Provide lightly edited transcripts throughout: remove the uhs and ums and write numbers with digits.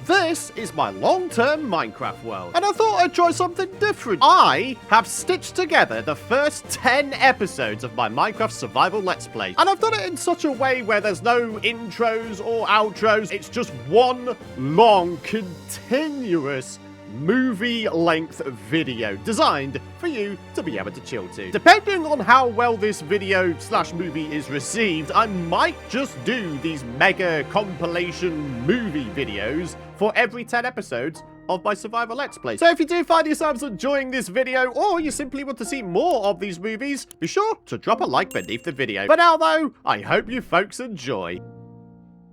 this is my long-term Minecraft world, and I thought I'd try something different. I have stitched together the first 10 episodes of my Minecraft survival Let's Play, and I've done it in such a way where there's no intros or outros. It's just one long, continuous movie-length video designed for you to be able to chill to. Depending on how well this video slash movie is received, I might just do these mega compilation movie videos for every 10 episodes of my survival Let's Play. So if you do find yourselves enjoying this video, or you simply want to see more of these movies, be sure to drop a like beneath the video. For now though, I hope you folks enjoy.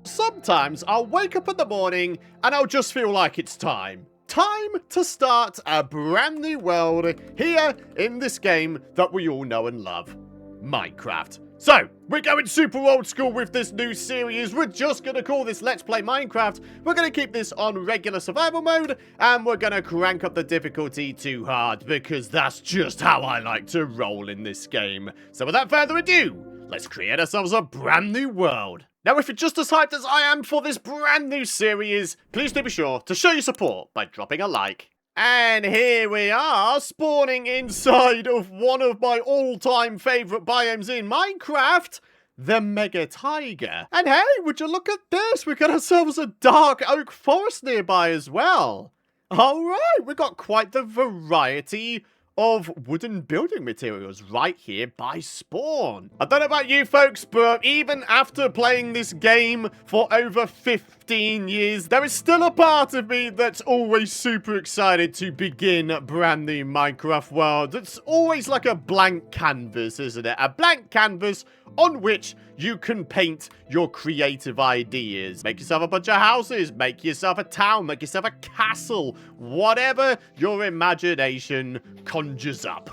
Sometimes I'll wake up in the morning and I'll just feel like it's time. Time to start a brand new world here in this game that we all know and love, Minecraft. So, we're going super old school with this new series. We're just going to call this Let's Play Minecraft. We're going to keep this on regular survival mode, and we're going to crank up the difficulty to hard, because that's just how I like to roll in this game. So without further ado, let's create ourselves a brand new world. Now, if you're just as hyped as I am for this brand new series, please do be sure to show your support by dropping a like. And here we are, spawning inside of one of my all-time favourite biomes in Minecraft, the Mega Taiga. And hey, would you look at this? We've got ourselves a dark oak forest nearby as well. Alright, we've got quite the variety of wooden building materials right here by spawn. I don't know about you folks, but even after playing this game for over 15 years, there is still a part of me that's always super excited to begin a brand new Minecraft world. It's always like a blank canvas, isn't it? A blank canvas on which you can paint your creative ideas. Make yourself a bunch of houses, make yourself a town, make yourself a castle, whatever your imagination conjures up.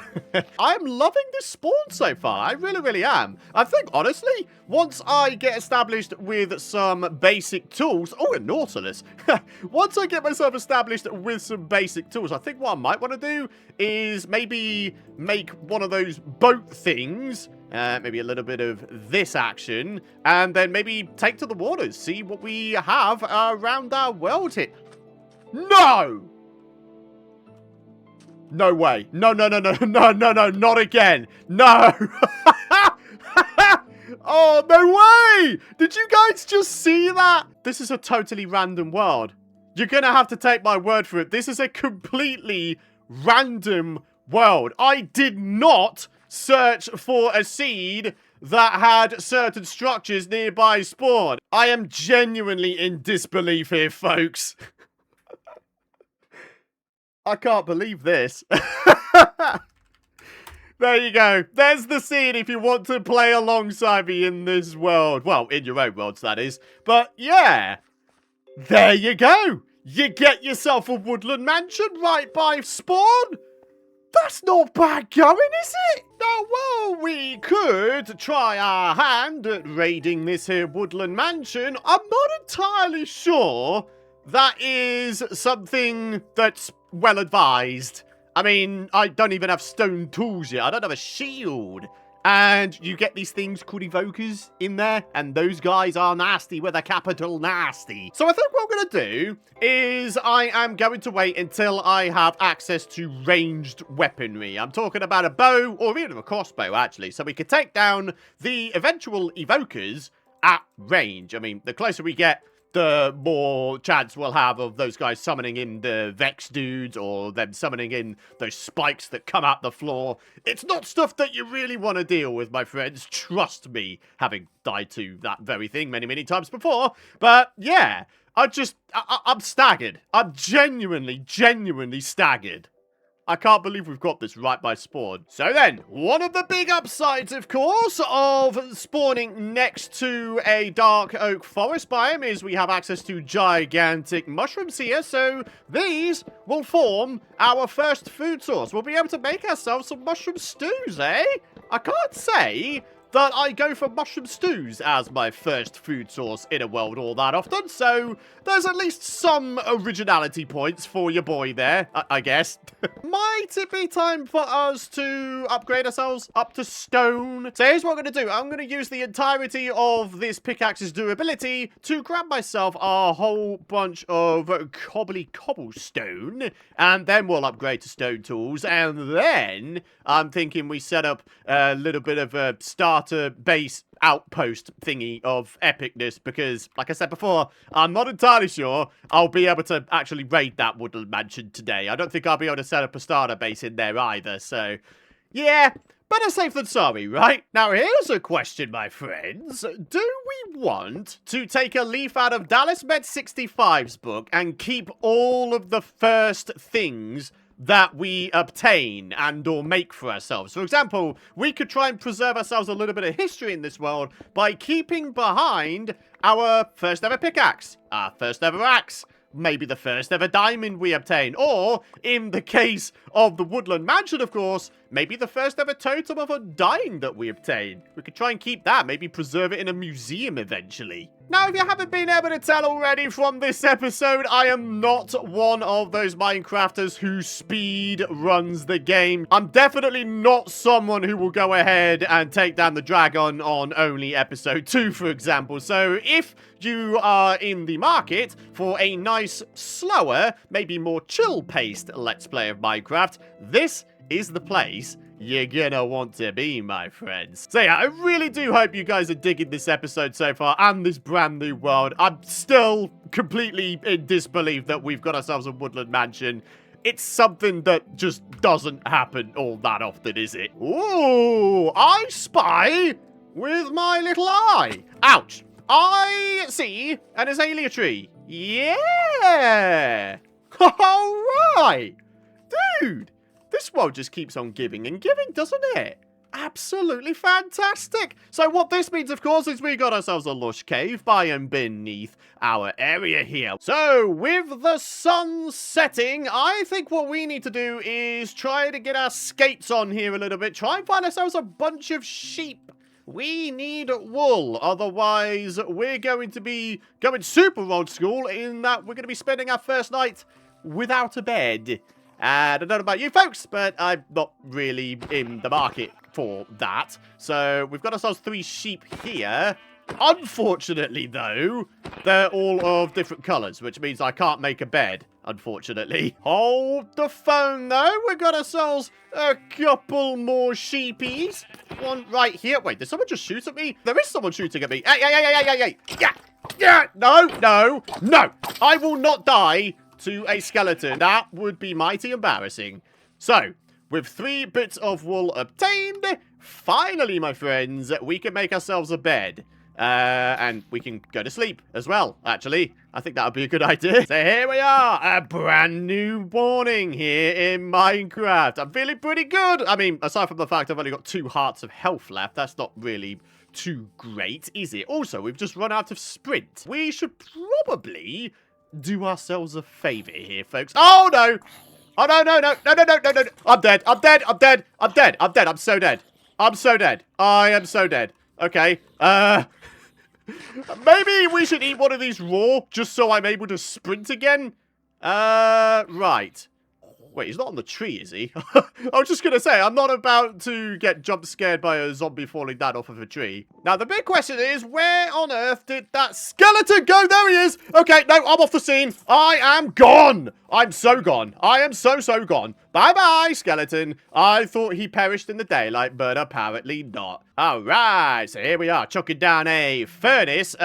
I'm loving this spawn so far. I really, really am. I think, honestly, once I get established with some basic tools... Oh, a Nautilus. Once I get myself established with some basic tools, I think what I might want to do is maybe make one of those boat things. Maybe a little bit of this action, and then maybe take to the waters, see what we have around our world here. No! No way. No, no, no, no, no, no, no, not again. No! Oh, no way! Did you guys just see that? This is a totally random world. You're gonna have to take my word for it. This is a completely random world. I did not search for a seed that had certain structures nearby spawn. I am genuinely in disbelief here, folks. I can't believe this. There you go. There's the seed if you want to play alongside me in this world. Well, in your own worlds, that is. But yeah, there you go. You get yourself a Woodland Mansion right by spawn. That's not bad going, is it? Now, while we could try our hand at raiding this here Woodland Mansion, I'm not entirely sure that is something that's well advised. I mean, I don't even have stone tools yet. I don't have a shield. And you get these things called evokers in there, and those guys are nasty with a capital nasty. So I think what I'm going to do is I am going to wait until I have access to ranged weaponry. I'm talking about a bow, or even a crossbow, actually, so we can take down the eventual evokers at range. I mean, the closer we get, the more chance we'll have of those guys summoning in the Vex dudes, or them summoning in those spikes that come out the floor. It's not stuff that you really want to deal with, my friends. Trust me, having died to that very thing many, many times before. But yeah, I'm staggered. I'm genuinely staggered. I can't believe we've got this right by spawn. So then, one of the big upsides, of course, of spawning next to a dark oak forest biome is we have access to gigantic mushrooms here. So these will form our first food source. We'll be able to make ourselves some mushroom stews, eh? I can't say that I go for mushroom stews as my first food source in a world all that often, so there's at least some originality points for your boy there, I guess. Might it be time for us to upgrade ourselves up to stone? So here's what I'm going to do. I'm going to use the entirety of this pickaxe's durability to grab myself a whole bunch of cobblestone, and then we'll upgrade to stone tools, and then I'm thinking we set up a little bit of a starter base outpost thingy of epicness, because, like I said before, I'm not entirely sure I'll be able to actually raid that Woodland Mansion today. I don't think I'll be able to set up a starter base in there either, so yeah, better safe than sorry, right? Now, here's a question, my friends. Do we want to take a leaf out of Dallas Med 65's book and keep all of the first things that we obtain and or make for ourselves? For example, we could try and preserve ourselves a little bit of history in this world by keeping behind our first ever pickaxe, our first ever axe, maybe the first ever diamond we obtain, or, in the case of the Woodland Mansion, of course, maybe the first ever totem of undying that we obtain. We could try and keep that, maybe preserve it in a museum eventually. Now, if you haven't been able to tell already from this episode, I am not one of those Minecrafters who speed runs the game. I'm definitely not someone who will go ahead and take down the dragon on only episode 2, for example. So if you are in the market for a nice, slower, maybe more chill-paced Let's Play of Minecraft, this is the place you're gonna want to be, my friends. So yeah, I really do hope you guys are digging this episode so far and this brand new world. I'm still completely in disbelief that we've got ourselves a Woodland Mansion. It's something that just doesn't happen all that often, is it? Ooh, I spy with my little eye. Ouch. I see an azalea tree. Yeah. All right. Dude. This world just keeps on giving and giving, doesn't it? Absolutely fantastic. So what this means, of course, is we got ourselves a lush cave biome beneath our area here. So with the sun setting, I think what we need to do is try to get our skates on here a little bit. Try and find ourselves a bunch of sheep. We need wool, otherwise we're going to be going super old school in that we're going to be spending our first night without a bed. I don't know about you folks, but I'm not really in the market for that. So we've got ourselves 3 sheep here. Unfortunately, though, they're all of different colours, which means I can't make a bed, unfortunately. Hold the phone, though. We've got ourselves a couple more sheepies. One right here. Wait, did someone just shoot at me? There is someone shooting at me. Hey. Yeah. No. I will not die to a skeleton. That would be mighty embarrassing. So, with 3 bits of wool obtained, finally, my friends, we can make ourselves a bed. And we can go to sleep as well, actually. I think that would be a good idea. So here we are, a brand new morning here in Minecraft. I'm feeling pretty good. I mean, aside from the fact I've only got 2 hearts of health left, that's not really too great, is it? Also, we've just run out of sprint. We should probably do ourselves a favor here, folks. Oh, no. Oh, no. I'm dead. I'm so dead. I am so dead. Okay. Maybe we should eat one of these raw, just so I'm able to sprint again. Right. Wait, he's not on the tree, is he? I was just going to say, I'm not about to get jump scared by a zombie falling down off of a tree. Now, the big question is, where on earth did that skeleton go? There he is. Okay, no, I'm off the scene. I am gone. I'm so gone. I am so gone. Bye-bye, skeleton. I thought he perished in the daylight, but apparently not. All right, so here we are, chucking down a furnace.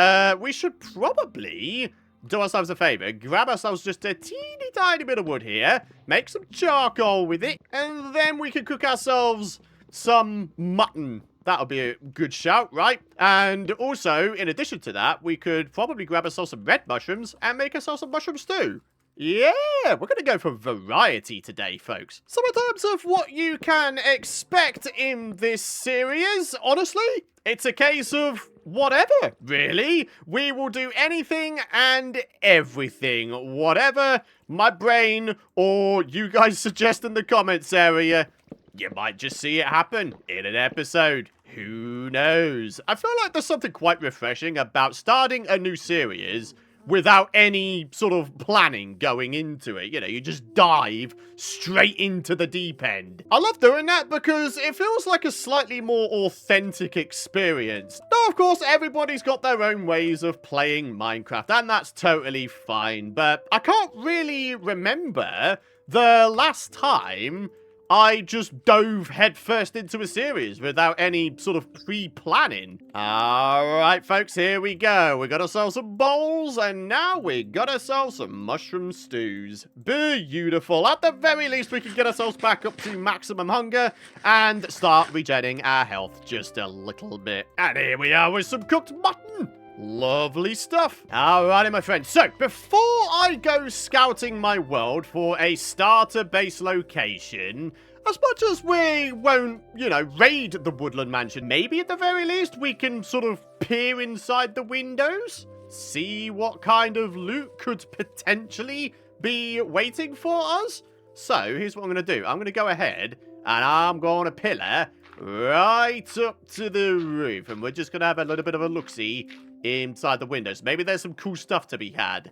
We should probably do ourselves a favor, grab ourselves just a teeny tiny bit of wood here, make some charcoal with it, and then we can cook ourselves some mutton. That'll be a good shout, right? And also, in addition to that, we could probably grab ourselves some red mushrooms and make ourselves some mushroom stew. Yeah, we're going to go for variety today, folks. So in terms of what you can expect in this series, honestly, it's a case of whatever, really. We will do anything and everything. Whatever my brain or you guys suggest in the comments area, you might just see it happen in an episode. Who knows? I feel like there's something quite refreshing about starting a new series without any sort of planning going into it. You know, you just dive straight into the deep end. I love doing that because it feels like a slightly more authentic experience. Though, of course, everybody's got their own ways of playing Minecraft, and that's totally fine. But I can't really remember the last time I just dove headfirst into a series without any sort of pre-planning. Alright, folks, here we go. We got ourselves some bowls, and now we got ourselves some mushroom stews. Beautiful. At the very least, we can get ourselves back up to maximum hunger and start regenerating our health just a little bit. And here we are with some cooked mutton. Lovely stuff. Alrighty, my friends. So, before I go scouting my world for a starter base location, as much as we won't, you know, raid the Woodland Mansion, maybe at the very least we can sort of peer inside the windows, see what kind of loot could potentially be waiting for us. So, here's what I'm going to do. I'm going to go ahead and I'm going to pillar right up to the roof, and we're just going to have a little bit of a look-see inside the windows. Maybe there's some cool stuff to be had.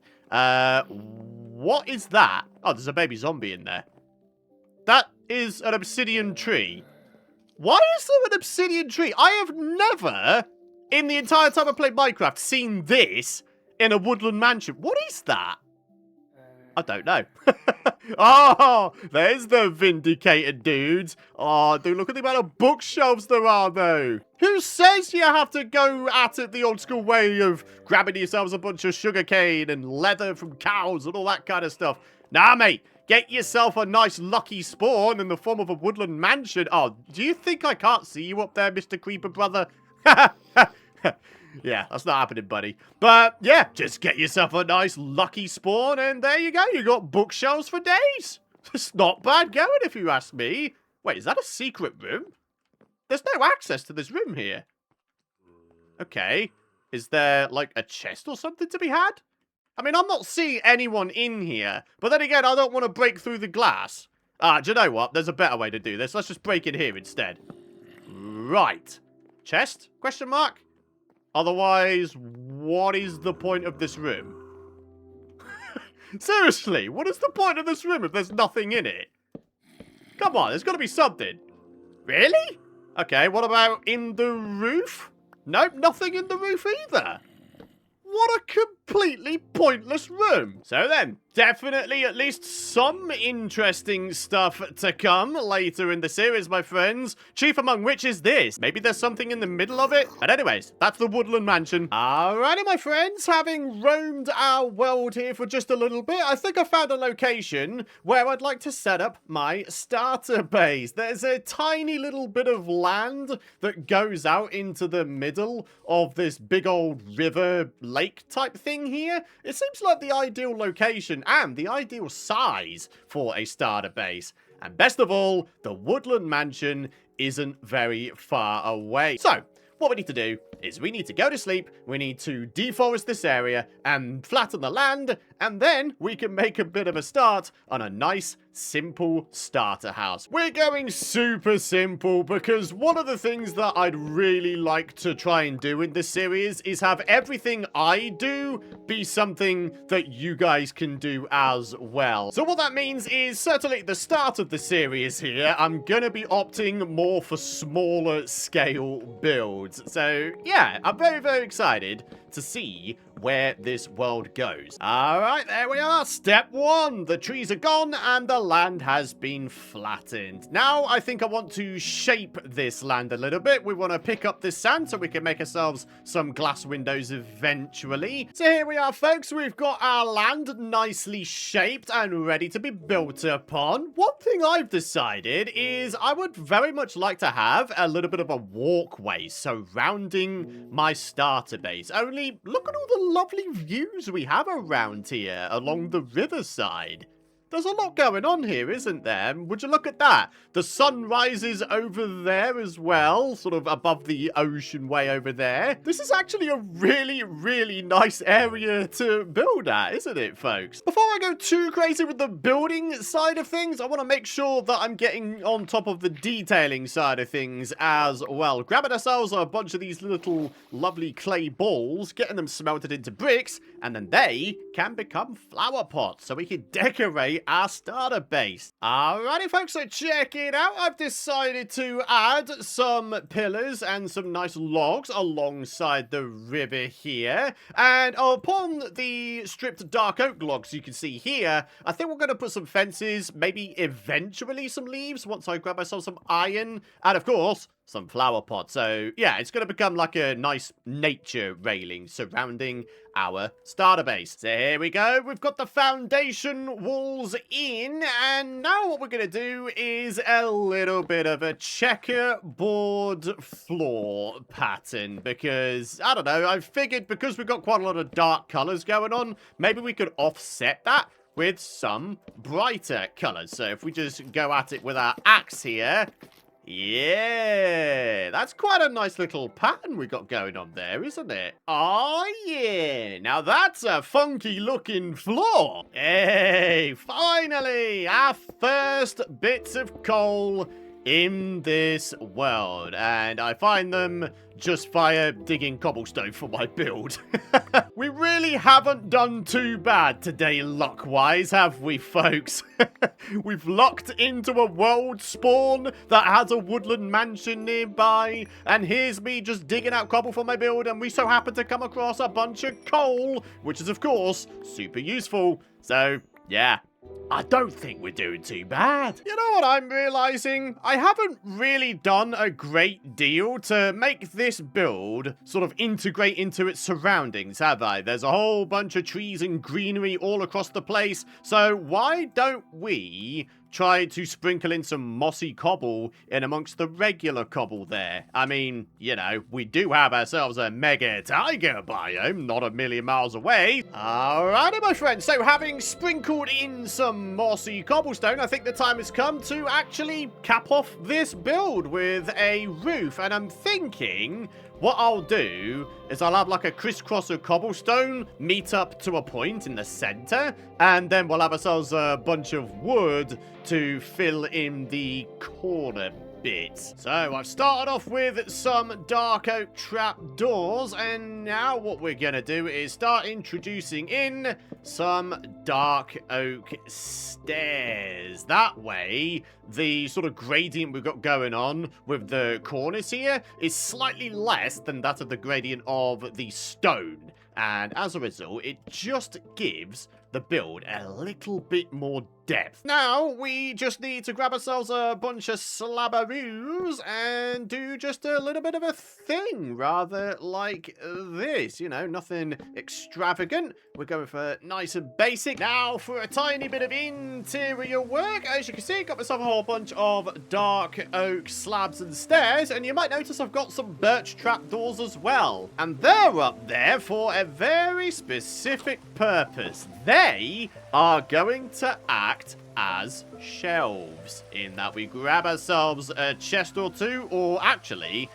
What is that? Oh, there's a baby zombie in there. That is an obsidian tree. Why is there an obsidian tree? I have never, in the entire time I've played Minecraft, seen this in a Woodland Mansion. What is that? I don't know. Oh, there's the vindicated dudes. Oh, dude, look at the amount of bookshelves there are, though. Who says you have to go at it the old school way of grabbing yourselves a bunch of sugarcane and leather from cows and all that kind of stuff? Nah, mate. Get yourself a nice lucky spawn in the form of a Woodland Mansion. Oh, do you think I can't see you up there, Mr. Creeper Brother? Yeah, that's not happening, buddy. But, yeah, just get yourself a nice lucky spawn, and there you go. You got bookshelves for days. It's not bad going, if you ask me. Wait, is that a secret room? There's no access to this room here. Okay. Is there, like, a chest or something to be had? I mean, I'm not seeing anyone in here. But then again, I don't want to break through the glass. Do you know what? There's a better way to do this. Let's just break it here instead. Right. Chest? Question mark? Otherwise, what is the point of this room? Seriously, what is the point of this room if there's nothing in it? Come on, there's got to be something. Really? Okay, what about in the roof? Nope, nothing in the roof either. What a completely pointless room. So then, definitely at least some interesting stuff to come later in the series, my friends. Chief among which is this. Maybe there's something in the middle of it. But anyways, that's the Woodland Mansion. Alrighty, my friends. Having roamed our world here for just a little bit, I think I found a location where I'd like to set up my starter base. There's a tiny little bit of land that goes out into the middle of this big old river lake type thing here. It seems like the ideal location and the ideal size for a starter base. And best of all, the Woodland Mansion isn't very far away. So, what we need to do is we need to go to sleep, we need to deforest this area and flatten the land, and then we can make a bit of a start on a nice, simple starter house. We're going super simple because one of the things that I'd really like to try and do in this series is have everything I do be something that you guys can do as well. So what that means is certainly at the start of the series here, I'm gonna be opting more for smaller scale builds. So yeah, I'm very, very excited to see where this world goes. Alright, there we are. Step 1. The trees are gone and the land has been flattened. Now, I think I want to shape this land a little bit. We want to pick up this sand so we can make ourselves some glass windows eventually. So here we are, folks. We've got our land nicely shaped and ready to be built upon. One thing I've decided is I would very much like to have a little bit of a walkway surrounding my starter base. Only, look at all the lovely views we have around here along the riverside. There's a lot going on here, isn't there? Would you look at that? The sun rises over there as well, sort of above the ocean way over there. This is actually a really, really nice area to build at, isn't it, folks? Before I go too crazy with the building side of things, I want to make sure that I'm getting on top of the detailing side of things as well. Grabbing ourselves a bunch of these little lovely clay balls, getting them smelted into bricks, and then they can become flower pots so we can decorate our starter base. Alrighty, folks, so check it out. I've decided to add some pillars and some nice logs alongside the river here. And upon the stripped dark oak logs you can see here, I think we're going to put some fences, maybe eventually some leaves once I grab myself some iron, and of course, some flower pots. So yeah, it's going to become like a nice nature railing surrounding our starter base. So here we go. We've got the foundation walls in, and now what we're going to do is a little bit of a checkerboard floor pattern, because I don't know, I figured because we've got quite a lot of dark colors going on, maybe we could offset that with some brighter colors. So if we just go at it with our axe here, yeah, that's quite a nice little pattern we got going on there, isn't it? Oh, yeah. Now that's a funky looking floor. Hey, finally, our first bits of coal in this world. And I find them just via digging cobblestone for my build. We really haven't done too bad today luck-wise, have we, folks? We've locked into a world spawn that has a woodland mansion nearby, and here's me just digging out cobble for my build, and we so happen to come across a bunch of coal, which is, of course, super useful. So, yeah, I don't think we're doing too bad. You know what I'm realizing? I haven't really done a great deal to make this build sort of integrate into its surroundings, have I? There's a whole bunch of trees and greenery all across the place, so why don't we try to sprinkle in some mossy cobble in amongst the regular cobble there? I mean, you know, we do have ourselves a mega tiger biome not a million miles away. Alrighty, my friends, so having sprinkled in some mossy cobblestone, I think the time has come to actually cap off this build with a roof, and I'm thinking what I'll do is I'll have like a crisscross of cobblestone meet up to a point in the center, and then we'll have ourselves a bunch of wood to fill in the corner bits. So I've started off with some dark oak trap doors, and now what we're gonna do is start introducing in some dark oak stairs. That way, the sort of gradient we've got going on with the corners here is slightly less than that of the gradient of the stone. And as a result, it just gives the build a little bit more depth. Now, we just need to grab ourselves a bunch of slabberoos and do just a little bit of a thing, rather like this. You know, nothing extravagant. We're going for nice and basic. Now, for a tiny bit of interior work, as you can see, got myself a whole bunch of dark oak slabs and stairs, and you might notice I've got some birch trapdoors as well. And they're up there for a very specific purpose. They are going to act as shelves, in that we grab ourselves a chest or two, or actually,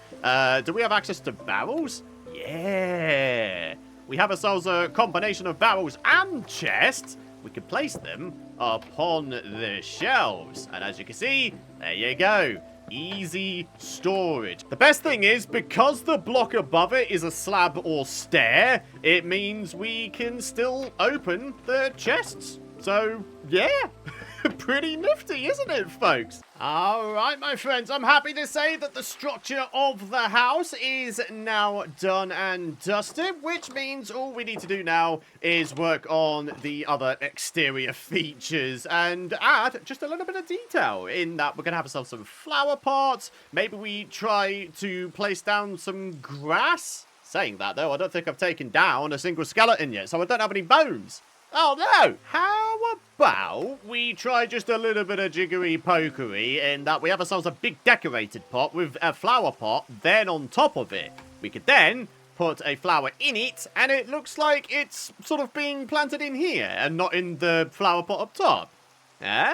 do we have access to barrels? Yeah, we have ourselves a combination of barrels and chests. We can place them upon the shelves, and as you can see, there you go. Easy storage. The best thing is, because the block above it is a slab or stair, it means we can still open the chests. So, yeah, pretty nifty, isn't it, folks? All right, my friends, I'm happy to say that the structure of the house is now done and dusted, which means all we need to do now is work on the other exterior features and add just a little bit of detail, in that we're going to have ourselves some flower pots. Maybe we try to place down some grass. Saying that, though, I don't think I've taken down a single skeleton yet, so I don't have any bones. Oh, no! How about we try just a little bit of jiggery-pokery, in that we have ourselves a big decorated pot with a flower pot then on top of it. We could then put a flower in it, and it looks like it's sort of being planted in here and not in the flower pot up top. Ah,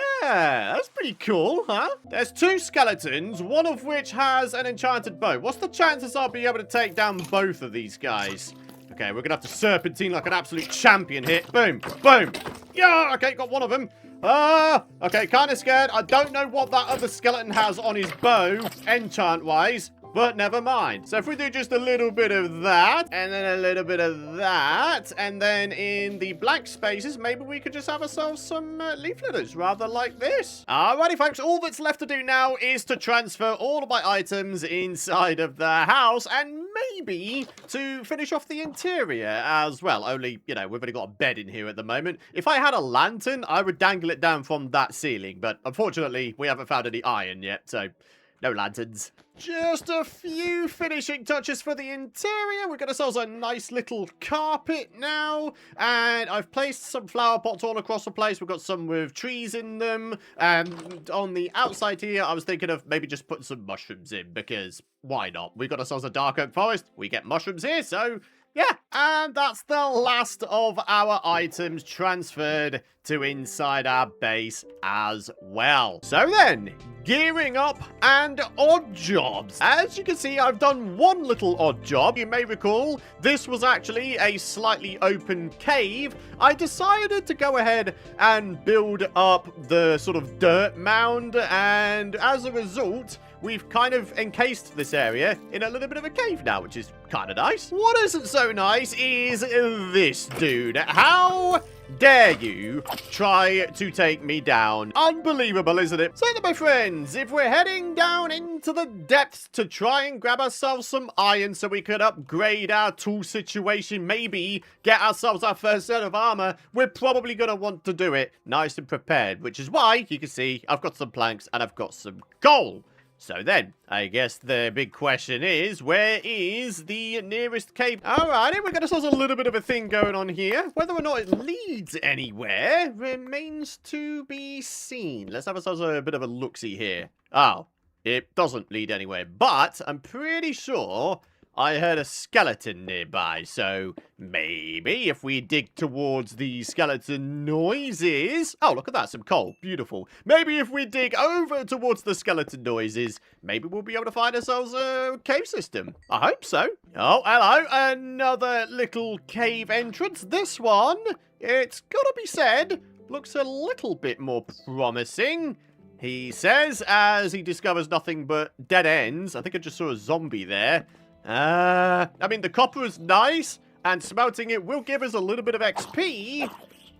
that's pretty cool, huh? There's 2 skeletons, one of which has an enchanted bow. What's the chances I'll be able to take down both of these guys? Okay, we're gonna have to serpentine like an absolute champion here. Boom, boom. Yeah, okay, got one of them. Okay, kind of scared. I don't know what that other skeleton has on his bow, enchant-wise. But never mind. So if we do just a little bit of that, and then a little bit of that, and then in the blank spaces, maybe we could just have ourselves some leaf litters, rather like this. Alrighty, folks, all that's left to do now is to transfer all of my items inside of the house, and maybe to finish off the interior as well. Only, you know, we've only got a bed in here at the moment. If I had a lantern, I would dangle it down from that ceiling, but unfortunately, we haven't found any iron yet, so no lanterns. Just a few finishing touches for the interior. We've got ourselves a nice little carpet now. And I've placed some flower pots all across the place. We've got some with trees in them. And on the outside here, I was thinking of maybe just putting some mushrooms in. Because why not? We've got ourselves a dark oak forest. We get mushrooms here, so yeah, and that's the last of our items transferred to inside our base as well. So then, gearing up and odd jobs. As you can see, I've done one little odd job. You may recall, this was actually a slightly open cave. I decided to go ahead and build up the sort of dirt mound, and as a result, we've kind of encased this area in a little bit of a cave now, which is kind of nice. What isn't so nice is this dude. How dare you try to take me down? Unbelievable, isn't it? So then, my friends, if we're heading down into the depths to try and grab ourselves some iron so we could upgrade our tool situation, maybe get ourselves our first set of armor, we're probably going to want to do it nice and prepared, which is why you can see I've got some planks and I've got some coal. So then, I guess the big question is, where is the nearest cave? Alrighty, we've got ourselves a little bit of a thing going on here. Whether or not it leads anywhere remains to be seen. Let's have ourselves a bit of a look-see here. Oh, it doesn't lead anywhere, but I'm pretty sure I heard a skeleton nearby, so maybe if we dig towards the skeleton noises... Oh, look at that, some coal. Beautiful. Maybe if we dig over towards the skeleton noises, maybe we'll be able to find ourselves a cave system. I hope so. Oh, hello. Another little cave entrance. This one, it's gotta be said, looks a little bit more promising. He says, as he discovers nothing but dead ends. I think I just saw a zombie there. I mean, the copper is nice, and smelting it will give us a little bit of XP,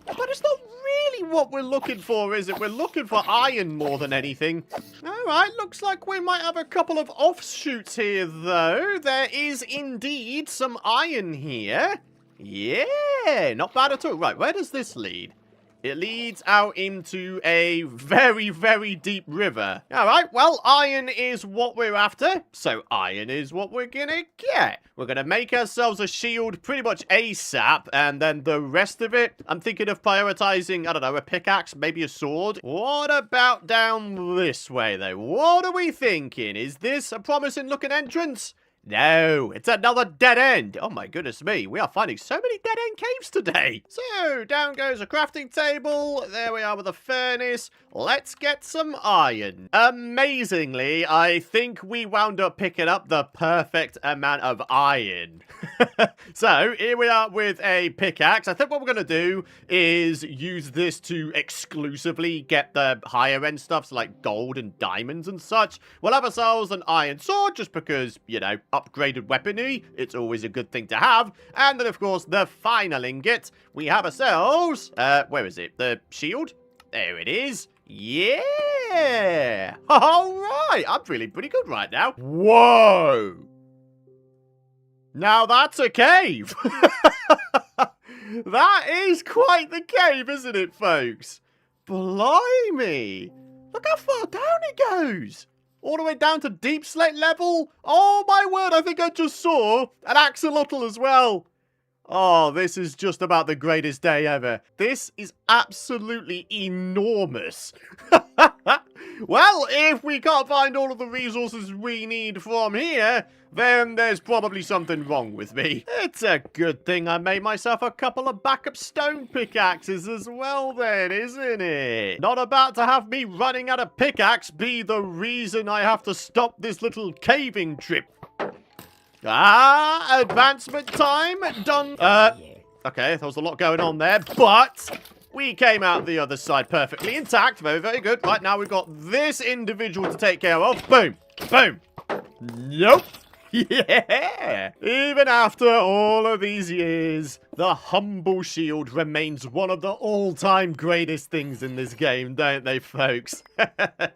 but it's not really what we're looking for, is it? We're looking for iron more than anything. Alright, looks like we might have a couple of offshoots here, though. There is indeed some iron here. Yeah, not bad at all. Right, where does this lead? It leads out into a very, very deep river. Alright, well, iron is what we're after, so iron is what we're gonna get. We're gonna make ourselves a shield pretty much ASAP, and then the rest of it, I'm thinking of prioritizing, I don't know, a pickaxe, maybe a sword. What about down this way, though? What are we thinking? Is this a promising looking entrance? No, it's another dead end. Oh my goodness me, we are finding so many dead end caves today. So, down goes a crafting table. There we are with a furnace. Let's get some iron. Amazingly, I think we wound up picking up the perfect amount of iron. So, here we are with a pickaxe. I think what we're going to do is use this to exclusively get the higher end stuff, so like gold and diamonds and such. We'll have ourselves an iron sword just because, you know, upgraded weaponry, it's always a good thing to have. And then, of course, the final ingot, we have ourselves, where is it? The shield? There it is. Yeah! Alright, I'm feeling pretty good right now. Whoa! Now that's a cave! That is quite the cave, isn't it, folks? Blimey! Look how far down it goes! All the way down to deep slate level? Oh my word, I think I just saw an axolotl as well. Oh, this is just about the greatest day ever. This is absolutely enormous. Well, if we can't find all of the resources we need from here, then there's probably something wrong with me. It's a good thing I made myself a couple of backup stone pickaxes as well then, isn't it? Not about to have me running out of pickaxe be the reason I have to stop this little caving trip. Ah, advancement time done. Okay, there was a lot going on there, but we came out the other side perfectly intact. Very, very good. Right now we've got this individual to take care of. Boom, boom. Nope. Yeah! Even after all of these years, the humble shield remains one of the all-time greatest things in this game, don't they, folks?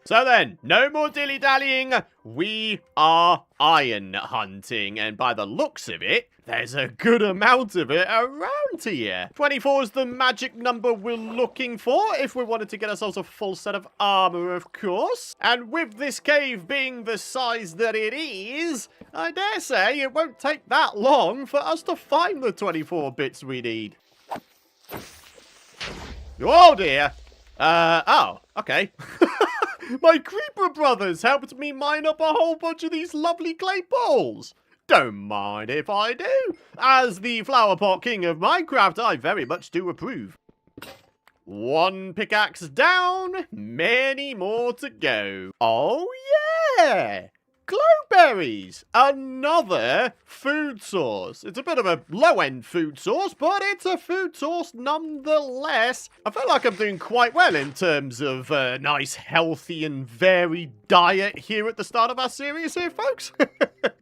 So then, no more dilly-dallying. We are iron hunting, and by the looks of it, there's a good amount of it around here. 24 is the magic number we're looking for if we wanted to get ourselves a full set of armor, of course. And with this cave being the size that it is, I dare say it won't take that long for us to find the 24 bits we need. Oh dear. Oh, okay. My creeper brothers helped me mine up a whole bunch of these lovely clay balls. Don't mind if I do. As the flower pot king of Minecraft, I very much do approve. One pickaxe down, many more to go. Oh yeah! Glowberries! Another food source. It's a bit of a low-end food source, but it's a food source nonetheless. I feel like I'm doing quite well in terms of a nice, healthy, and varied diet here at the start of our series here, folks.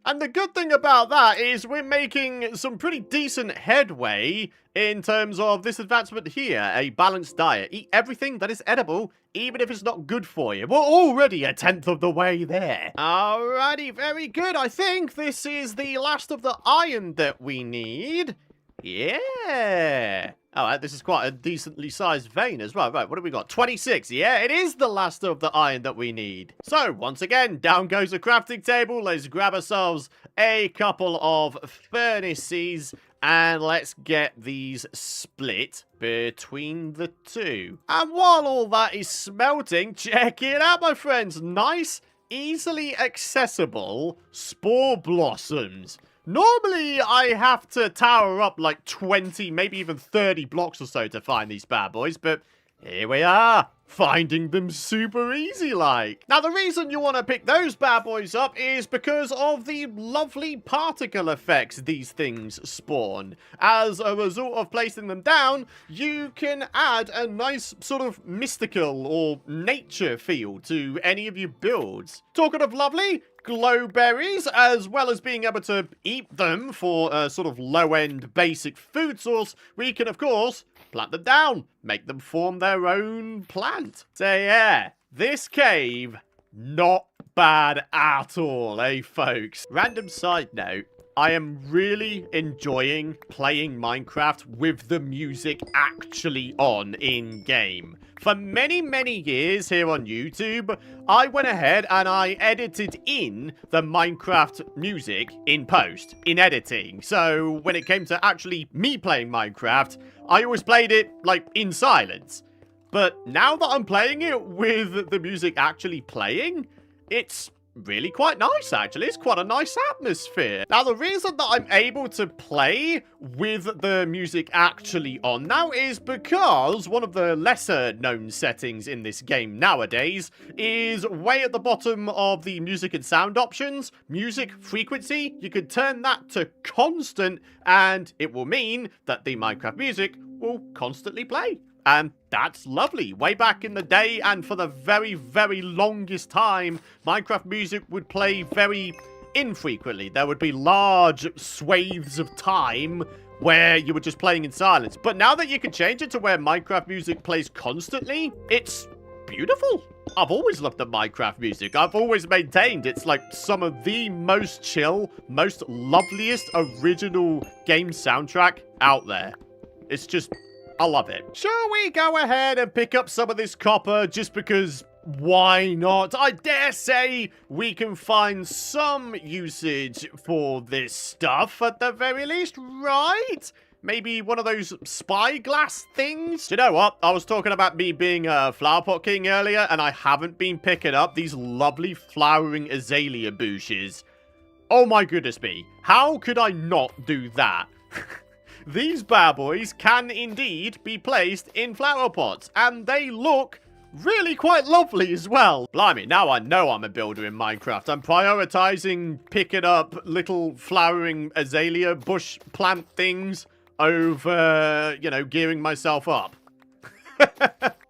And the good thing about that is we're making some pretty decent headway in terms of this advancement here, a balanced diet. Eat everything that is edible, even if it's not good for you. We're already a tenth of the way there. Alrighty, very good. I think this is the last of the iron that we need. Yeah. Alright, this is quite a decently sized vein as well. Right, what have we got? 26. Yeah, it is the last of the iron that we need. So, once again, down goes the crafting table. Let's grab ourselves a couple of furnaces. And let's get these split between the two. And while all that is smelting, check it out, my friends. Nice, easily accessible spore blossoms. Normally, I have to tower up like 20, maybe even 30 blocks or so to find these bad boys, but here we are, finding them super easy like. Now, the reason you want to pick those bad boys up is because of the lovely particle effects these things spawn. As a result of placing them down, you can add a nice sort of mystical or nature feel to any of your builds. Talking of lovely, glowberries, as well as being able to eat them for a sort of low-end basic food source, we can, of course, plant them down, make them form their own plant. So yeah, this cave, not bad at all, eh, folks? Random side note, I am really enjoying playing Minecraft with the music actually on in-game. For many, many years here on YouTube, I went ahead and I edited in the Minecraft music in post, in editing. So when it came to actually me playing Minecraft, I always played it, like, in silence. But now that I'm playing it with the music actually playing, it's really quite nice, actually. It's quite a nice atmosphere. Now, the reason that I'm able to play with the music actually on now is because one of the lesser known settings in this game nowadays is way at the bottom of the music and sound options, music frequency. You can turn that to constant, and it will mean that the Minecraft music will constantly play. And that's lovely. Way back in the day, and for the very, very longest time, Minecraft music would play very infrequently. There would be large swathes of time where you were just playing in silence. But now that you can change it to where Minecraft music plays constantly, it's beautiful. I've always loved the Minecraft music. I've always maintained it's like some of the most chill, most loveliest original game soundtrack out there. It's just, I love it. Shall we go ahead and pick up some of this copper just because why not? I dare say we can find some usage for this stuff at the very least, right? Maybe one of those spyglass things? Do you know what? I was talking about me being a flower pot king earlier, and I haven't been picking up these lovely flowering azalea bushes. Oh my goodness me. How could I not do that? These bad boys can indeed be placed in flower pots, and they look really quite lovely as well. Blimey, now I know I'm a builder in Minecraft. I'm prioritizing picking up little flowering azalea bush plant things over, you know, gearing myself up.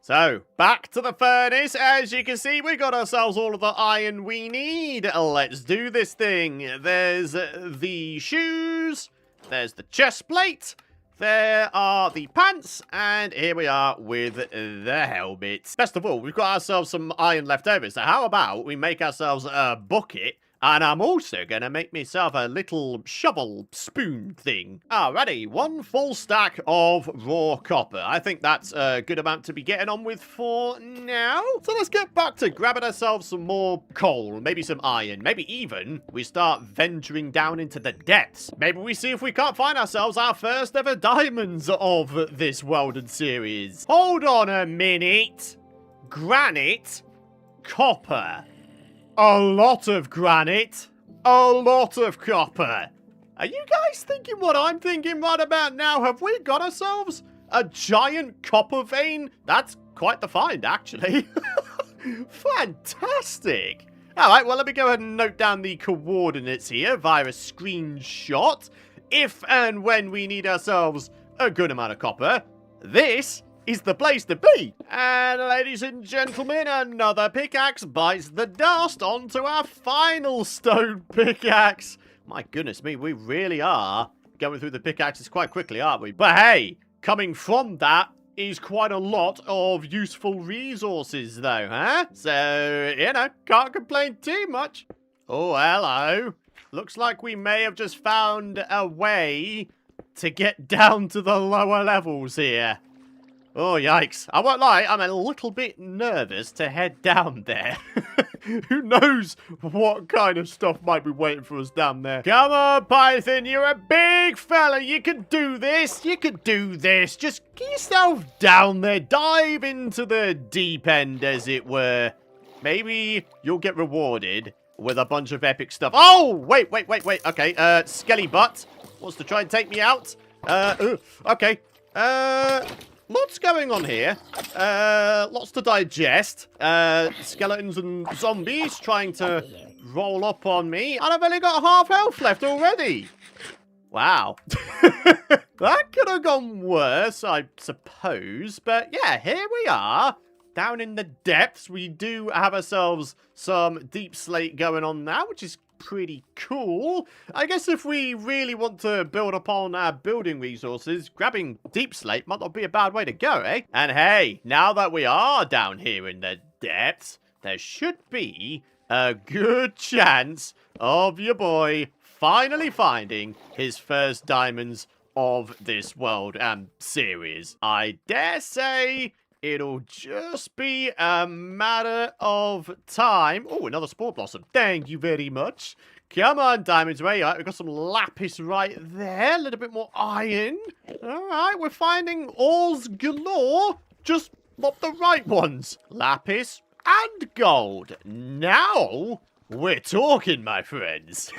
So, back to the furnace. As you can see, we got ourselves all of the iron we need. Let's do this thing. There's the shoes. There's the chest plate. There are the pants, and here we are with the helmet. Best of all, we've got ourselves some iron left over, so how about we make ourselves a bucket, and I'm also going to make myself a little shovel spoon thing. Alrighty, 1 full stack of raw copper. I think that's a good amount to be getting on with for now. So let's get back to grabbing ourselves some more coal, maybe some iron, maybe even we start venturing down into the depths. Maybe we see if we can't find ourselves our first ever diamonds of this Woodland series. Hold on a minute. Granite, copper. A lot of granite. A lot of copper. Are you guys thinking what I'm thinking right about now? Have we got ourselves a giant copper vein? That's quite the find, actually. Fantastic. Alright, well, let me go ahead and note down the coordinates here via a screenshot. If and when we need ourselves a good amount of copper, this is the place to be. And ladies and gentlemen, another pickaxe bites the dust onto our final stone pickaxe. My goodness me, we really are going through the pickaxes quite quickly, aren't we? But hey, coming from that is quite a lot of useful resources though, huh? So, you know, can't complain too much. Oh, hello. Looks like we may have just found a way to get down to the lower levels here. Oh, yikes. I won't lie, I'm a little bit nervous to head down there. Who knows what kind of stuff might be waiting for us down there. Come on, Python, you're a big fella. You can do this. You can do this. Just get yourself down there. Dive into the deep end, as it were. Maybe you'll get rewarded with a bunch of epic stuff. Oh, wait. Okay, Skelly Butt wants to try and take me out. Okay. Lots going on here. Lots to digest. Skeletons and zombies trying to roll up on me. And I've only got half health left already. Wow. That could have gone worse, I suppose. But yeah, here we are. Down in the depths, we do have ourselves some deep slate going on now, which is pretty cool. I guess if we really want to build upon our building resources, grabbing deep slate might not be a bad way to go, eh? And hey, now that we are down here in the depths, there should be a good chance of your boy finally finding his first diamonds of this world and series. I dare say it'll just be a matter of time. Oh, another spore blossom. Thank you very much. Come on, diamonds. Where you at? We've got some lapis right there. A little bit more iron. All right, we're finding ores galore. Just not the right ones. Lapis and gold. Now we're talking, my friends.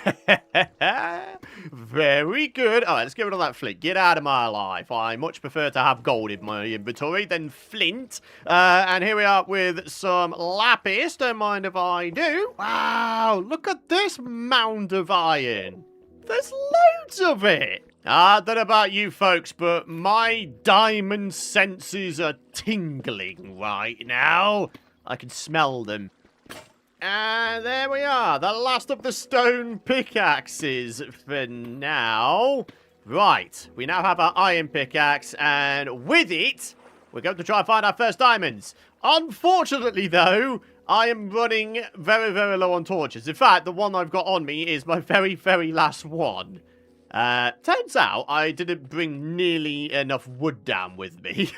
Very good. All right, let's get rid of that flint. Get out of my life. I much prefer to have gold in my inventory than flint. And here we are with some lapis. Don't mind if I do. Wow, look at this mound of iron. There's loads of it. I don't know about you folks, but my diamond senses are tingling right now. I can smell them. And there we are, the last of the stone pickaxes for now. Right, we now have our iron pickaxe, and with it, we're going to try and find our first diamonds. Unfortunately, though, I am running very, very low on torches. In fact, the one I've got on me is my very, very last one. Turns out I didn't bring nearly enough wood down with me.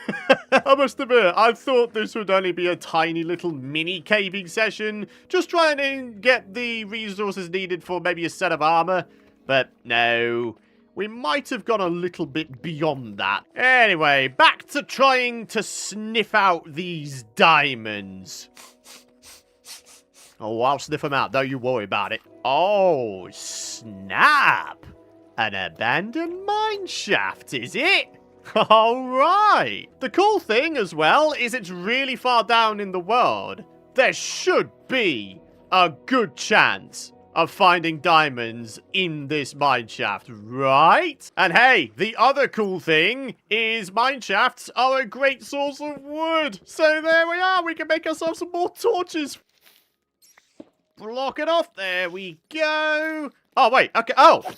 I must admit, I thought this would only be a tiny little mini caving session, just trying to get the resources needed for maybe a set of armor. But no, we might have gone a little bit beyond that. Anyway, back to trying to sniff out these diamonds. Oh, I'll sniff them out. Don't you worry about it. Oh, snap. An abandoned mine shaft, is it? Alright. The cool thing as well is it's really far down in the world. There should be a good chance of finding diamonds in this mine shaft, right? And hey, the other cool thing is mine shafts are a great source of wood. So there we are. We can make ourselves some more torches. Block it off. There we go. Oh, wait. Okay. Oh,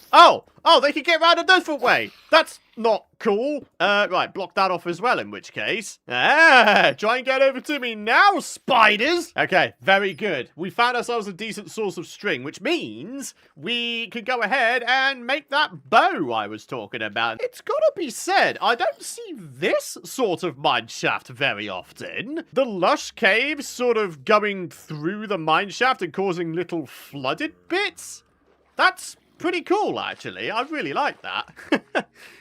they can get around a different way. That's not cool. Right. Block that off as well, in which case. Try and get over to me now, spiders. Okay. Very good. We found ourselves a decent source of string, which means we can go ahead and make that bow I was talking about. It's gotta be said, I don't see this sort of mine shaft very often. The lush caves sort of going through the mine shaft and causing little flooded bits. That's pretty cool, actually. I really like that.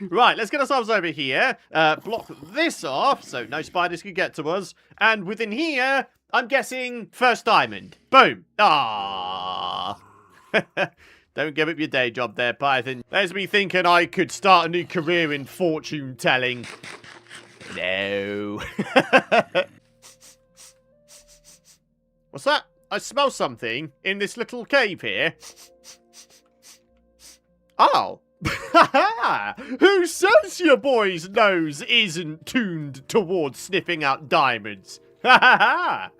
Right, let's get ourselves over here. Block this off so no spiders can get to us. And within here, I'm guessing first diamond. Boom. Ah. Don't give up your day job there, Python. There's me thinking I could start a new career in fortune telling. No. What's that? I smell something in this little cave here. Oh. Who says your boy's nose isn't tuned towards sniffing out diamonds? I'm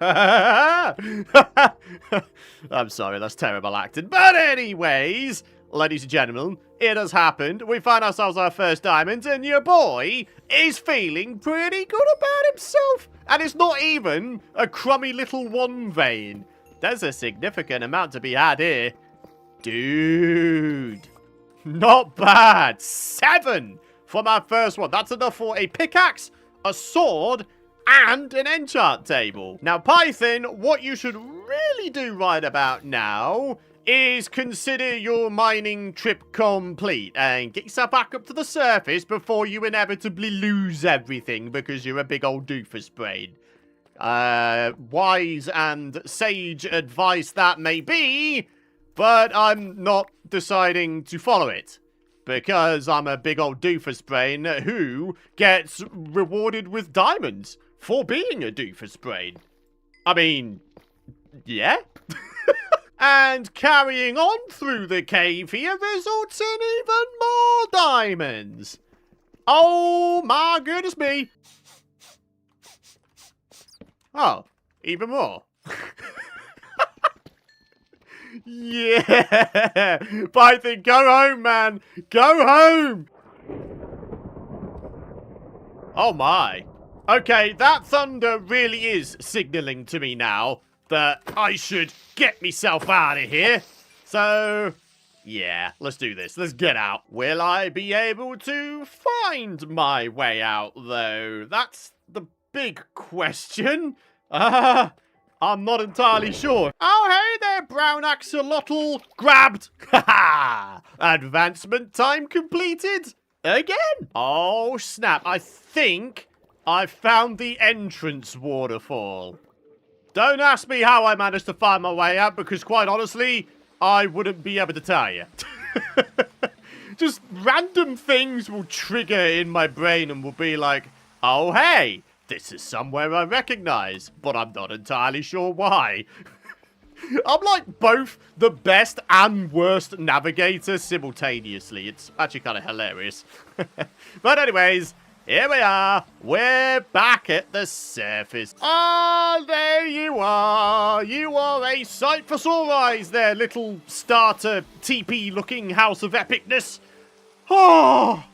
sorry, that's terrible acting. But anyways, ladies and gentlemen, it has happened. We find ourselves our first diamond, and your boy is feeling pretty good about himself. And it's not even a crummy little one vein. There's a significant amount to be had here. Dude. Not bad. 7 from our first one. That's enough for a pickaxe, a sword, and an enchant table. Now, Python, what you should really do right about now is consider your mining trip complete and get yourself back up to the surface before you inevitably lose everything because you're a big old doofus brain. Wise and sage advice that may be, but I'm not deciding to follow it. Because I'm a big old doofus brain who gets rewarded with diamonds for being a doofus brain. I mean, yeah. And carrying on through the cave here results in even more diamonds. Oh my goodness me. Oh, even more. Yeah! Python, go home, man! Go home! Oh my. Okay, that thunder really is signaling to me now that I should get myself out of here. So, yeah, let's do this. Let's get out. Will I be able to find my way out, though? That's the big question. I'm not entirely sure. Oh, hey there, brown axolotl. Grabbed. Ha! Advancement time completed. Again. Oh, snap. I think I found the entrance waterfall. Don't ask me how I managed to find my way out, because quite honestly, I wouldn't be able to tell you. Just random things will trigger in my brain and will be like, oh, hey. This is somewhere I recognize, but I'm not entirely sure why. I'm like both the best and worst navigator simultaneously. It's actually kind of hilarious. But anyways, here we are. We're back at the surface. Ah, there you are. You are a sight for sore eyes there, little starter teepee-looking house of epicness. Oh!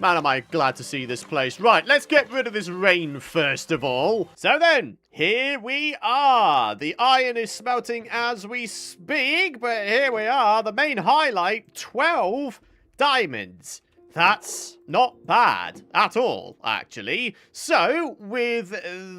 Man, am I glad to see this place. Right, let's get rid of this rain first of all. So then, here we are. The iron is smelting as we speak, but here we are. The main highlight, 12 diamonds. That's not bad at all, actually. So, with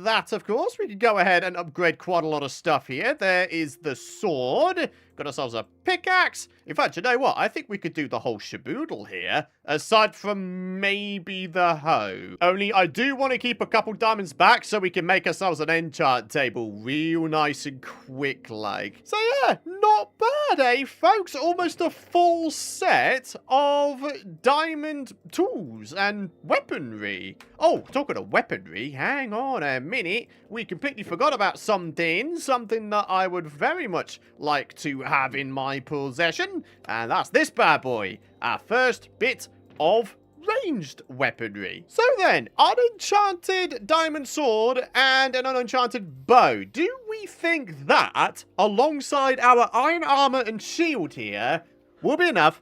that, of course, we can go ahead and upgrade quite a lot of stuff here. There is the sword. Got ourselves a pickaxe. In fact, you know what? I think we could do the whole shaboodle here, aside from maybe the hoe. Only I do want to keep a couple diamonds back so we can make ourselves an enchant table real nice and quick like. So yeah, not bad, eh, folks? Almost a full set of diamond tools and weaponry. Oh, talking of weaponry, hang on a minute. We completely forgot about something that I would very much like to have in my possession, and that's this bad boy, our first bit of ranged weaponry. So then, unenchanted diamond sword and an unenchanted bow. Do we think that, alongside our iron armor and shield here, will be enough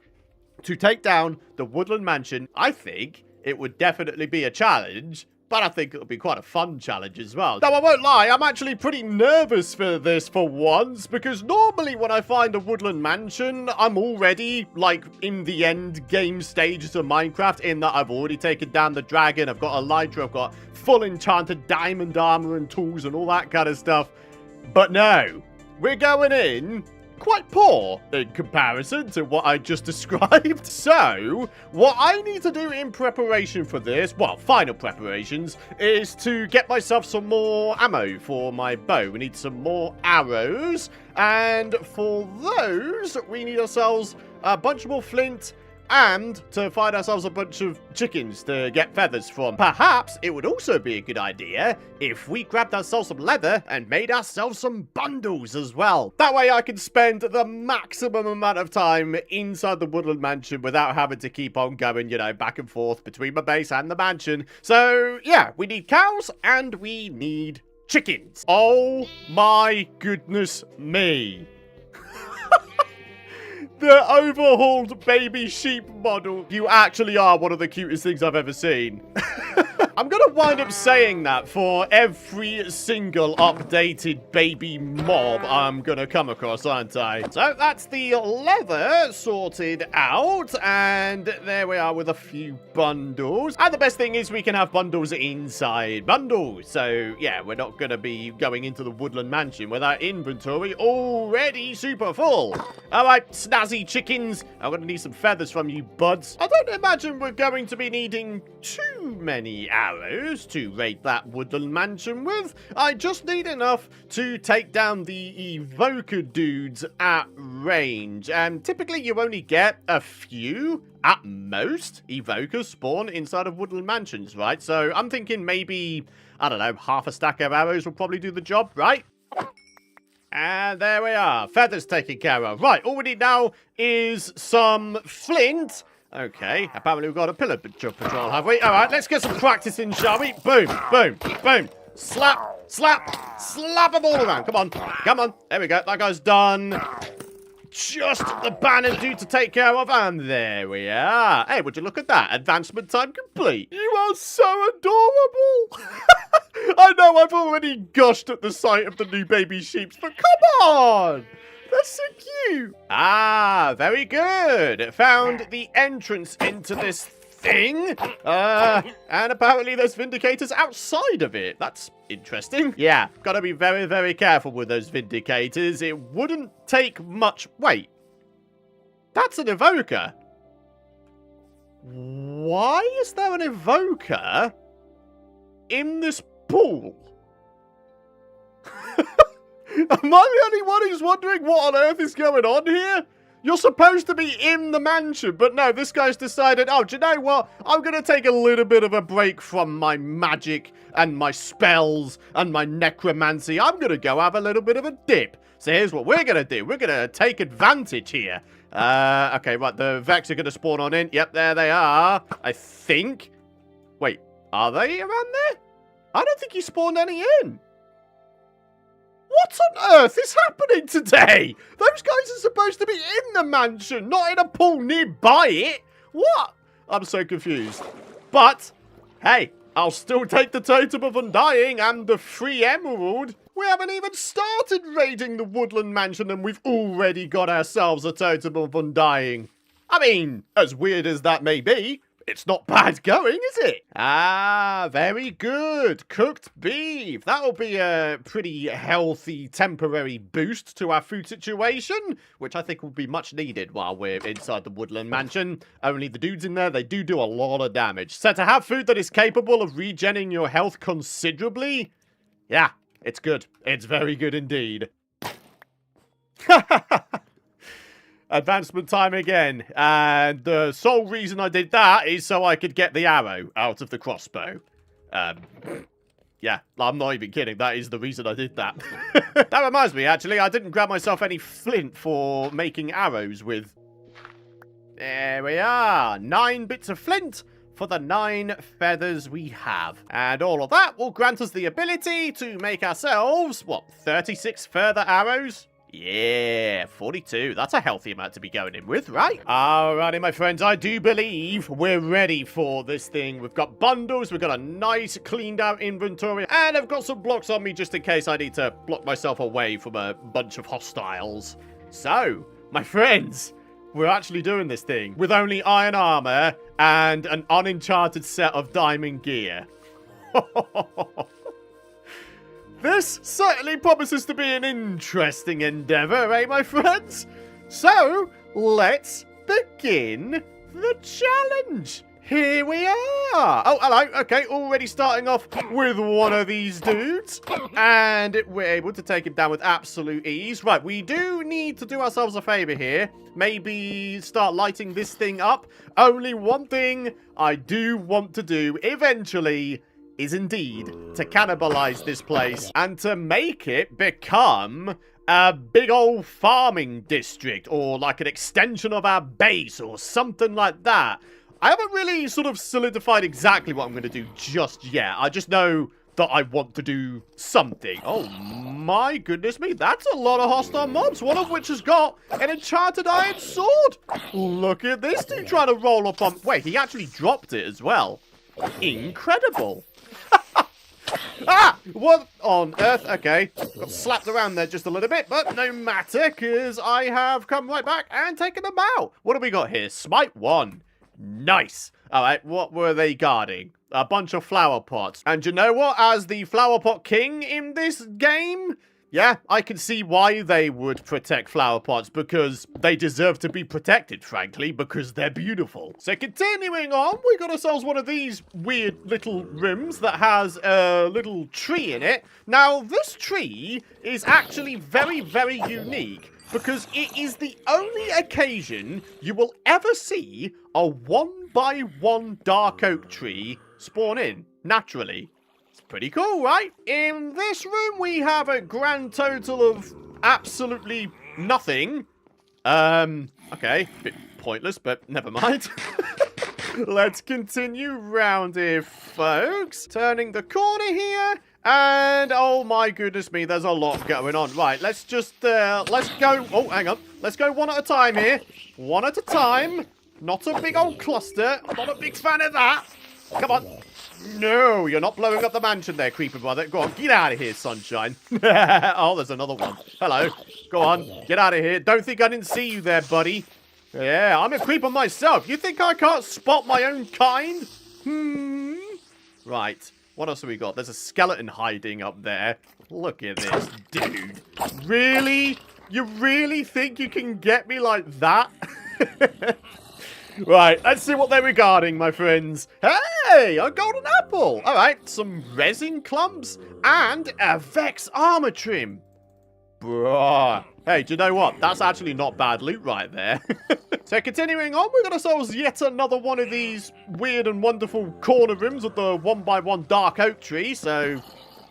to take down the Woodland Mansion? I think it would definitely be a challenge, but I think it'll be quite a fun challenge as well. Now, I won't lie, I'm actually pretty nervous for this for once, because normally when I find a Woodland Mansion, I'm already, like, in the end game stages of Minecraft, in that I've already taken down the dragon, I've got elytra, I've got full enchanted diamond armor and tools and all that kind of stuff. But no, we're going in quite poor in comparison to what I just described. So, what I need to do in preparation for this, well, final preparations, is to get myself some more ammo for my bow. We need some more arrows, and for those, we need ourselves a bunch more flint, and to find ourselves a bunch of chickens to get feathers from. Perhaps it would also be a good idea if we grabbed ourselves some leather and made ourselves some bundles as well. That way I can spend the maximum amount of time inside the Woodland Mansion without having to keep on going, you know, back and forth between my base and the mansion. So, yeah, we need cows and we need chickens. Oh my goodness me. The overhauled baby sheep model. You actually are one of the cutest things I've ever seen. I'm going to wind up saying that for every single updated baby mob I'm going to come across, aren't I? So that's the leather sorted out, and there we are with a few bundles. And the best thing is we can have bundles inside bundles. So yeah, we're not going to be going into the Woodland Mansion with our inventory already super full. All right, snazzy chickens, I'm going to need some feathers from you buds. I don't imagine we're going to be needing too many arrows to raid that Woodland Mansion with. I just need enough to take down the evoker dudes at range. And typically you only get a few at most evokers spawn inside of Woodland Mansions, right? So I'm thinking maybe, I don't know, half a stack of arrows will probably do the job, right? And there we are. Feathers taken care of. Right, all we need now is some flint. Okay, apparently we've got a pillar patrol, have we? All right, let's get some practice in, shall we? Boom, boom, boom. Slap, slap, slap them all around. Come on, come on. There we go. That guy's done. Just the banner dude to take care of, and there we are. Hey, would you look at that? Advancement time complete. You are so adorable. I know I've already gushed at the sight of the new baby sheeps, but come on. That's so cute. Ah, very good. Found the entrance into this thing. And apparently there's vindicators outside of it. That's interesting. Yeah, gotta be very, very careful with those vindicators. It wouldn't take much. Wait. That's an evoker. Why is there an evoker in this pool? Am I the only one who's wondering what on earth is going on here? You're supposed to be in the mansion, but no, this guy's decided, oh, do you know what? I'm going to take a little bit of a break from my magic and my spells and my necromancy. I'm going to go have a little bit of a dip. So here's what we're going to do. We're going to take advantage here. Okay, right, the Vex are going to spawn on in. Yep, there they are, I think. Wait, are they around there? I don't think you spawned any in. What on earth is happening today? Those guys are supposed to be in the mansion, not in a pool nearby it. What? I'm so confused. But, hey, I'll still take the Totem of Undying and the free emerald. We haven't even started raiding the Woodland Mansion and we've already got ourselves a Totem of Undying. I mean, as weird as that may be, It's not bad going, is it? Ah, very good. Cooked beef. That'll be a pretty healthy temporary boost to our food situation, which I think will be much needed while we're inside the Woodland Mansion. Only the dudes in there, they do a lot of damage. So to have food that is capable of regenerating your health considerably, yeah, it's good. It's very good indeed. Advancement time again, and the sole reason I did that is so I could get the arrow out of the crossbow. Yeah, I'm not even kidding, that is the reason I did that. That reminds me, actually, I didn't grab myself any flint for making arrows with. There we are, 9 bits of flint for the 9 feathers we have. And all of that will grant us the ability to make ourselves, what, 36 further arrows? Yeah, 42. That's a healthy amount to be going in with, right? Alrighty, my friends, I do believe we're ready for this thing. We've got bundles, we've got a nice cleaned out inventory, and I've got some blocks on me just in case I need to block myself away from a bunch of hostiles. So, my friends, we're actually doing this thing with only iron armor and an unenchanted set of diamond gear. This certainly promises to be an interesting endeavor, eh, my friends? So, let's begin the challenge. Here we are. Oh, hello. Okay, already starting off with one of these dudes. And we're able to take him down with absolute ease. Right, we do need to do ourselves a favor here. Maybe start lighting this thing up. Only one thing I do want to do eventually is indeed to cannibalize this place and to make it become a big old farming district or like an extension of our base or something like that. I haven't really sort of solidified exactly what I'm going to do just yet. I just know that I want to do something. Oh my goodness me, that's a lot of hostile mobs, one of which has got an enchanted iron sword. Look at this dude trying to roll up on... Wait, he actually dropped it as well. Incredible. Ah! What on earth? Okay. Got slapped around there just a little bit, but no matter, because I have come right back and taken them out. What have we got here? Smite 1. Nice. Alright, what were they guarding? A bunch of flower pots. And you know what? As the flower pot king in this game, yeah, I can see why they would protect flower pots, because they deserve to be protected, frankly, because they're beautiful. So continuing on, we got ourselves one of these weird little rooms that has a little tree in it. Now, this tree is actually very, very unique, because it is the only occasion you will ever see a 1x1 dark oak tree spawn in, naturally. Pretty cool, right? In this room, we have a grand total of absolutely nothing. Okay, bit pointless, but never mind. Let's continue round here, folks. Turning the corner here, and oh my goodness me, there's a lot going on. Right, let's just, let's go. Oh, hang on. Let's go one at a time here. One at a time. Not a big old cluster. I'm not a big fan of that. Come on. No, you're not blowing up the mansion there, creeper brother. Go on, get out of here, sunshine. Oh, there's another one. Hello. Go on, get out of here. Don't think I didn't see you there, buddy. Yeah, I'm a creeper myself. You think I can't spot my own kind? Right. What else have we got? There's a skeleton hiding up there. Look at this, dude. Really? You really think you can get me like that? Right, let's see what they're regarding, my friends. Hey, a golden apple. All right, some resin clumps and a Vex armor trim. Bruh. Hey, do you know what? That's actually not bad loot right there. So continuing on, we got ourselves yet another one of these weird and wonderful corner rooms with the 1x1 dark oak tree. So,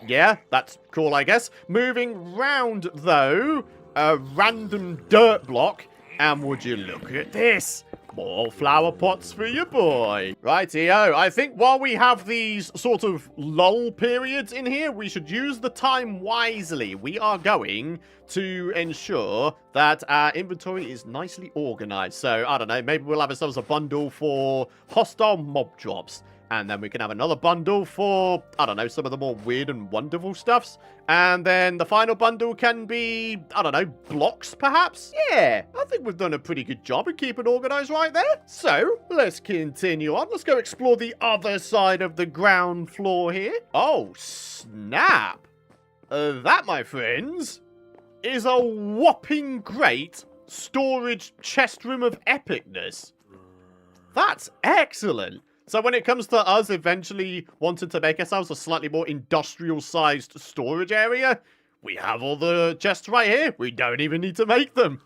yeah, that's cool, I guess. Moving round, though, a random dirt block. And would you look at this? More flower pots for your boy. Rightio. I think while we have these sort of lull periods in here, we should use the time wisely. We are going to ensure that our inventory is nicely organized. So, I don't know, maybe we'll have ourselves a bundle for hostile mob drops. And then we can have another bundle for, I don't know, some of the more weird and wonderful stuffs. And then the final bundle can be, I don't know, blocks, perhaps? Yeah, I think we've done a pretty good job of keeping organized right there. So, let's continue on. Let's go explore the other side of the ground floor here. Oh, snap. That, my friends, is a whopping great storage chest room of epicness. That's excellent. So when it comes to us eventually wanting to make ourselves a slightly more industrial-sized storage area, we have all the chests right here. We don't even need to make them.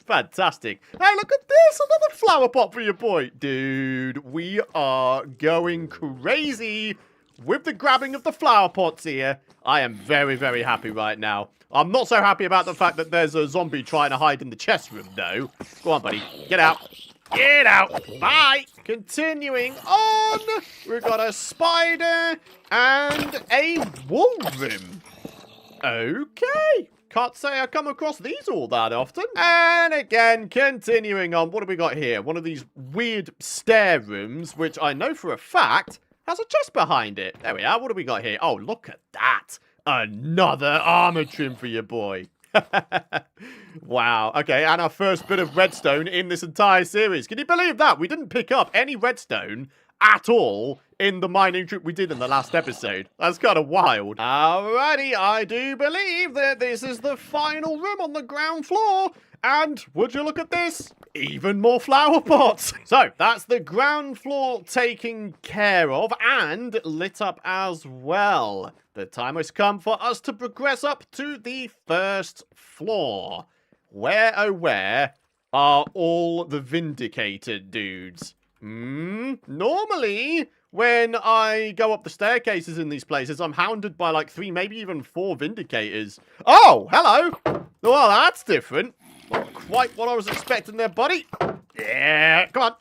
Fantastic. Hey, look at this. Another flower pot for your boy. Dude, we are going crazy with the grabbing of the flower pots here. I am very, very happy right now. I'm not so happy about the fact that there's a zombie trying to hide in the chest room, though. Go on, buddy. Get out. Get out. Bye. Continuing on, we've got a spider and a wool room. Okay. Can't say I come across these all that often. And again, continuing on, what have we got here? One of these weird stair rooms, which I know for a fact has a chest behind it. There we are. What have we got here? Oh, look at that. Another armor trim for your boy. Wow. Okay, and our first bit of redstone in this entire series. Can you believe that? We didn't pick up any redstone at all in the mining trip we did in the last episode. That's kind of wild. Alrighty, I do believe that this is the final room on the ground floor. And would you look at this? Even more flower pots. So, that's the ground floor taken care of and lit up as well. The time has come for us to progress up to the first floor. Where, oh where, are all the Vindicated dudes? Normally, when I go up the staircases in these places, I'm hounded by like 3, maybe even 4 Vindicators. Oh, hello. Well, that's different. Not quite what I was expecting there, buddy. Yeah, come on.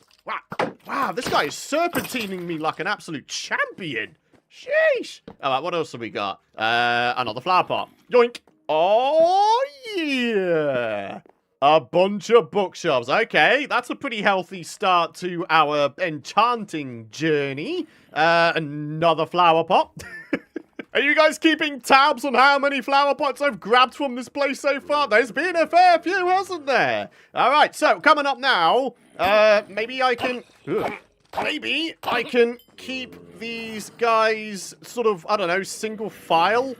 Wow, this guy is serpentining me like an absolute champion. Sheesh. All right, what else have we got? Another flower pot. Yoink. Oh, yeah. A bunch of bookshelves. Okay, that's a pretty healthy start to our enchanting journey. Another flower pot. Are you guys keeping tabs on how many flower pots I've grabbed from this place so far? There's been a fair few, hasn't there? All right, so coming up now, maybe I can keep these guys sort of, I don't know, single file.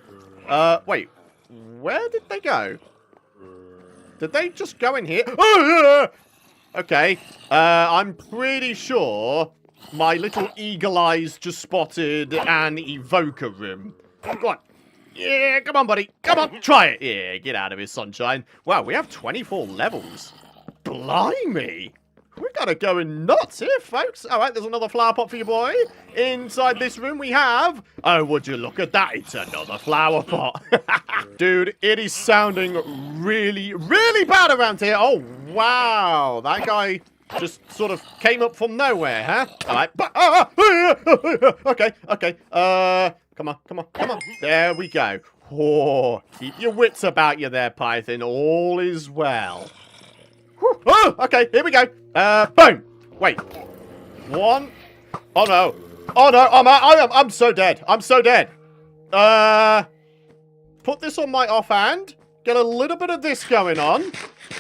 Wait, where did they go? Did they just go in here? Oh, yeah! Okay, I'm pretty sure my little eagle eyes just spotted an evoker room. Go on. Yeah, come on, buddy. Come on, try it. Yeah, get out of here, sunshine. Wow, we have 24 levels. Blimey. We gotta go nuts here, folks. All right, there's another flower pot for you, boy. Inside this room we have... Oh, would you look at that? It's another flower pot. Dude, it is sounding really, really bad around here. Oh, wow. That guy just sort of came up from nowhere, huh? All right. Okay. Come on. There we go. Oh, keep your wits about you there, Python. All is well. Oh, okay, here we go. Boom. Wait. 1. Oh, no. Oh, no. I'm so dead. I'm so dead. Put this on my offhand. Get a little bit of this going on.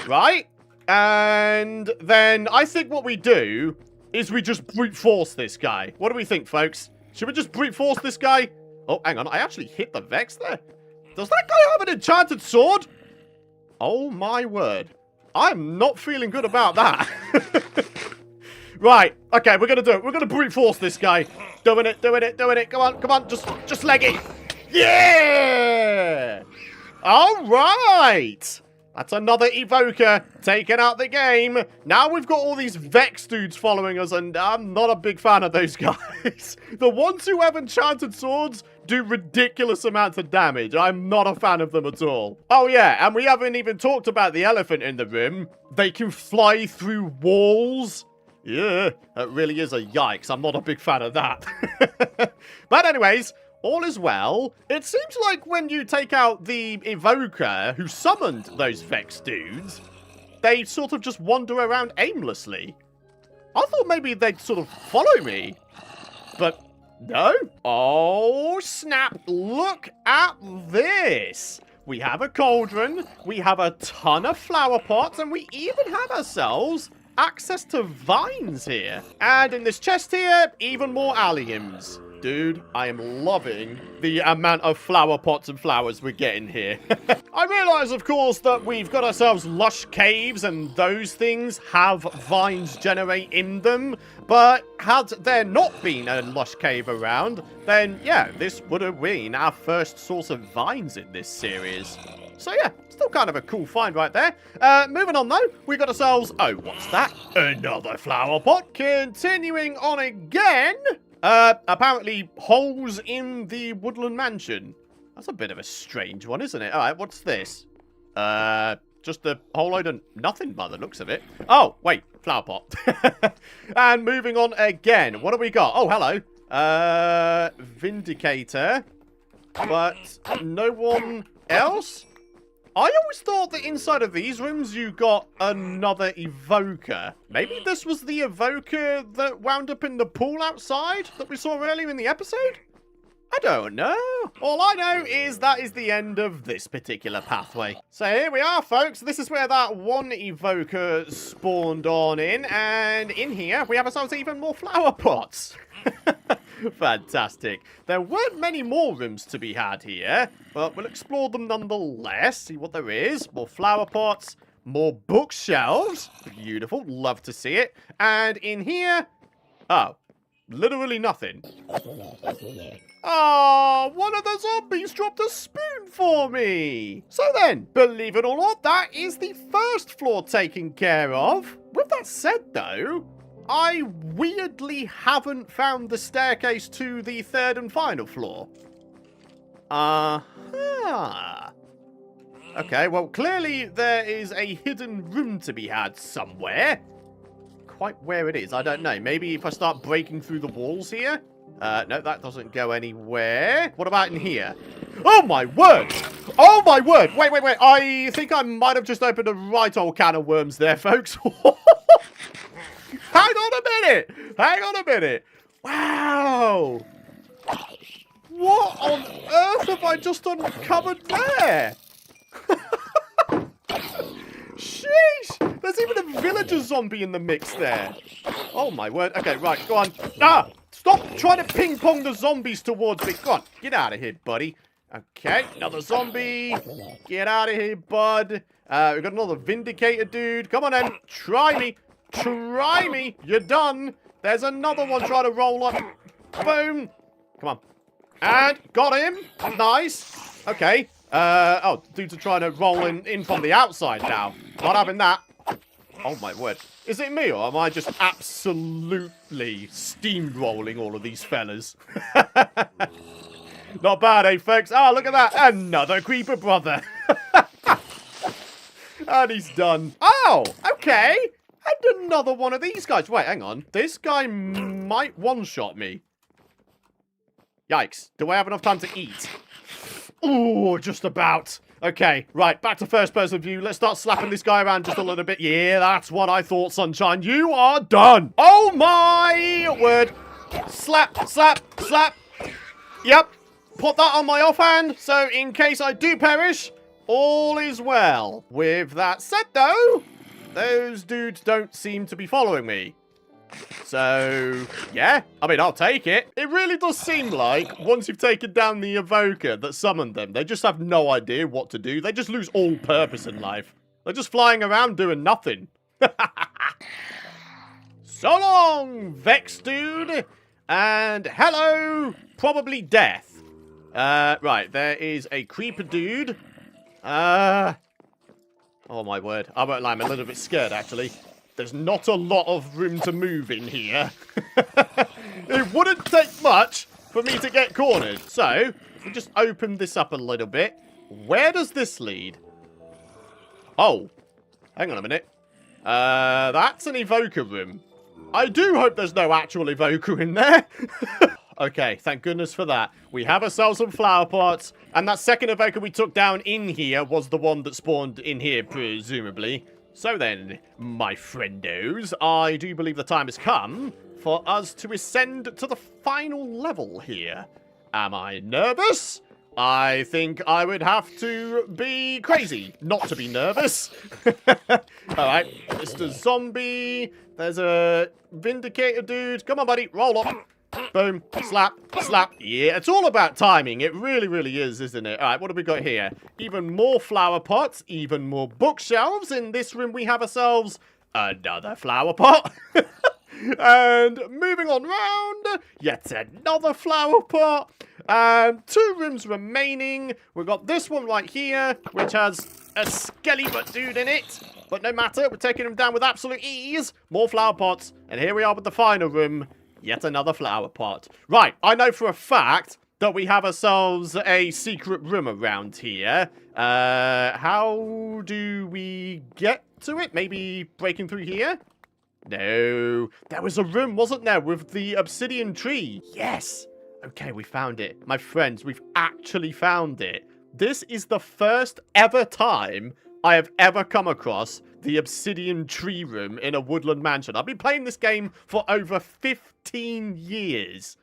Right? And then I think what we do is we just brute force this guy. What do we think, folks? Should we just brute force this guy? Oh, hang on. I actually hit the Vex there. Does that guy have an enchanted sword? Oh, my word. I'm not feeling good about that. Right. Okay, we're going to do it. We're going to brute force this guy. Doing it. Come on. Just leg it. Yeah! All right. That's another evoker taken out the game. Now we've got all these Vex dudes following us, and I'm not a big fan of those guys. The ones who have enchanted swords do ridiculous amounts of damage. I'm not a fan of them at all. Oh, yeah, and we haven't even talked about the elephant in the room. They can fly through walls. Yeah, that really is a yikes. I'm not a big fan of that. But anyways... all is well. It seems like when you take out the evoker who summoned those Vex dudes, they sort of just wander around aimlessly. I thought maybe they'd sort of follow me. But no. Oh, snap. Look at this. We have a cauldron, we have a ton of flower pots, and we even have ourselves access to vines here. And in this chest here, even more alliums. Dude, I am loving the amount of flower pots and flowers we're getting here. I realise, of course, that we've got ourselves lush caves and those things have vines generate in them. But had there not been a lush cave around, then yeah, this would have been our first source of vines in this series. So yeah, still kind of a cool find right there. Moving on though, we got ourselves, oh, what's that? Another flower pot. Continuing on again. Apparently holes in the Woodland Mansion. That's a bit of a strange one, isn't it? All right, what's this? Just a whole load of nothing by the looks of it. Oh, wait, flower pot. And moving on again. What have we got? Oh, hello. Vindicator. But no one else? I always thought that inside of these rooms you got another evoker. Maybe this was the evoker that wound up in the pool outside that we saw earlier in the episode? I don't know. All I know is that is the end of this particular pathway. So here we are, folks. This is where that one evoker spawned on in. And in here, we have ourselves even more flower pots. Fantastic. There weren't many more rooms to be had here, but we'll explore them nonetheless. See what there is. More flower pots, more bookshelves. Beautiful. Love to see it. And in here, oh, literally nothing. Oh, one of the zombies dropped a spoon for me. So then, believe it or not, that is the first floor taken care of. With that said, though, I weirdly haven't found the staircase to the third and final floor. Okay, well, clearly there is a hidden room to be had somewhere. Quite where it is, I don't know. Maybe if I start breaking through the walls here? No, that doesn't go anywhere. What about in here? Oh, my word! Oh, my word! Wait. I think I might have just opened a right old can of worms there, folks. Hang on a minute. Wow. What on earth have I just uncovered there? Sheesh. There's even a villager zombie in the mix there. Oh, my word. Okay, right. Go on. Ah! Stop trying to ping pong the zombies towards me. Go on. Get out of here, buddy. Okay. Another zombie. Get out of here, bud. We've got another Vindicator dude. Come on, then. Try me. Try me. You're done. There's another one trying to roll up. Boom. Come on. And got him. Nice. Okay. Oh, dudes are trying to roll in from the outside now. Not having that. Oh, my word. Is it me, or am I just absolutely steamrolling all of these fellas? Not bad, eh, folks? Oh, look at that. Another creeper brother. And he's done. Oh, okay. And another one of these guys. Wait, hang on. This guy might one-shot me. Yikes. Do I have enough time to eat? Ooh, just about. Okay, right, back to first-person view. Let's start slapping this guy around just a little bit. Yeah, that's what I thought, sunshine. You are done. Oh, my word. Slap, slap, slap. Yep. Put that on my offhand, so in case I do perish, all is well. With that said, though, those dudes don't seem to be following me. So, yeah, I mean, I'll take it. It really does seem like, once you've taken down the evoker that summoned them, they just have no idea what to do. They just lose all purpose in life. They're just flying around doing nothing. So long, Vex dude. And hello, probably death. Right, there is a creeper dude. Oh my word. I won't lie, I'm a little bit scared, actually. There's not a lot of room to move in here. It wouldn't take much for me to get cornered. So, if we just open this up a little bit. Where does this lead? Oh, hang on a minute. That's an evoker room. I do hope there's no actual evoker in there. Okay, thank goodness for that. We have ourselves some flower pots. And that second evoker we took down in here was the one that spawned in here, presumably. So then, my friendos, I do believe the time has come for us to ascend to the final level here. Am I nervous? I think I would have to be crazy not to be nervous. Alright, Mr. Zombie. There's a Vindicator dude. Come on, buddy. Roll up. Boom. Slap. Slap. Yeah, it's all about timing. It really, really is, isn't it? Alright, what have we got here? Even more flower pots. Even more bookshelves. In this room, we have ourselves another flower pot. And moving on round, yet another flower pot. 2 rooms remaining. We've got this one right here, which has a skelly butt dude in it. But no matter, we're taking him down with absolute ease. More flower pots. And here we are with the final room. Yet another flower pot. Right, I know for a fact that we have ourselves a secret room around here. How do we get to it? Maybe breaking through here? No. There was a room, wasn't there, with the obsidian tree? Yes. Okay, we found it. My friends, we've actually found it. This is the first ever time I have ever come across the obsidian tree room in a Woodland Mansion. I've been playing this game for over 15 years.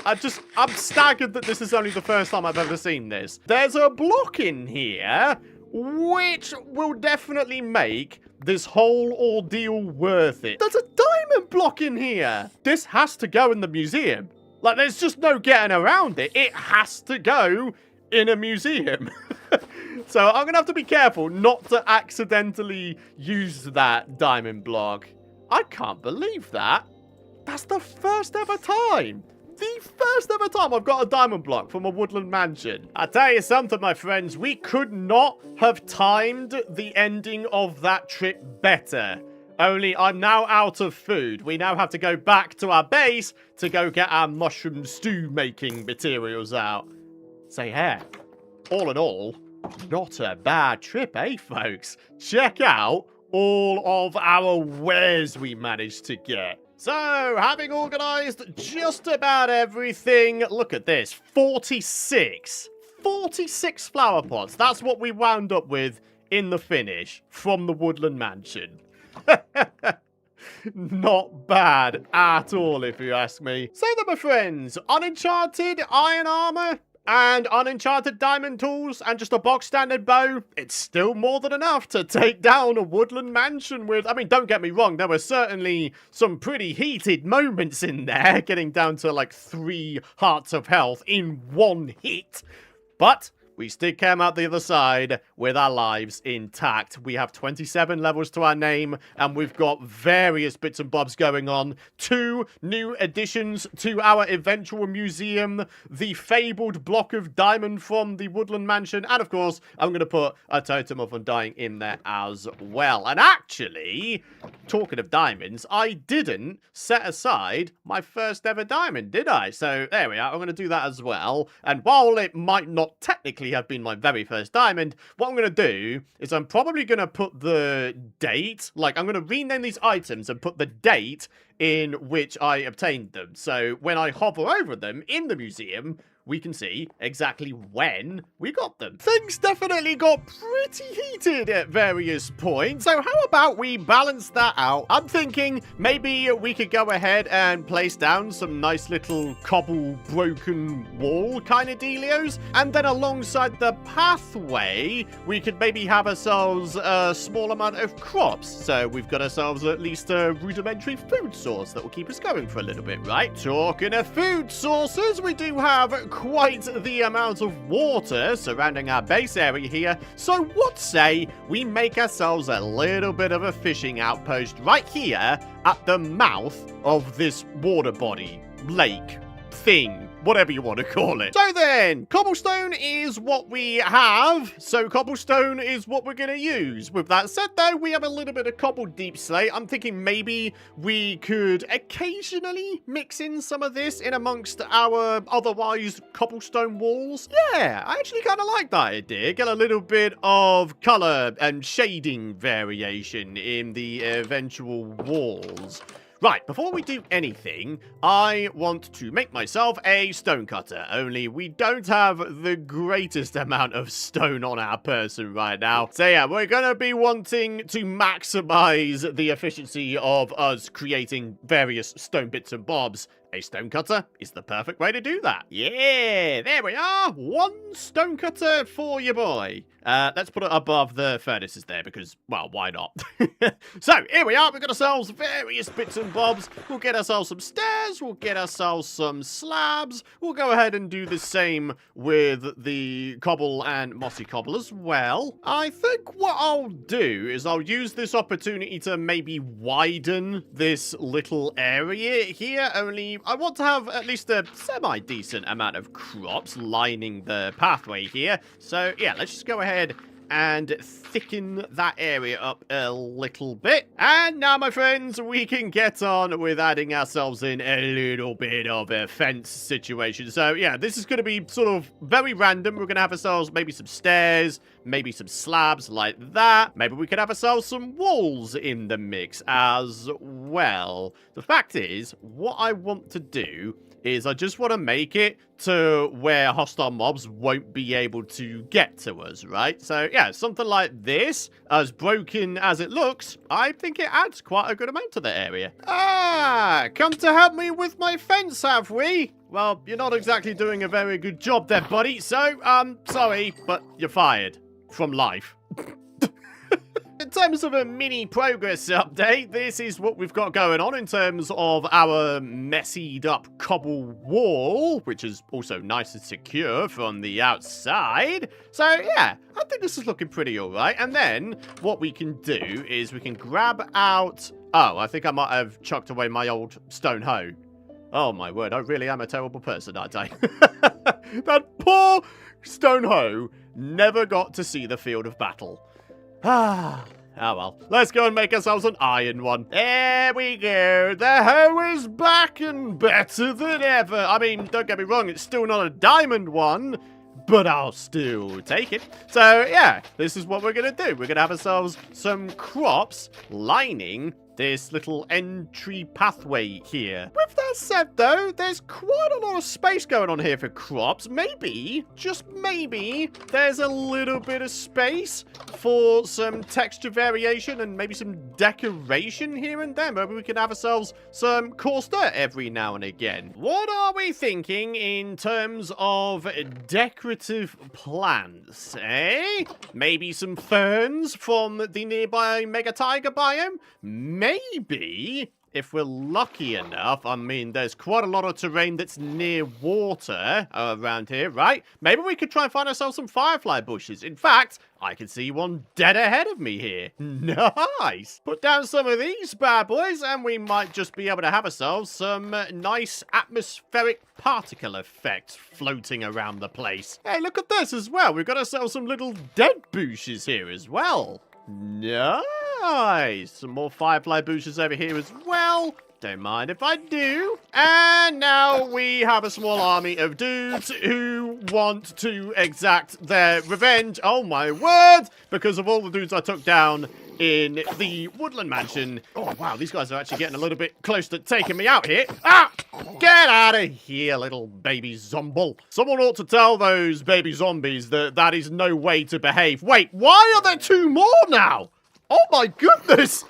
I'm staggered that this is only the first time I've ever seen this. There's a block in here, which will definitely make this whole ordeal worth it. There's a diamond block in here. This has to go in the museum. Like, there's just no getting around it. It has to go in a museum. So I'm going to have to be careful not to accidentally use that diamond block. I can't believe that. That's the first ever time. The first ever time I've got a diamond block from a Woodland Mansion. I tell you something, my friends. We could not have timed the ending of that trip better. Only I'm now out of food. We now have to go back to our base to go get our mushroom stew making materials out. So yeah, all in all, not a bad trip, eh, folks? Check out all of our wares we managed to get. So, having organised just about everything, look at this, 46 flower pots. That's what we wound up with in the finish from the Woodland Mansion. Not bad at all, if you ask me. So then, my friends, unenchanted iron armor and unenchanted diamond tools and just a box standard bow, it's still more than enough to take down a Woodland Mansion with. I mean, don't get me wrong, there were certainly some pretty heated moments in there, getting down to like 3 hearts of health in one hit. But we still came out the other side with our lives intact. We have 27 levels to our name, and we've got various bits and bobs going on. 2 new additions to our eventual museum, the fabled block of diamond from the Woodland Mansion, and of course, I'm going to put a totem of undying in there as well. And actually, talking of diamonds, I didn't set aside my first ever diamond, did I? So there we are. I'm going to do that as well. And while it might not technically have been my very first diamond, what I'm going to do is I'm probably going to put the date, like I'm going to rename these items and put the date in which I obtained them. So when I hover over them in the museum, we can see exactly when we got them. Things definitely got pretty heated at various points, so how about we balance that out? I'm thinking maybe we could go ahead and place down some nice little cobble broken wall kind of dealios, and then alongside the pathway, we could maybe have ourselves a small amount of crops, so we've got ourselves at least a rudimentary food source that will keep us going for a little bit, right? Talking of food sources, we do have quite the amount of water surrounding our base area here, so what say we make ourselves a little bit of a fishing outpost right here at the mouth of this water body, lake, thing, whatever you want to call it. So then, cobblestone is what we have, so cobblestone is what we're going to use. With that said, though, we have a little bit of cobbled deep slate. I'm thinking maybe we could occasionally mix in some of this in amongst our otherwise cobblestone walls. Yeah, I actually kind of like that idea. Get a little bit of color and shading variation in the eventual walls. Right, before we do anything, I want to make myself a stone cutter. Only we don't have the greatest amount of stone on our person right now. So yeah, we're going to be wanting to maximize the efficiency of us creating various stone bits and bobs. A stone cutter is the perfect way to do that. Yeah, there we are. One stone cutter for your boy. Let's put it above the furnaces there because, well, why not? So, here we are. We've got ourselves various bits and bobs. We'll get ourselves some stairs. We'll get ourselves some slabs. We'll go ahead and do the same with the cobble and mossy cobble as well. I think what I'll do is I'll use this opportunity to maybe widen this little area here, only I want to have at least a semi-decent amount of crops lining the pathway here. So, yeah, let's just go ahead and thicken that area up a little bit. And now, my friends, we can get on with adding ourselves in a little bit of a fence situation. So, yeah, this is going to be sort of very random. We're going to have ourselves maybe some stairs, maybe some slabs like that. Maybe we could have ourselves some walls in the mix as well. The fact is, what I want to do is I just want to make it to where hostile mobs won't be able to get to us, right? So, yeah, something like this, as broken as it looks, I think it adds quite a good amount to the area. Ah, come to help me with my fence, have we? Well, you're not exactly doing a very good job there, buddy, so, sorry, but you're fired from life. In terms of a mini progress update, this is what we've got going on in terms of our messied up cobble wall, which is also nice and secure from the outside. So yeah, I think this is looking pretty alright. And then what we can do is we can grab out... Oh, I think I might have chucked away my old stone hoe. Oh my word, I really am a terrible person, aren't I? That poor stone hoe never got to see the field of battle. Ah, oh well. Let's go and make ourselves an iron one. There we go. The hoe is back and better than ever. I mean, don't get me wrong, it's still not a diamond one, but I'll still take it. So, yeah, this is what we're going to do. We're going to have ourselves some crops lining this little entry pathway here. With that said, though, there's quite a lot of space going on here for crops. Maybe, just maybe, there's a little bit of space for some texture variation and maybe some decoration here and there. Maybe we can have ourselves some coarse dirt every now and again. What are we thinking in terms of decorative plants, eh? Maybe some ferns from the nearby Mega Tiger biome? Maybe, if we're lucky enough, I mean, there's quite a lot of terrain that's near water around here, right? Maybe we could try and find ourselves some firefly bushes. In fact, I can see one dead ahead of me here. Nice! Put down some of these bad boys, and we might just be able to have ourselves some nice atmospheric particle effects floating around the place. Hey, look at this as well. We've got ourselves some little dead bushes here as well. Nice! Some more firefly bushes over here as well. Don't mind if I do. And now we have a small army of dudes who want to exact their revenge. Oh my word! Because of all the dudes I took down in the Woodland Mansion. Oh wow, these guys are actually getting a little bit close to taking me out here. Ah! Get out of here, little baby zomble. Someone ought to tell those baby zombies that that is no way to behave. Wait, why are there two more now? Oh my goodness!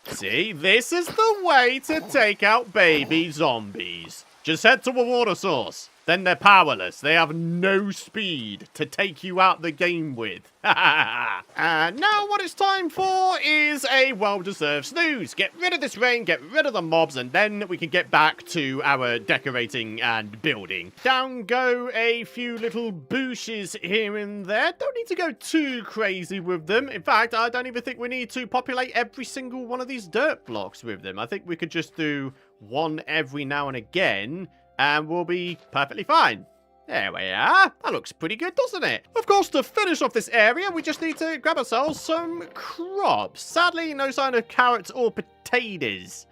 See, this is the way to take out baby zombies. Just head to a water source. Then they're powerless. They have no speed to take you out the game with. And now what it's time for is a well-deserved snooze. Get rid of this rain, get rid of the mobs, and then we can get back to our decorating and building. Down go a few little bushes here and there. Don't need to go too crazy with them. In fact, I don't even think we need to populate every single one of these dirt blocks with them. I think we could just do one every now and again, and we'll be perfectly fine. There we are. That looks pretty good, doesn't it? Of course, to finish off this area, we just need to grab ourselves some crops. Sadly, no sign of carrots or potatoes.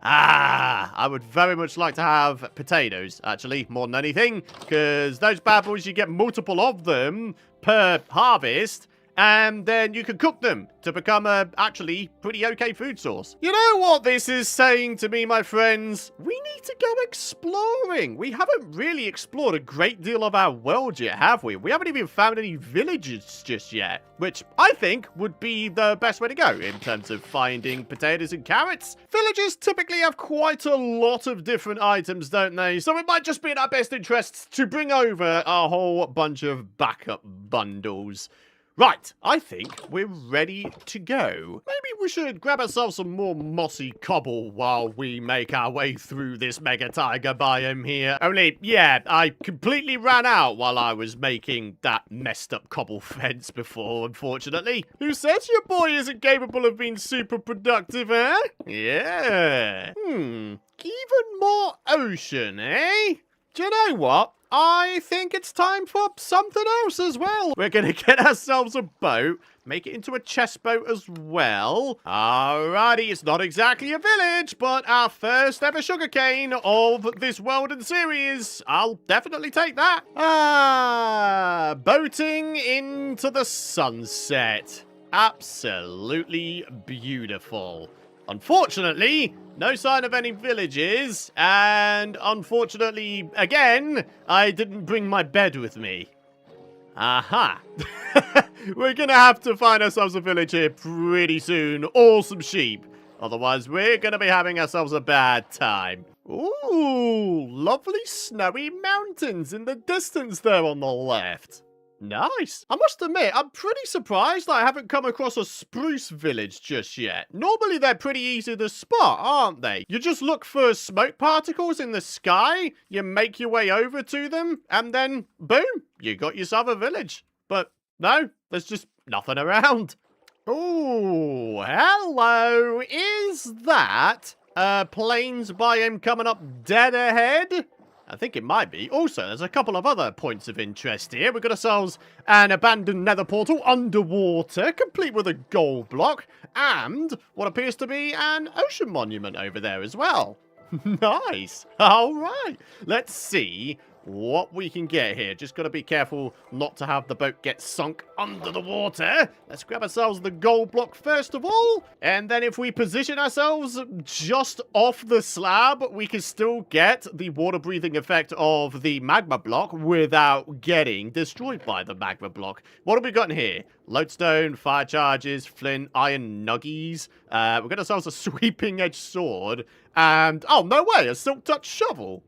Ah, I would very much like to have potatoes, actually, more than anything, because those bad boys, you get multiple of them per harvest, and then you can cook them to become a actually pretty okay food source. You know what this is saying to me, my friends? We need to go exploring. We haven't really explored a great deal of our world yet, have we? We haven't even found any villages just yet, which I think would be the best way to go in terms of finding potatoes and carrots. Villages typically have quite a lot of different items, don't they? So it might just be in our best interests to bring over a whole bunch of backup bundles. Right, I think we're ready to go. Maybe we should grab ourselves some more mossy cobble while we make our way through this mega taiga biome here. Only, yeah, I completely ran out while I was making that messed up cobble fence before, unfortunately. Who says your boy isn't capable of being super productive, eh? Yeah. Even more ocean, eh? Do you know what? I think it's time for something else as well. We're going to get ourselves a boat, make it into a chest boat as well. Alrighty, it's not exactly a village, but our first ever sugarcane of this world and series. I'll definitely take that. Boating into the sunset. Absolutely beautiful. Unfortunately, no sign of any villages, and unfortunately, again, I didn't bring my bed with me. Aha. We're gonna have to find ourselves a village here pretty soon, or some sheep. Otherwise, we're gonna be having ourselves a bad time. Ooh, lovely snowy mountains in the distance there on the left. Nice. I must admit, I'm pretty surprised I haven't come across a spruce village just yet. Normally they're pretty easy to spot, aren't they? You just look for smoke particles in the sky, you make your way over to them, and then boom, you got yourself a village. But no, there's just nothing around. Ooh, hello. Is that a plains biome coming up dead ahead? I think it might be. Also, there's a couple of other points of interest here. We've got ourselves an abandoned nether portal underwater, complete with a gold block, and what appears to be an ocean monument over there as well. Nice. All right. Let's see what we can get here. Just got to be careful not to have the boat get sunk under the water. Let's grab ourselves the gold block first of all. And then if we position ourselves just off the slab, we can still get the water breathing effect of the magma block without getting destroyed by the magma block. What have we got in here? Lodestone, fire charges, flint, iron nuggies. We've got ourselves a sweeping edge sword. And, oh, no way, a silk touch shovel.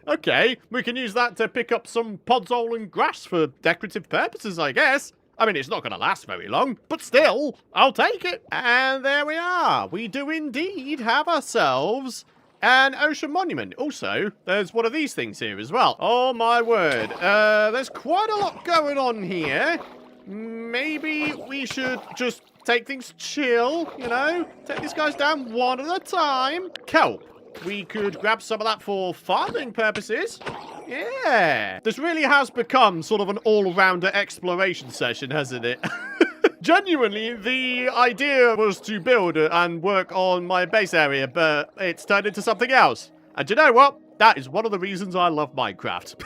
Okay, we can use that to pick up some podzol and grass for decorative purposes, I guess. I mean, it's not going to last very long, but still, I'll take it. And there we are. We do indeed have ourselves an ocean monument. Also, there's one of these things here as well. Oh, my word. There's quite a lot going on here. Maybe we should just take things chill, you know? Take these guys down one at a time. Kelp. We could grab some of that for farming purposes. Yeah. This really has become sort of an all-rounder exploration session, hasn't it? Genuinely, the idea was to build and work on my base area, but it's turned into something else. And you know what? That is one of the reasons I love Minecraft.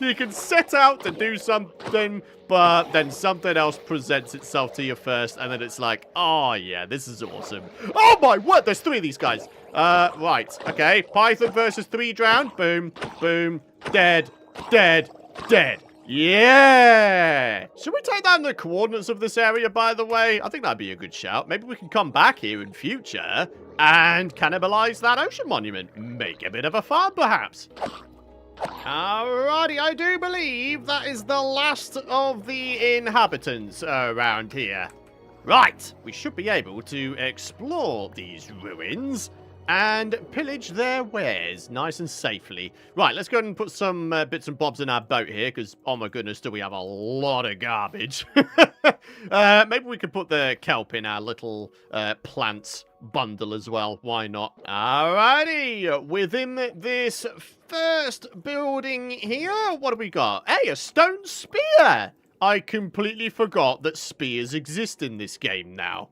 You can set out to do something, but then something else presents itself to you first, and then it's like, oh yeah, this is awesome. Oh my word, there's 3 of these guys. Right, okay. Python versus 3 drowned. Boom, boom, dead, dead, dead. Yeah! Should we take down the coordinates of this area, by the way? I think that'd be a good shout. Maybe we can come back here in future and cannibalize that ocean monument. Make a bit of a farm, perhaps. Alrighty, I do believe that is the last of the inhabitants around here. Right, we should be able to explore these ruins and pillage their wares nice and safely. Right, let's go ahead and put some bits and bobs in our boat here, because, oh my goodness, do we have a lot of garbage. Maybe we could put the kelp in our little plants bundle as well. Why not? Alrighty, within this first building here, what have we got? Hey, a stone spear! I completely forgot that spears exist in this game now.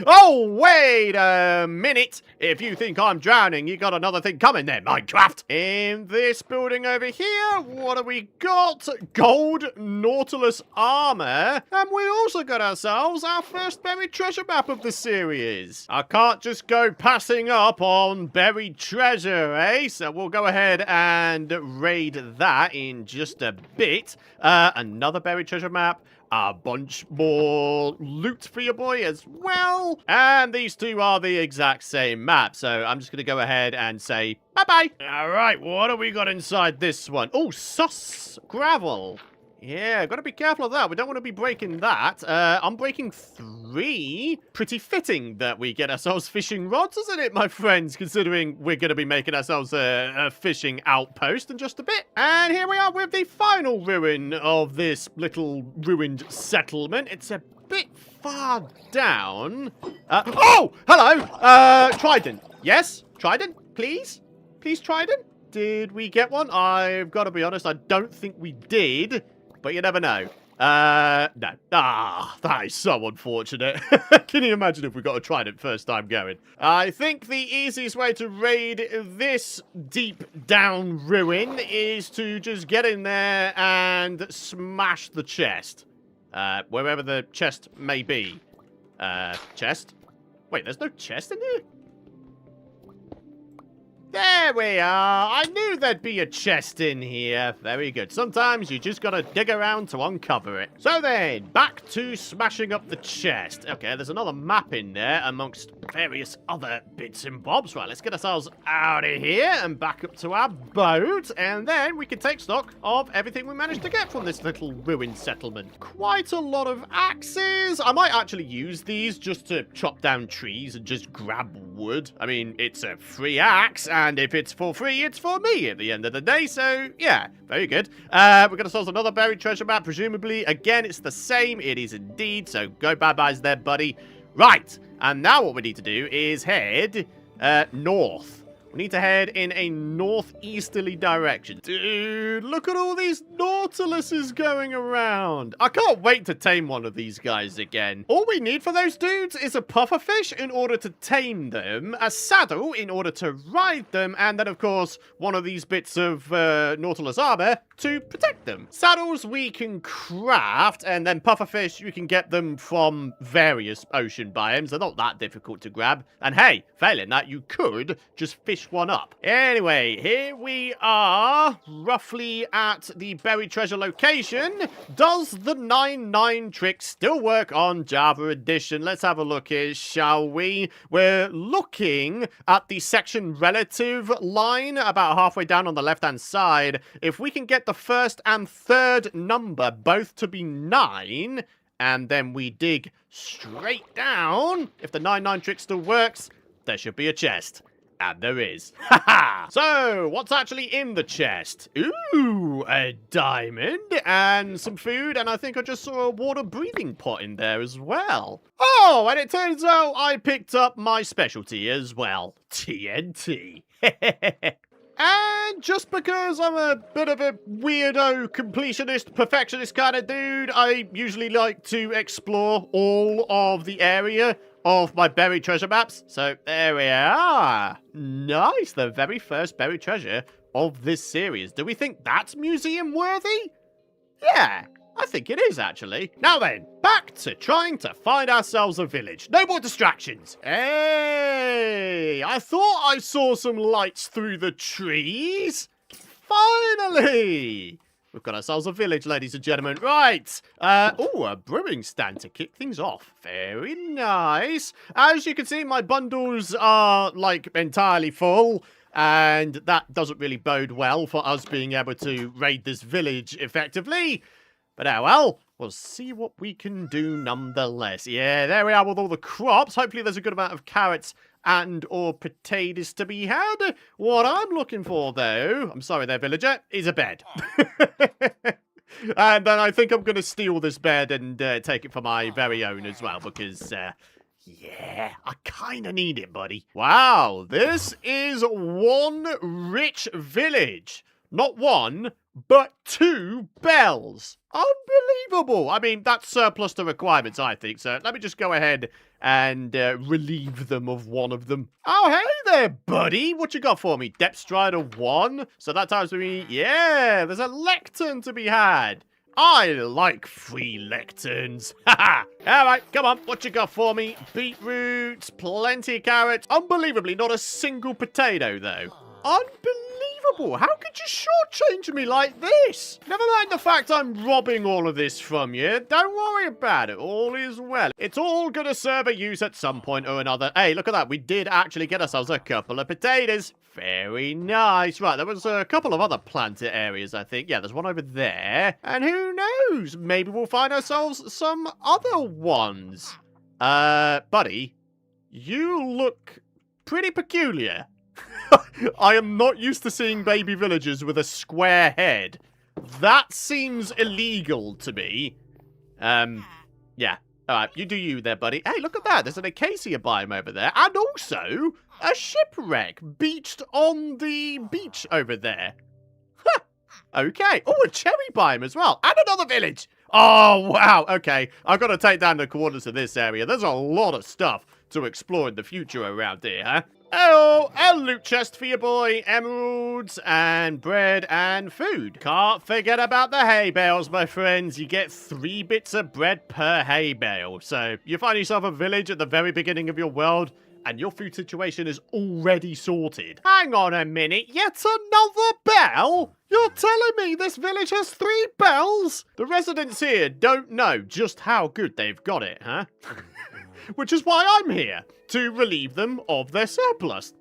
Oh, wait a minute. If you think I'm drowning, you got another thing coming there, Minecraft. In this building over here, what have we got? Gold Nautilus armor. And we also got ourselves our first buried treasure map of the series. I can't just go passing up on buried treasure, eh? So we'll go ahead and raid that in just a bit. Another buried treasure map. A bunch more loot for your boy as well. And these two are the exact same map. So I'm just going to go ahead and say bye-bye. All right, what have we got inside this one? Oh, sus gravel. Yeah, got to be careful of that. We don't want to be breaking that. I'm breaking 3. Pretty fitting that we get ourselves fishing rods, isn't it, my friends? Considering we're going to be making ourselves a fishing outpost in just a bit. And here we are with the final ruin of this little ruined settlement. It's a bit far down. Oh, hello. Trident. Yes, Trident, please. Please, Trident. Did we get one? I've got to be honest, I don't think we did. But you never know. No. Ah, that is so unfortunate. Can you imagine if we got a trident first time going? I think the easiest way to raid this deep down ruin is to just get in there and smash the chest. Wherever the chest may be. Chest? Wait, there's no chest in here? There we are. I knew there'd be a chest in here. Very good. Sometimes you just gotta dig around to uncover it. So then, back to smashing up the chest. Okay, there's another map in there amongst various other bits and bobs. Right, let's get ourselves out of here and back up to our boat. And then we can take stock of everything we managed to get from this little ruined settlement. Quite a lot of axes. I might actually use these just to chop down trees and just grab wood. I mean, it's a free axe, and if it's for free, it's for me at the end of the day. So, yeah, very good. We've got ourselves another buried treasure map. Presumably, again, it's the same. It is indeed. So, go bye-byes there, buddy. Right. And now what we need to do is head north. We need to head in a northeasterly direction. Dude, look at all these Nautiluses going around. I can't wait to tame one of these guys again. All we need for those dudes is a pufferfish in order to tame them, a saddle in order to ride them, and then, of course, one of these bits of Nautilus armor to protect them. Saddles we can craft, and then pufferfish, you can get them from various ocean biomes. They're not that difficult to grab. And hey, failing that, you could just fish one up. Anyway, here we are, roughly at the buried treasure location. Does the 9-9 trick still work on Java Edition? Let's have a look here, shall we? We're looking at the section relative line about halfway down on the left-hand side. If we can get the first and third number both to be 9, and then we dig straight down, if the 9-9 trick still works, there should be a chest. And there is. Haha! So, what's actually in the chest? Ooh, a diamond and some food, and I think I just saw a water breathing pot in there as well. Oh, and it turns out I picked up my specialty as well. TNT. And just because I'm a bit of a weirdo, completionist, perfectionist kind of dude, I usually like to explore all of the area of my buried treasure maps. So there we are. Nice, the very first buried treasure of this series. Do we think that's museum worthy? Yeah, I think it is actually. Now then, back to trying to find ourselves a village. No more distractions. Hey, I thought I saw some lights through the trees. Finally! We've got ourselves a village, ladies and gentlemen. Right. Oh, a brewing stand to kick things off. Very nice. As you can see, my bundles are, like, entirely full. And that doesn't really bode well for us being able to raid this village effectively. But oh well. We'll see what we can do nonetheless. Yeah, there we are with all the crops. Hopefully there's a good amount of carrots and or potatoes to be had. What I'm looking for, though, I'm sorry there, villager, is a bed. And then I think I'm going to steal this bed and take it for my very own as well, because, yeah, I kind of need it, buddy. Wow, this is one rich village. not one, but 2 bells. Unbelievable. I mean, that's surplus to requirements, I think. So let me just go ahead and relieve them of one of them. Oh, hey there, buddy. What you got for me? Depth Strider 1. So that times me. Yeah, there's a lectern to be had. I like free lecterns. Haha. All right, come on. What you got for me? Beetroots, plenty of carrots. Unbelievably, not a single potato, though. Unbelievable. How could you shortchange me like this? Never mind the fact I'm robbing all of this from you. Don't worry about it. All is well. It's all going to serve a use at some point or another. Hey, look at that. We did actually get ourselves a couple of potatoes. Very nice. Right, there was a couple of other planted areas, I think. Yeah, there's one over there. And who knows? Maybe we'll find ourselves some other ones. Buddy, you look pretty peculiar. I am not used to seeing baby villagers with a square head. That seems illegal to me. Yeah. Alright, you do you there, buddy. Hey, look at that. There's an acacia biome over there. And also, a shipwreck beached on the beach over there. Huh. Okay. Oh, a cherry biome as well. And another village. Oh, wow. Okay. I've got to take down the coordinates of this area. There's a lot of stuff to explore in the future around here, huh? Oh, a loot chest for your boy, emeralds, and bread and food. Can't forget about the hay bales, my friends. You get 3 bits of bread per hay bale. So you find yourself a village at the very beginning of your world, and your food situation is already sorted. Hang on a minute, yet another bell? You're telling me this village has 3 bells? The residents here don't know just how good they've got it, huh? Which is why I'm here, to relieve them of their surplus.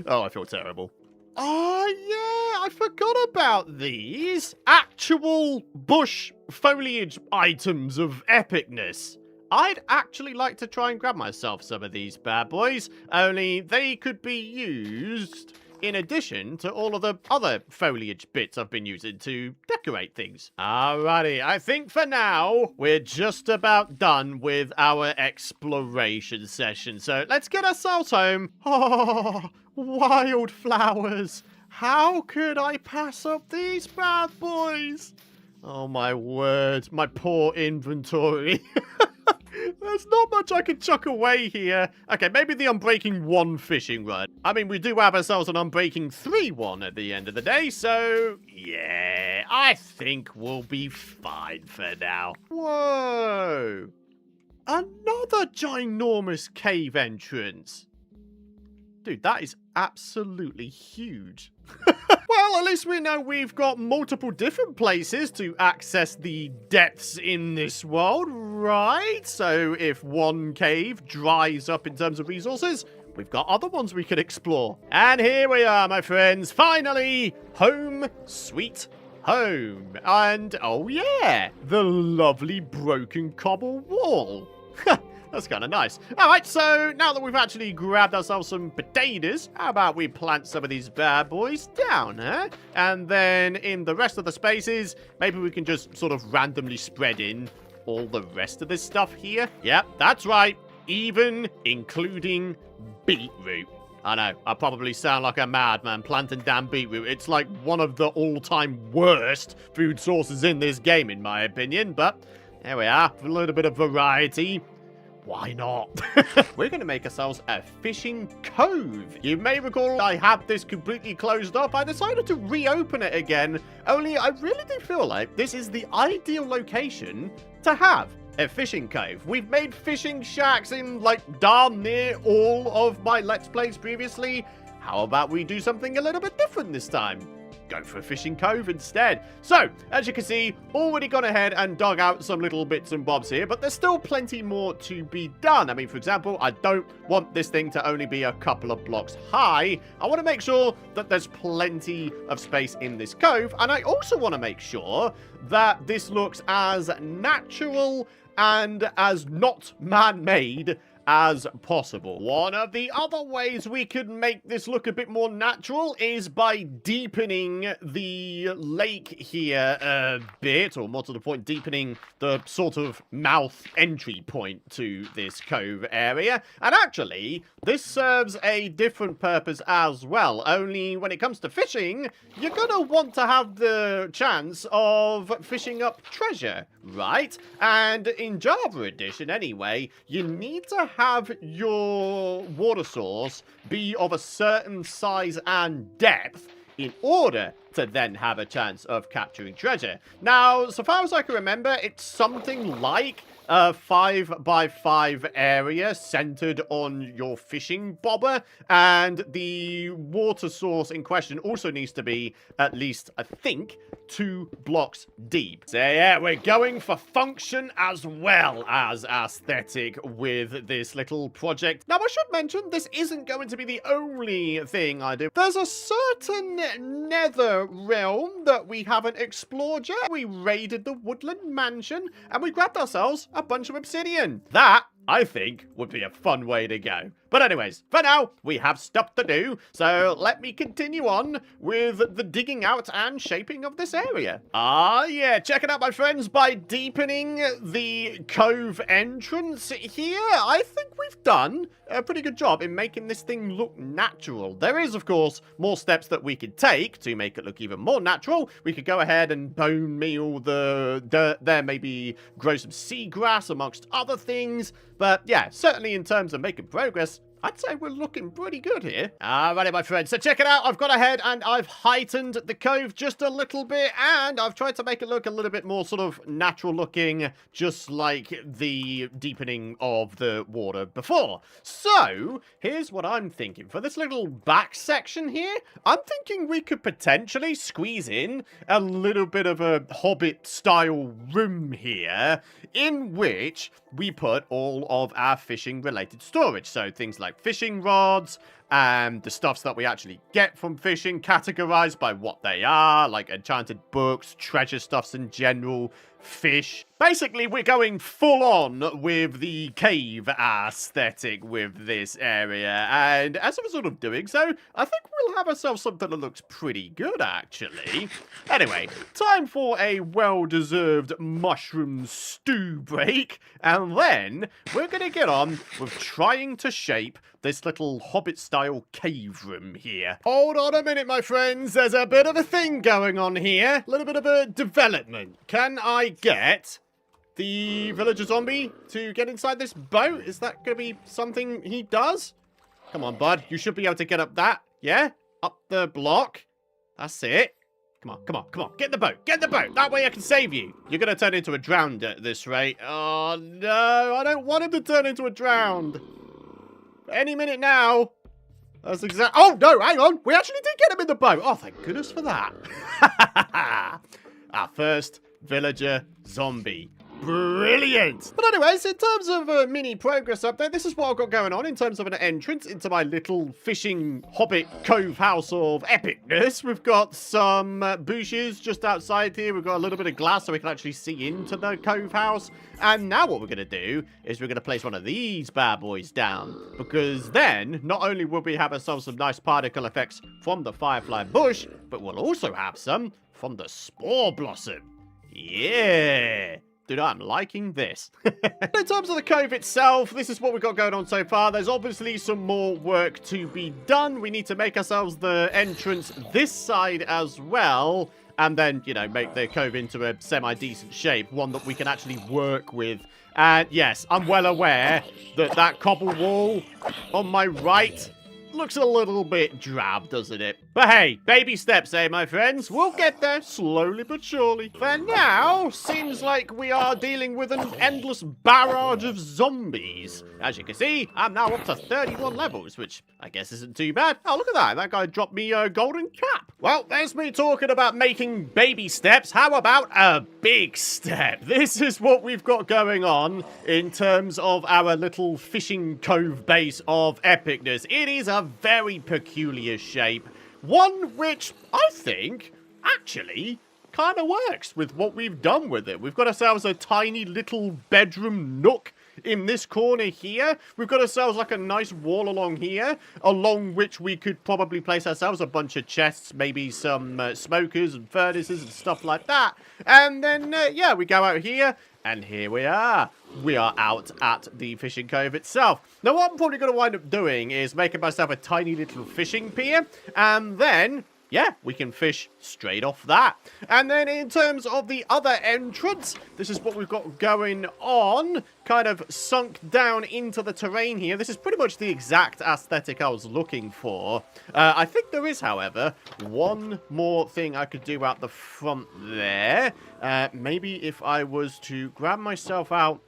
Oh, I feel terrible. Oh, yeah, I forgot about these. Actual bush foliage items of epicness. I'd actually like to try and grab myself some of these bad boys, only they could be used in addition to all of the other foliage bits I've been using to decorate things. Alrighty, I think for now, we're just about done with our exploration session. So let's get ourselves home. Oh, wildflowers. How could I pass up these bad boys? Oh my word, my poor inventory. There's not much I can chuck away here. Okay, maybe the Unbreaking 1 fishing rod. I mean, we do have ourselves an Unbreaking 3 one at the end of the day, so yeah, I think we'll be fine for now. Whoa! Another ginormous cave entrance. Dude, that is absolutely huge. Well, at least we know we've got multiple different places to access the depths in this world, right? So if one cave dries up in terms of resources, we've got other ones we can explore. And here we are, my friends. Finally, home sweet home. And, oh yeah, the lovely broken cobble wall. That's kind of nice. All right, so now that we've actually grabbed ourselves some potatoes, how about we plant some of these bad boys down, huh? And then in the rest of the spaces, maybe we can just sort of randomly spread in all the rest of this stuff here. Yep, that's right. Even including beetroot. I know, I probably sound like a madman planting damn beetroot. It's like one of the all-time worst food sources in this game, in my opinion. But there we are, a little bit of variety. Why not? We're going to make ourselves a fishing cove. You may recall I had this completely closed up. I decided to reopen it again, only I really do feel like this is the ideal location to have a fishing cove. We've made fishing shacks in like darn near all of my Let's Plays previously. How about we do something a little bit different this time? Go for a fishing cove instead. So, as you can see, already gone ahead and dug out some little bits and bobs here, but there's still plenty more to be done. I mean, for example, I don't want this thing to only be a couple of blocks high. I want to make sure that there's plenty of space in this cove, and I also want to make sure that this looks as natural and as not man-made as possible. One of the other ways we could make this look a bit more natural is by deepening the lake here a bit, or more to the point, deepening the sort of mouth entry point to this cove area. And actually, this serves a different purpose as well, only when it comes to fishing, you're gonna want to have the chance of fishing up treasure, right? And in Java Edition anyway, you need to have your water source be of a certain size and depth in order to then have a chance of capturing treasure. Now, so far as I can remember, it's something like a 5x5 area centered on your fishing bobber, and the water source in question also needs to be at least, I think, 2 blocks deep. So yeah, we're going for function as well as aesthetic with this little project. Now, I should mention, this isn't going to be the only thing I do. There's a certain nether realm that we haven't explored yet. We raided the Woodland Mansion, and we grabbed ourselves a bunch of obsidian. That, I think, would be a fun way to go. But anyways, for now, we have stuff to do, so let me continue on with the digging out and shaping of this area. Yeah, check it out, my friends. By deepening the cove entrance here, I think we've done a pretty good job in making this thing look natural. There is, of course, more steps that we could take to make it look even more natural. We could go ahead and bone meal the dirt there, maybe grow some seagrass amongst other things. But yeah, certainly in terms of making progress, I'd say we're looking pretty good here. Alrighty, my friends. So check it out. I've gone ahead and I've heightened the cove just a little bit, and I've tried to make it look a little bit more sort of natural looking, just like the deepening of the water before. So here's what I'm thinking. For this little back section here, I'm thinking we could potentially squeeze in a little bit of a Hobbit-style room here, in which we put all of our fishing-related storage. So things like fishing rods and the stuffs that we actually get from fishing, categorized by what they are, like enchanted books, treasure stuffs in general, fish. Basically, we're going full on with the cave aesthetic with this area, and as a result of doing so, I think we'll have ourselves something that looks pretty good, actually. Anyway, time for a well-deserved mushroom stew break, and then we're gonna get on with trying to shape this little Hobbit-style cave room here. Hold on a minute, my friends. There's a bit of a thing going on here. A little bit of a development. Can I get the villager zombie to get inside this boat? Is that going to be something he does? Come on, bud. You should be able to get up that. Yeah? Up the block. That's it. Come on, come on, come on. Get in the boat. Get in the boat. That way I can save you. You're going to turn into a drowned at this rate. Oh, no. I don't want him to turn into a drowned. Any minute now. That's exact. Oh, no, hang on. We actually did get him in the boat. Oh, thank goodness for that. Our first villager zombie. Brilliant! But anyways, in terms of a mini progress update, this is what I've got going on in terms of an entrance into my little fishing hobbit cove house of epicness. We've got some bushes just outside here. We've got a little bit of glass so we can actually see into the cove house. And now what we're going to do is we're going to place one of these bad boys down. Because then, not only will we have ourselves some nice particle effects from the firefly bush, but we'll also have some from the spore blossom. Yeah! Dude, I'm liking this. In terms of the cove itself, this is what we've got going on so far. There's obviously some more work to be done. We need to make ourselves the entrance this side as well. And then, you know, make the cove into a semi-decent shape. One that we can actually work with. And yes, I'm well aware that that cobble wall on my right looks a little bit drab, doesn't it? But hey, baby steps, eh, my friends? We'll get there slowly but surely. For now, seems like we are dealing with an endless barrage of zombies. As you can see, I'm now up to 31 levels, which I guess isn't too bad. Oh, look at that. That guy dropped me a golden cap. Well, there's me talking about making baby steps. How about a big step? This is what we've got going on in terms of our little fishing cove base of epicness. It is a very peculiar shape. One which I think actually kind of works with what we've done with it. We've got ourselves a tiny little bedroom nook in this corner here, we've got ourselves like a nice wall along here, along which we could probably place ourselves a bunch of chests, maybe some smokers and furnaces and stuff like that. And then, yeah, we go out here, and here we are. We are out at the fishing cove itself. Now, what I'm probably going to wind up doing is making myself a tiny little fishing pier, and then, yeah, we can fish straight off that. And then in terms of the other entrance, this is what we've got going on, kind of sunk down into the terrain here. This is pretty much the exact aesthetic I was looking for. I think there is, however, one more thing I could do out the front there. Maybe if I was to grab myself out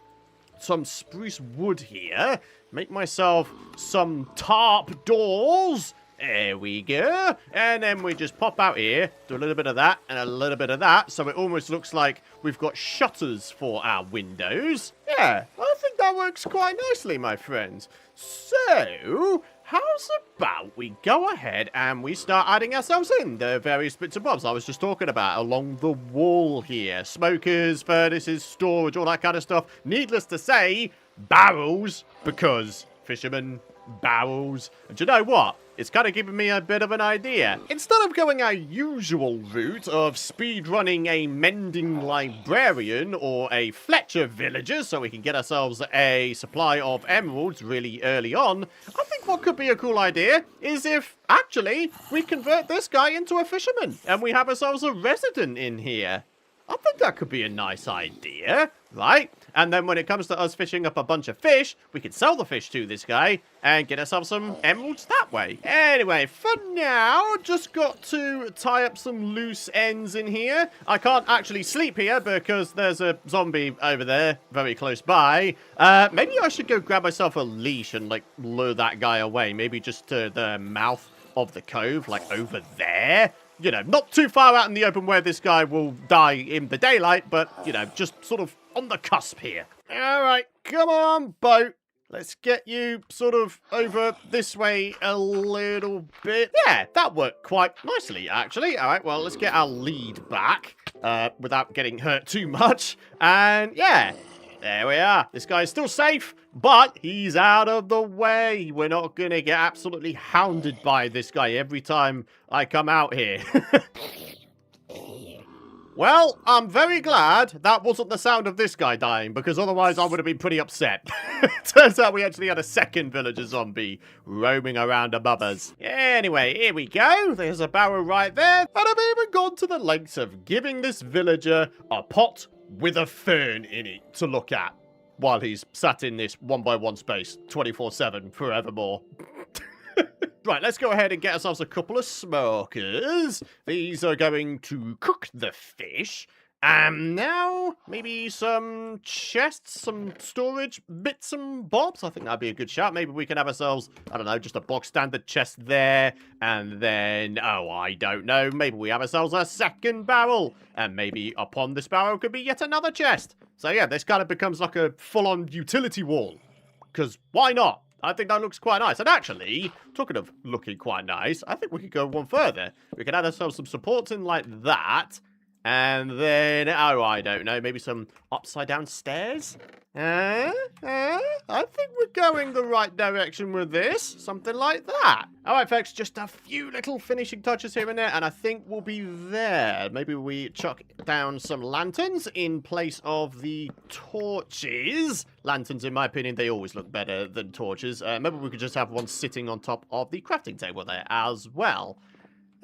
some spruce wood here, make myself some tarp doors. There we go. And then we just pop out here, do a little bit of that and a little bit of that. So it almost looks like we've got shutters for our windows. Yeah, I think that works quite nicely, my friends. So, how's about we go ahead and we start adding ourselves in the various bits and bobs I was just talking about along the wall here. Smokers, furnaces, storage, all that kind of stuff. Needless to say, barrels, because fishermen, barrels. And do you know what? It's kind of giving me a bit of an idea. Instead of going our usual route of speedrunning a mending librarian or a Fletcher villager so we can get ourselves a supply of emeralds really early on, I think what could be a cool idea is if, actually, we convert this guy into a fisherman and we have ourselves a resident in here. I think that could be a nice idea, right? And then when it comes to us fishing up a bunch of fish, we can sell the fish to this guy and get ourselves some emeralds that way. Anyway, for now, just got to tie up some loose ends in here. I can't actually sleep here because there's a zombie over there very close by. Maybe I should go grab myself a leash and, like, lure that guy away. Maybe just to the mouth of the cove, like over there. You know, not too far out in the open where this guy will die in the daylight, but, you know, just sort of on the cusp here. All right, come on, boat. Let's get you sort of over this way a little bit. Yeah, that worked quite nicely, actually. All right, well, let's get our lead back without getting hurt too much. And, yeah, there we are. This guy's still safe, but he's out of the way. We're not going to get absolutely hounded by this guy every time I come out here. Well, I'm very glad that wasn't the sound of this guy dying, because otherwise I would have been pretty upset. Turns out we actually had a second villager zombie roaming around above us. Anyway, here we go. There's a barrel right there. And I've even gone to the lengths of giving this villager a pot with a fern in it to look at while he's sat in this 1x1 space 24/7 forevermore. Right, let's go ahead and get ourselves a couple of smokers. These are going to cook the fish. And now, maybe some chests, some storage bits and bobs. I think that'd be a good shout. Maybe we can have ourselves, I don't know, just a box standard chest there. And then, oh, I don't know, maybe we have ourselves a second barrel. And maybe upon this barrel could be yet another chest. So yeah, this kind of becomes like a full-on utility wall. Because why not? I think that looks quite nice. And actually, talking of looking quite nice, I think we could go one further. We could add ourselves some supports in like that. And then, oh, I don't know, maybe some upside-down stairs? I think we're going the right direction with this. Something like that. All right, folks, just a few little finishing touches here and there, and I think we'll be there. Maybe we chuck down some lanterns in place of the torches. Lanterns, in my opinion, they always look better than torches. Maybe we could just have one sitting on top of the crafting table there as well.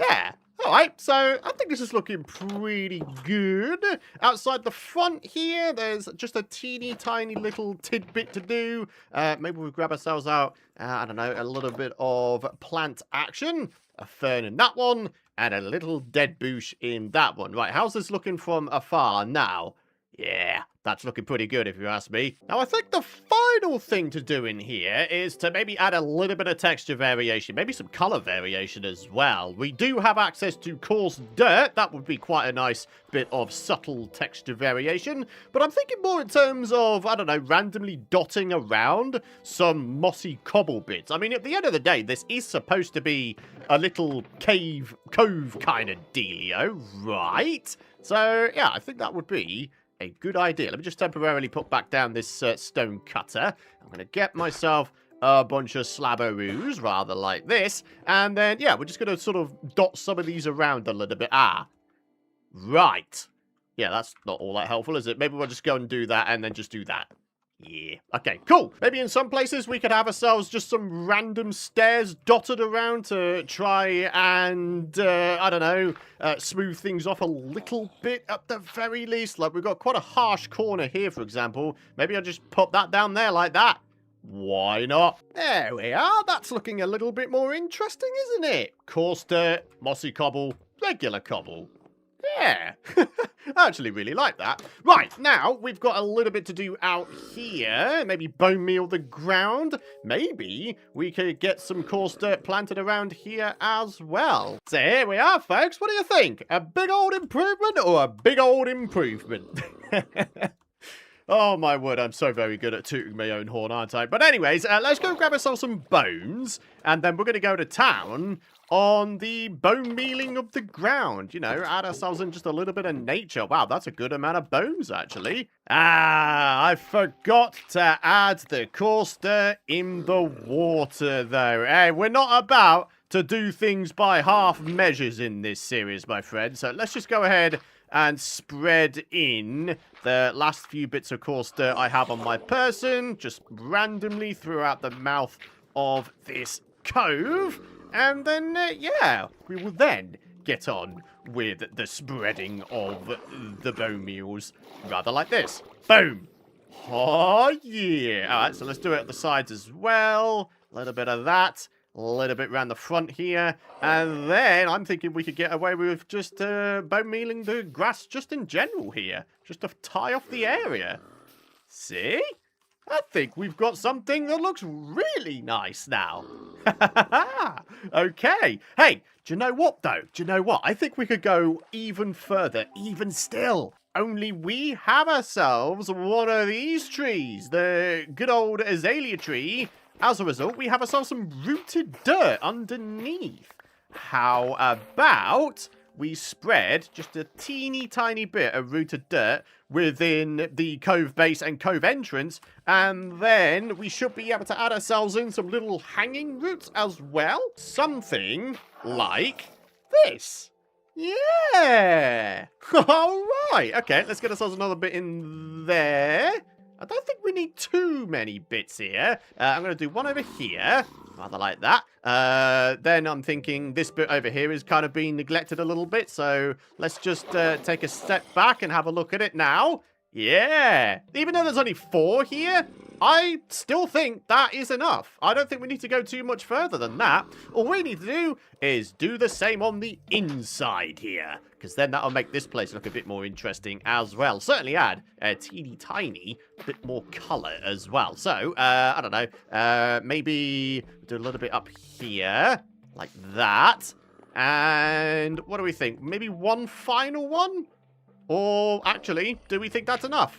Yeah. Alright, so I think this is looking pretty good. Outside the front here, there's just a teeny tiny little tidbit to do. Maybe we'll grab ourselves out, I don't know, a little bit of plant action. A fern in that one, and a little dead bush in that one. Right, how's this looking from afar now? Yeah, that's looking pretty good if you ask me. Now, I think the final thing to do in here is to maybe add a little bit of texture variation, maybe some color variation as well. We do have access to coarse dirt. That would be quite a nice bit of subtle texture variation. But I'm thinking more in terms of, I don't know, randomly dotting around some mossy cobble bits. I mean, at the end of the day, this is supposed to be a little cove kind of dealio, right? So, yeah, I think that would be a good idea. Let me just temporarily put back down this stone cutter. I'm going to get myself a bunch of slabberoos, rather like this. And then, yeah, we're just going to sort of dot some of these around a little bit. Right. Yeah, that's not all that helpful, is it? Maybe we'll just go and do that and then just do that. Yeah. Okay, cool. Maybe in some places we could have ourselves just some random stairs dotted around to try and, I don't know, smooth things off a little bit at the very least. Like, we've got quite a harsh corner here, for example. Maybe I'll just put that down there like that. Why not? There we are. That's looking a little bit more interesting, isn't it? Coarse dirt, mossy cobble, regular cobble. Yeah, I actually really like that. Right, now we've got a little bit to do out here. Maybe bone meal the ground. Maybe we could get some coarse dirt planted around here as well. So here we are, folks. What do you think? A big old improvement or a big old improvement? Oh, my word, I'm so very good at tooting my own horn, aren't I? But anyways, let's go grab ourselves some bones, and then we're going to go to town on the bone mealing of the ground. You know, add ourselves in just a little bit of nature. Wow, that's a good amount of bones, actually. I forgot to add the coarse dirt in the water, though. Hey, we're not about to do things by half measures in this series, my friend. So let's just go ahead and spread in the last few bits of coarse dirt I have on my person, just randomly throughout the mouth of this cove. And then, yeah, we will then get on with the spreading of the bone meals, rather like this. Boom. Oh, yeah. All right, so let's do it at the sides as well. A little bit of that. A little bit around the front here. And then I'm thinking we could get away with just bone mealing the grass just in general here. Just to tie off the area. See? I think we've got something that looks really nice now. Okay. Hey, do you know what, though? Do you know what? I think we could go even further, even still. Only we have ourselves one of these trees. The good old azalea tree. As a result, we have ourselves some rooted dirt underneath. How about we spread just a teeny tiny bit of rooted dirt within the cove base and cove entrance, and then we should be able to add ourselves in some little hanging roots as well. Something like this. Yeah. All right. Okay, let's get ourselves another bit in there. I don't think we need too many bits here. I'm going to do one over here. Rather like that. Then I'm thinking this bit over here is kind of being neglected a little bit. So let's just take a step back and have a look at it now. Yeah. Even though there's only 4 here, I still think that is enough. I don't think we need to go too much further than that. All we need to do is do the same on the inside here, because then that'll make this place look a bit more interesting as well. Certainly add a teeny tiny bit more color as well. So, I don't know, maybe do a little bit up here, like that. And what do we think? Maybe one final one? Or actually, do we think that's enough?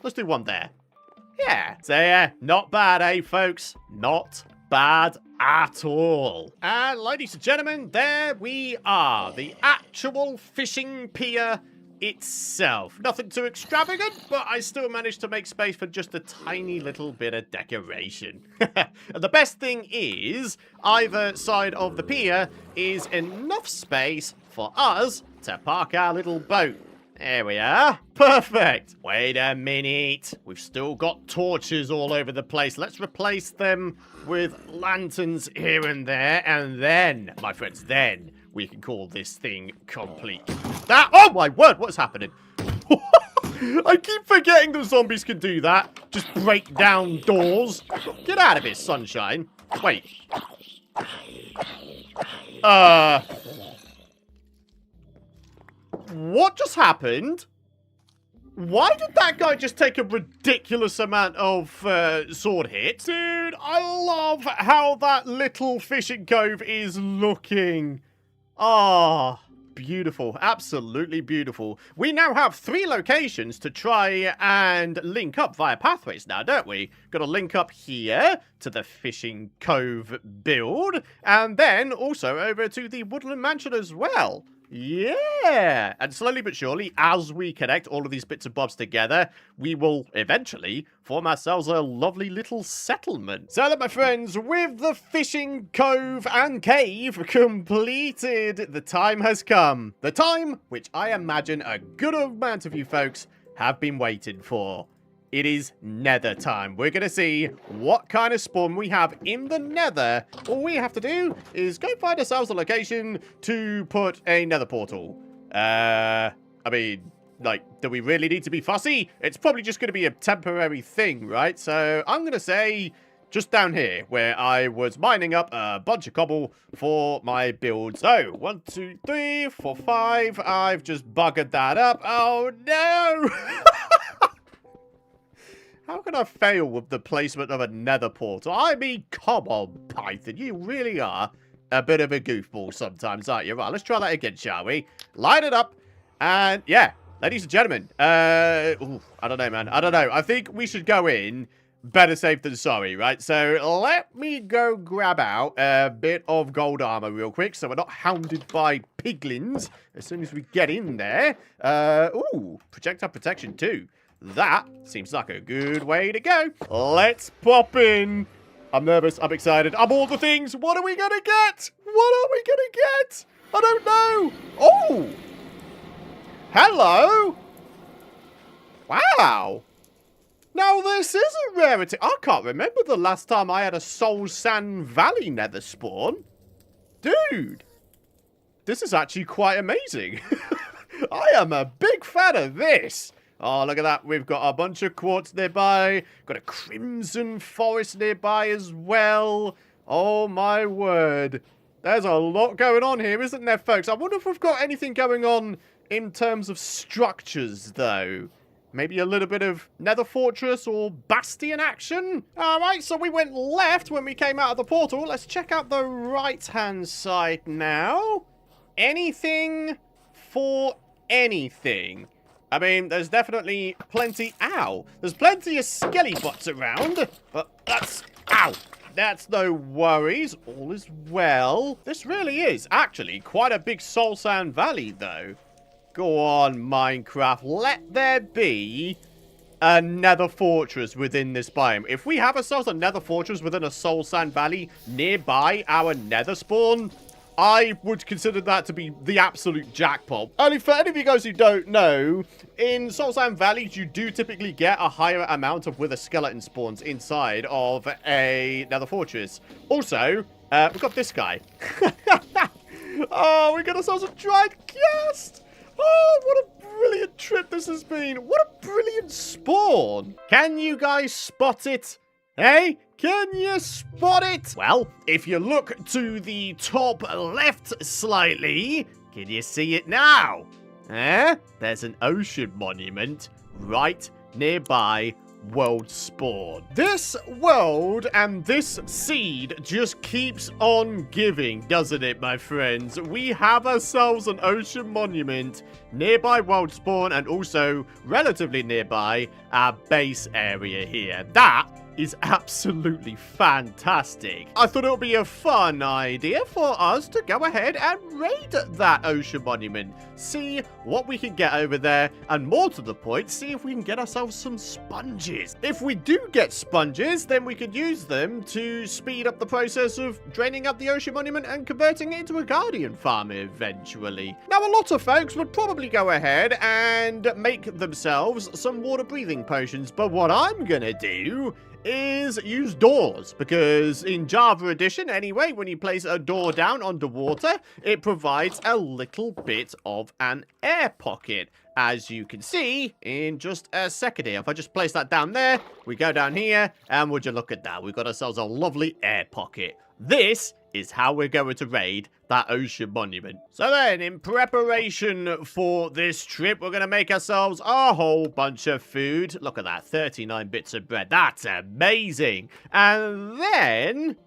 Let's do one there. Yeah. So, yeah, not bad, eh, folks? Not bad at all. And ladies and gentlemen, there we are. The actual fishing pier itself. Nothing too extravagant, but I still managed to make space for just a tiny little bit of decoration. And the best thing is, either side of the pier is enough space for us to park our little boat. There we are. Perfect. Wait a minute. We've still got torches all over the place. Let's replace them with lanterns here and there. And then, my friends, then we can call this thing complete. That, oh my word, what's happening? I keep forgetting the zombies can do that. Just break down doors. Get out of here, sunshine. Wait. What just happened? Why did that guy just take a ridiculous amount of sword hits? Dude, I love how that little fishing cove is looking. Ah, beautiful. Absolutely beautiful. We now have 3 locations to try and link up via pathways now, don't we? Got to link up here to the fishing cove build, and then also over to the Woodland Mansion as well. Yeah! And slowly but surely, as we connect all of these bits and bobs together, we will eventually form ourselves a lovely little settlement. So that, my friends, with the fishing cove and cave completed, the time has come. The time which I imagine a good amount of you folks have been waiting for. It is nether time. We're going to see what kind of spawn we have in the nether. All we have to do is go find ourselves a location to put a nether portal. I mean, like, do we really need to be fussy? It's probably just going to be a temporary thing, right? So I'm going to say just down here where I was mining up a bunch of cobble for my build. So 1, 2, 3, 4, 5. I've just buggered that up. Oh, no! How can I fail with the placement of a nether portal? I mean, come on, Python. You really are a bit of a goofball sometimes, aren't you? Right, let's try that again, shall we? Line it up. And, yeah, ladies and gentlemen. I don't know, man. I don't know. I think we should go in. Better safe than sorry, right? So, let me go grab out a bit of gold armor real quick so we're not hounded by piglins as soon as we get in there. Projectile protection too. That seems like a good way to go. Let's pop in. I'm nervous. I'm excited. I'm all the things. What are we going to get? What are we going to get? I don't know. Oh. Hello. Wow. Now, this is a rarity. I can't remember the last time I had a Soul Sand Valley nether spawn. Dude. This is actually quite amazing. I am a big fan of this. Oh, look at that. We've got a bunch of quartz nearby. Got a crimson forest nearby as well. Oh, my word. There's a lot going on here, isn't there, folks? I wonder if we've got anything going on in terms of structures, though. Maybe a little bit of nether fortress or bastion action. All right, so we went left when we came out of the portal. Let's check out the right-hand side now. Anything for anything. I mean, there's definitely plenty... Ow! There's plenty of skelly bots around, but that's... Ow! That's no worries. All is well. This really is actually quite a big Soul Sand Valley, though. Go on, Minecraft. Let there be a nether fortress within this biome. If we have ourselves a nether fortress within a Soul Sand Valley nearby our nether spawn... I would consider that to be the absolute jackpot. Only for any of you guys who don't know, in Soul Sand Valley, you do typically get a higher amount of wither skeleton spawns inside of a nether fortress. Also, we've got this guy. Oh, we got ourselves a dried ghast. Oh, what a brilliant trip this has been. What a brilliant spawn. Can you guys spot it? Hey? Can you spot it? Well, if you look to the top left slightly, can you see it now? There's an ocean monument right nearby world spawn. This world and this seed just keeps on giving, doesn't it, my friends? We have ourselves an ocean monument nearby world spawn and also relatively nearby our base area here. That is absolutely fantastic. I thought it would be a fun idea for us to go ahead and raid that ocean monument. See what we can get over there, and more to the point, see if we can get ourselves some sponges. If we do get sponges, then we could use them to speed up the process of draining up the ocean monument and converting it into a guardian farm eventually. Now, a lot of folks would probably go ahead and make themselves some water breathing potions, but what I'm gonna do is use doors, because in Java Edition anyway, when you place a door down underwater, it provides a little bit of an air pocket, as you can see in just a second here. If I just place that down there, we go down here, and would you look at that, we've got ourselves a lovely air pocket. This is how we're going to raid that ocean monument. So then, in preparation for this trip, we're going to make ourselves a whole bunch of food. Look at that, 39 bits of bread. That's amazing. And then,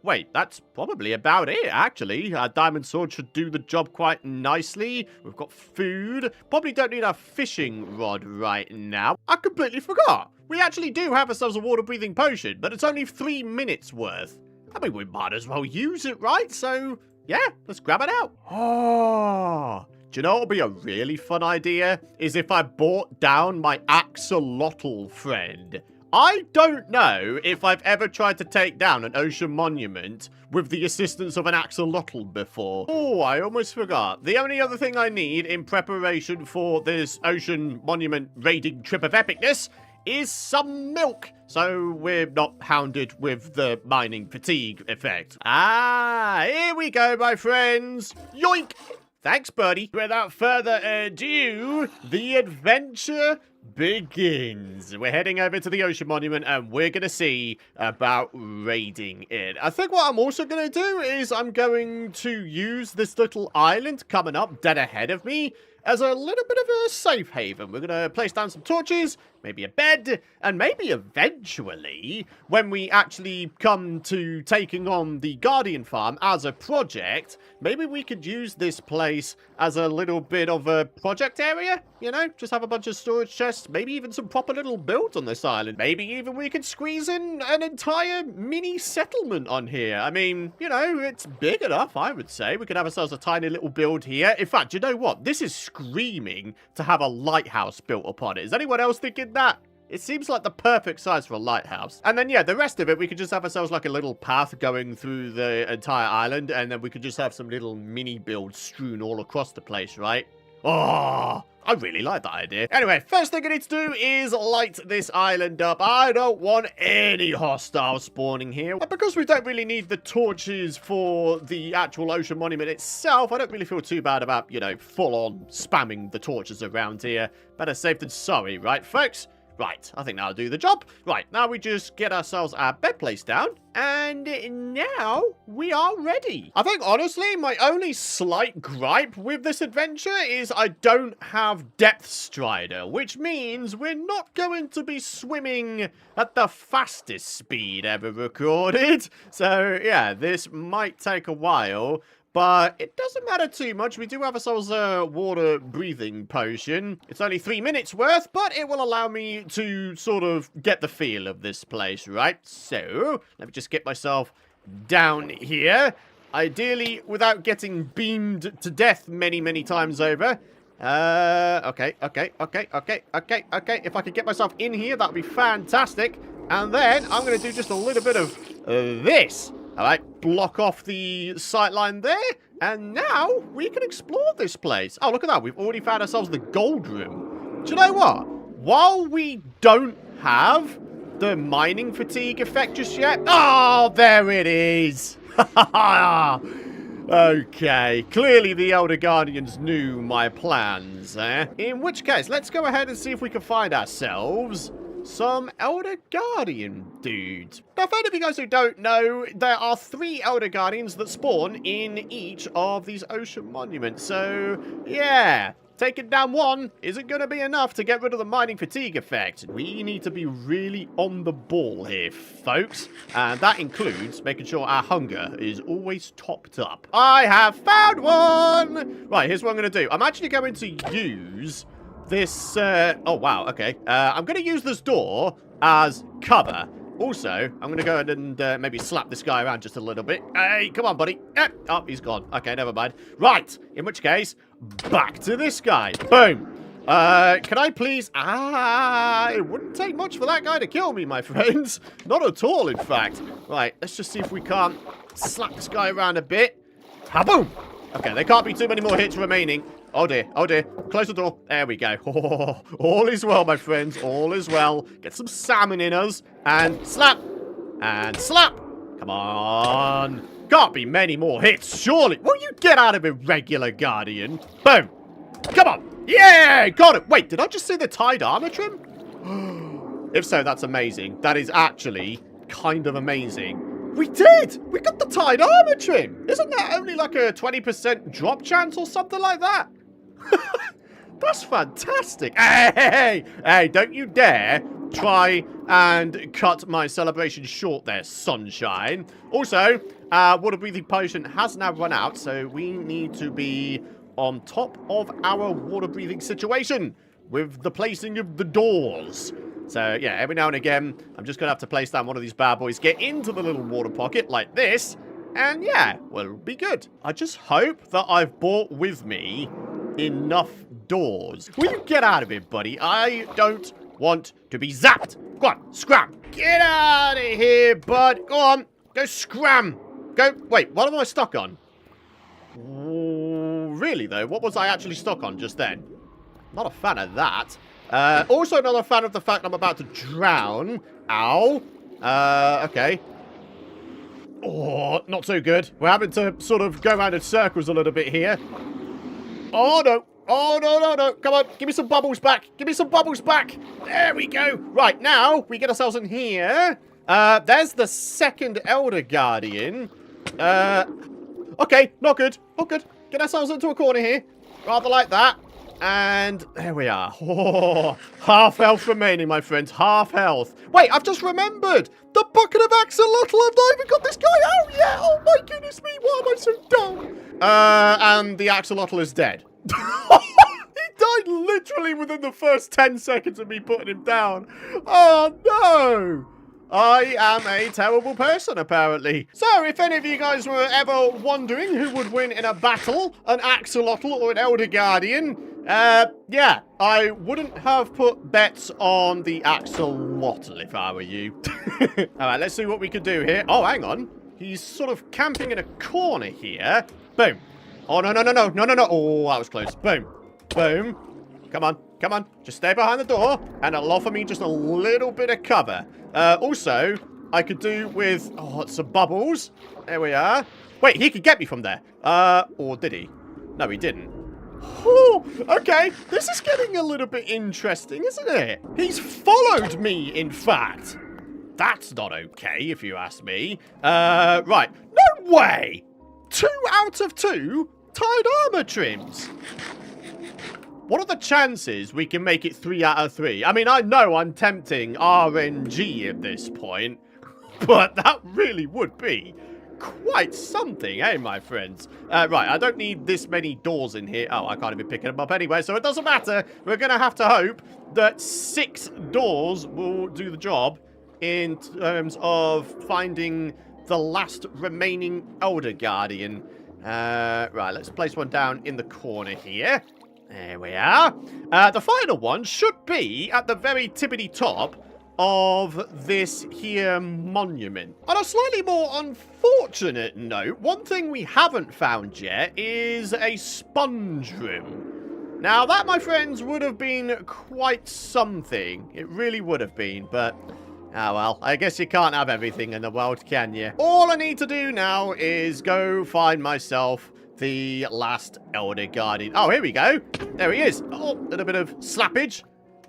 wait, that's probably about it, actually. Our diamond sword should do the job quite nicely. We've got food. Probably don't need a fishing rod right now. I completely forgot. We actually do have ourselves a water-breathing potion, but it's only 3 minutes worth. I mean, we might as well use it, right? So, Yeah, let's grab it out. Oh, do you know what would be a really fun idea? Is if I brought down my axolotl friend. I don't know if I've ever tried to take down an ocean monument with the assistance of an axolotl before. Oh, I almost forgot. The only other thing I need in preparation for this ocean monument raiding trip of epicness is some milk, so we're not hounded with the mining fatigue effect. Ah, here we go, my friends. Yoink! Thanks, buddy. Without further ado, the adventure begins. We're heading over to the ocean monument and we're going to see about raiding it. I think what I'm also going to do is I'm going to use this little island coming up dead ahead of me as a little bit of a safe haven. We're going to place down some torches, maybe a bed, and maybe eventually, when we actually come to taking on the Guardian Farm as a project, maybe we could use this place as a little bit of a project area, you know? Just have a bunch of storage chests, maybe even some proper little builds on this island. Maybe even we could squeeze in an entire mini settlement on here. I mean, you know, it's big enough, I would say. We could have ourselves a tiny little build here. In fact, you know what? This is screaming to have a lighthouse built upon it. Is anyone else thinking that? It seems like the perfect size for a lighthouse. And then, yeah, the rest of it, we could just have ourselves like a little path going through the entire island, and then we could just have some little mini builds strewn all across the place, right? Oh, I really like that idea. Anyway, first thing I need to do is light this island up. I don't want any hostiles spawning here. And because we don't really need the torches for the actual ocean monument itself, I don't really feel too bad about, you know, full-on spamming the torches around here. Better safe than sorry, right, folks? Right, I think that'll do the job. Right, now we just get ourselves our bed placed down, and now we are ready. I think, honestly, my only slight gripe with this adventure is I don't have Depth Strider, which means we're not going to be swimming at the fastest speed ever recorded. So, yeah, this might take a while. But it doesn't matter too much. We do have ourselves a water breathing potion. It's only 3 minutes worth, but it will allow me to sort of get the feel of this place, right? So, let me just get myself down here. Ideally, without getting beamed to death many, many times over. Okay. If I could get myself in here, that would be fantastic. And then I'm going to do just a little bit of this. All right, block off the sightline there, and now we can explore this place. Oh, look at that. We've already found ourselves the gold room. Do you know what? While we don't have the mining fatigue effect just yet... Oh, there it is. Okay, clearly the Elder Guardians knew my plans, eh? In which case, let's go ahead and see if we can find ourselves some Elder Guardian dudes. Now, for any of you guys who don't know, there are 3 Elder Guardians that spawn in each of these ocean monuments. So, yeah, taking down one isn't going to be enough to get rid of the mining fatigue effect. We need to be really on the ball here, folks. And that includes making sure our hunger is always topped up. I have found one! Right, here's what I'm going to do. I'm actually going to use this, oh, wow, okay. I'm going to use this door as cover. Also, I'm going to go ahead and maybe slap this guy around just a little bit. Hey, come on, buddy. Oh, he's gone. Okay, never mind. Right, in which case, back to this guy. Boom. Can I please... it wouldn't take much for that guy to kill me, my friends. Not at all, in fact. Right, let's just see if we can't slap this guy around a bit. Ha-boom. Okay, there can't be too many more hits remaining. Oh dear, oh dear. Close the door. There we go. Oh, all is well, my friends. All is well. Get some salmon in us. And slap. And slap. Come on. Can't be many more hits, surely. Will you get out of it, regular Guardian? Boom. Come on. Yeah, got it. Wait, did I just see the tied armor trim? If so, that's amazing. That is actually kind of amazing. We did! We got the tied armor trim! Isn't that only like a 20% drop chance or something like that? That's fantastic. Hey, don't you dare try and cut my celebration short there, sunshine. Also, water breathing potion has now run out, so we need to be on top of our water breathing situation with the placing of the doors. So, yeah, every now and again, I'm just going to have to place down one of these bad boys, get into the little water pocket like this, And yeah, we'll be good. I just hope that I've brought with me enough doors. Will you get out of here, buddy? I don't want to be zapped. Go on, scram. Get out of here, bud. Go on. Go scram. Go. Wait, what am I stuck on? Ooh, really, though? What was I actually stuck on just then? Not a fan of that. Also not a fan of the fact I'm about to drown. Ow. Okay. Oh, not so good. We're having to sort of go around in circles a little bit here. Oh, no. Oh, no, no, no. Come on. Give me some bubbles back. Give me some bubbles back. There we go. Right, now we get ourselves in here. There's the second Elder Guardian. Okay, not good. Not good. Get ourselves into a corner here. Rather like that. And there we are. Oh, half health remaining, my friends. Half health. Wait, I've just remembered. The bucket of axolotl. I've not even got this guy out yet. Oh, my goodness me. Why am I so dumb? And the axolotl is dead. He died literally within the first 10 seconds of me putting him down. Oh, no. I am a terrible person, apparently. So, if any of you guys were ever wondering who would win in a battle, an axolotl or an Elder Guardian, yeah, I wouldn't have put bets on the axolotl if I were you. Alright, let's see what we could do here. Oh, hang on. He's sort of camping in a corner here. Boom. Oh, no, no, no, no, no, no, no. Oh, that was close. Boom. Boom. Come on. Come on. Just stay behind the door, and it'll offer me just a little bit of cover. Also, I could do with, some bubbles. There we are. Wait, he could get me from there. Or did he? No, he didn't. Oh, okay. This is getting a little bit interesting, isn't it? He's followed me, in fact. That's not okay, if you ask me. Right. No way! 2 out of 2 tied armor trims. What are the chances we can make it 3 out of 3? I mean, I know I'm tempting RNG at this point, but that really would be quite something, eh, my friends? Right, I don't need this many doors in here. Oh, I can't even pick them up anyway, so it doesn't matter. We're going to have to hope that 6 doors will do the job in terms of finding the last remaining Elder Guardian. Right, let's place one down in the corner here. There we are. The final one should be at the very tippity top of this here monument. On a slightly more unfortunate note, one thing we haven't found yet is a sponge room. Now, that, my friends, would have been quite something. It really would have been, but ah, well, I guess you can't have everything in the world, can you? All I need to do now is go find myself the last Elder Guardian. Oh, here we go. There he is. Oh, a little bit of slappage.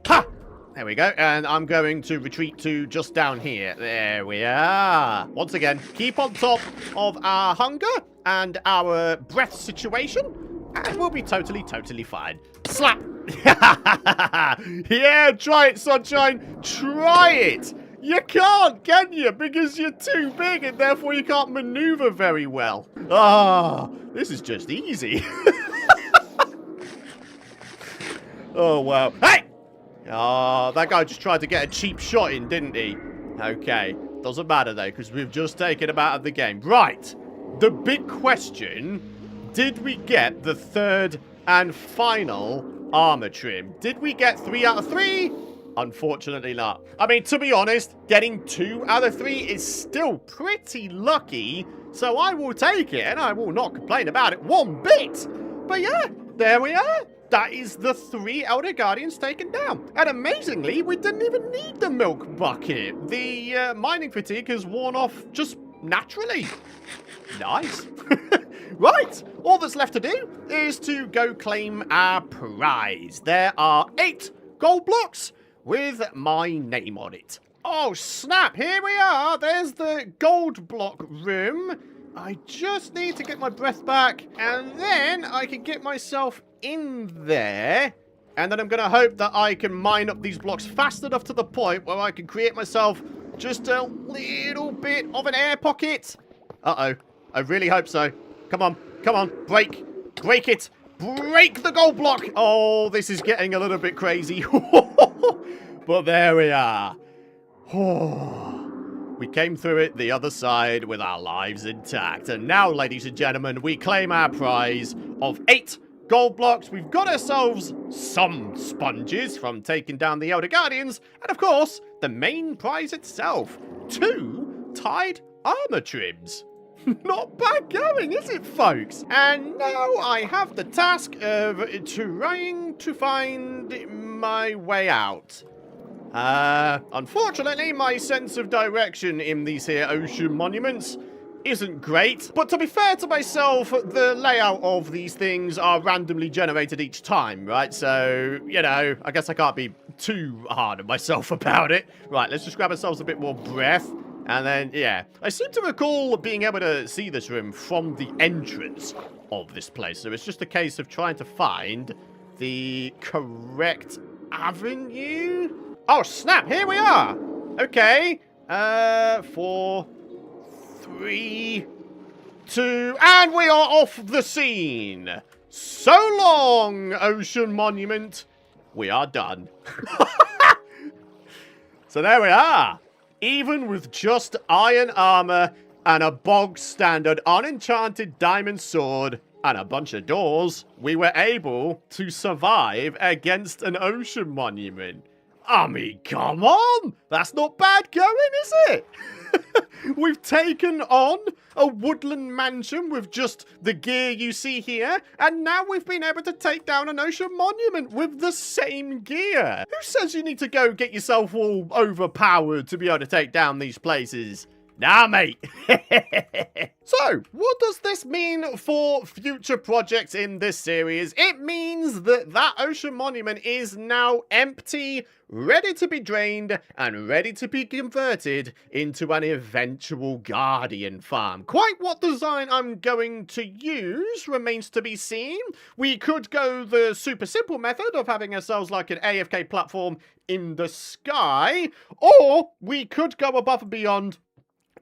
Ha! There we go. And I'm going to retreat to just down here. There we are. Once again, keep on top of our hunger and our breath situation, and we'll be totally, totally fine. Slap! Yeah, try it, sunshine. Try it. You can't, can you? Because you're too big and therefore you can't maneuver very well. Ah, this is just easy. Oh, wow. Hey! Ah, that guy just tried to get a cheap shot in, didn't he? Okay. Doesn't matter, though, because we've just taken him out of the game. Right. The big question, did we get the third and final armor trim? Did we get 3 out of 3? Unfortunately not. I mean, to be honest, getting 2 out of 3 is still pretty lucky, so I will take it, and I will not complain about it one bit. But yeah, there we are. That is the 3 Elder Guardians taken down. And amazingly, we didn't even need the milk bucket. The mining fatigue has worn off just naturally. Nice. Right, all that's left to do is to go claim our prize. There are 8 gold blocks with my name on it. Oh, snap. Here we are. There's the gold block room. I just need to get my breath back, and then I can get myself in there. And then I'm going to hope that I can mine up these blocks fast enough to the point where I can create myself just a little bit of an air pocket. Uh-oh. I really hope so. Come on. Come on. Break. Break it. Break the gold block. Oh, this is getting a little bit crazy. But there we are. Oh, we came through it the other side with our lives intact. And now, ladies and gentlemen, we claim our prize of 8 gold blocks. We've got ourselves some sponges from taking down the Elder Guardians. And of course, the main prize itself, 2 tied armor trims. Not bad going, is it, folks? And now I have the task of trying to find my way out. Unfortunately, my sense of direction in these here ocean monuments isn't great. But to be fair to myself, the layout of these things are randomly generated each time, right? So, you know, I guess I can't be too hard on myself about it. Right, let's just grab ourselves a bit more breath. And then, yeah, I seem to recall being able to see this room from the entrance of this place. So it's just a case of trying to find the correct avenue. Oh, snap, here we are. Okay, 4, 3, 2, and we are off the scene. So long, Ocean Monument. We are done. So there we are. Even with just iron armor and a bog standard unenchanted diamond sword and a bunch of doors, we were able to survive against an ocean monument. I mean, come on! That's not bad going, is it? We've taken on a woodland mansion with just the gear you see here, and now we've been able to take down an ocean monument with the same gear. Who says you need to go get yourself all overpowered to be able to take down these places? Nah, mate. So, what does this mean for future projects in this series? It means that that ocean monument is now empty, ready to be drained, and ready to be converted into an eventual guardian farm. Quite what design I'm going to use remains to be seen. We could go the super simple method of having ourselves like an AFK platform in the sky, or we could go above and beyond,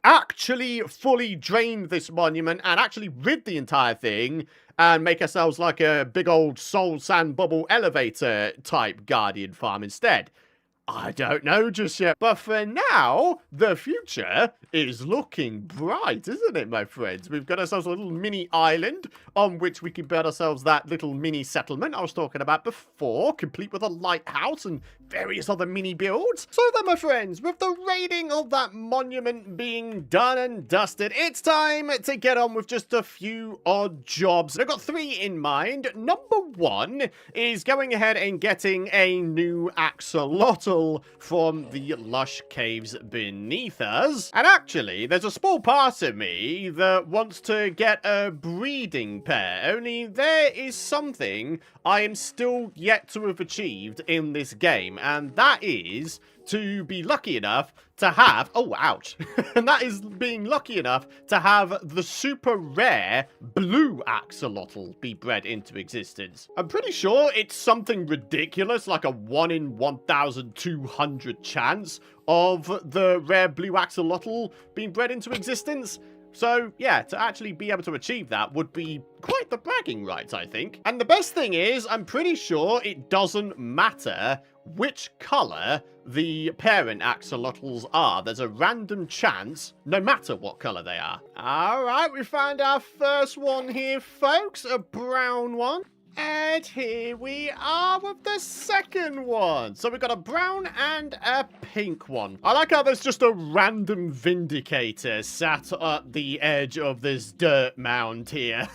actually fully drain this monument and actually rid the entire thing and make ourselves like a big old soul sand bubble elevator type guardian farm instead. I don't know just yet, but for now, the future is looking bright, isn't it, my friends? We've got ourselves a little mini island on which we can build ourselves that little mini settlement I was talking about before, complete with a lighthouse and various other mini builds. So then, my friends, with the raiding of that monument being done and dusted, it's time to get on with just a few odd jobs. I've got 3 in mind. Number 1 is going ahead and getting a new axolotl from the lush caves beneath us. And actually, there's a small part of me that wants to get a breeding pair, only there is something I am still yet to have achieved in this game, and that is to be lucky enough to have, oh, ouch, and that is being lucky enough to have the super rare blue axolotl be bred into existence. I'm pretty sure it's something ridiculous, like a 1 in 1,200 chance of the rare blue axolotl being bred into existence. So, yeah, to actually be able to achieve that would be quite the bragging rights, I think. And the best thing is, I'm pretty sure it doesn't matter which color the parent axolotls are. There's a random chance, no matter what color they are. All right, we found our first one here, folks, a brown one. And here we are with the second one. So we've got a brown and a pink one. I like how there's just a random vindicator sat at the edge of this dirt mound here.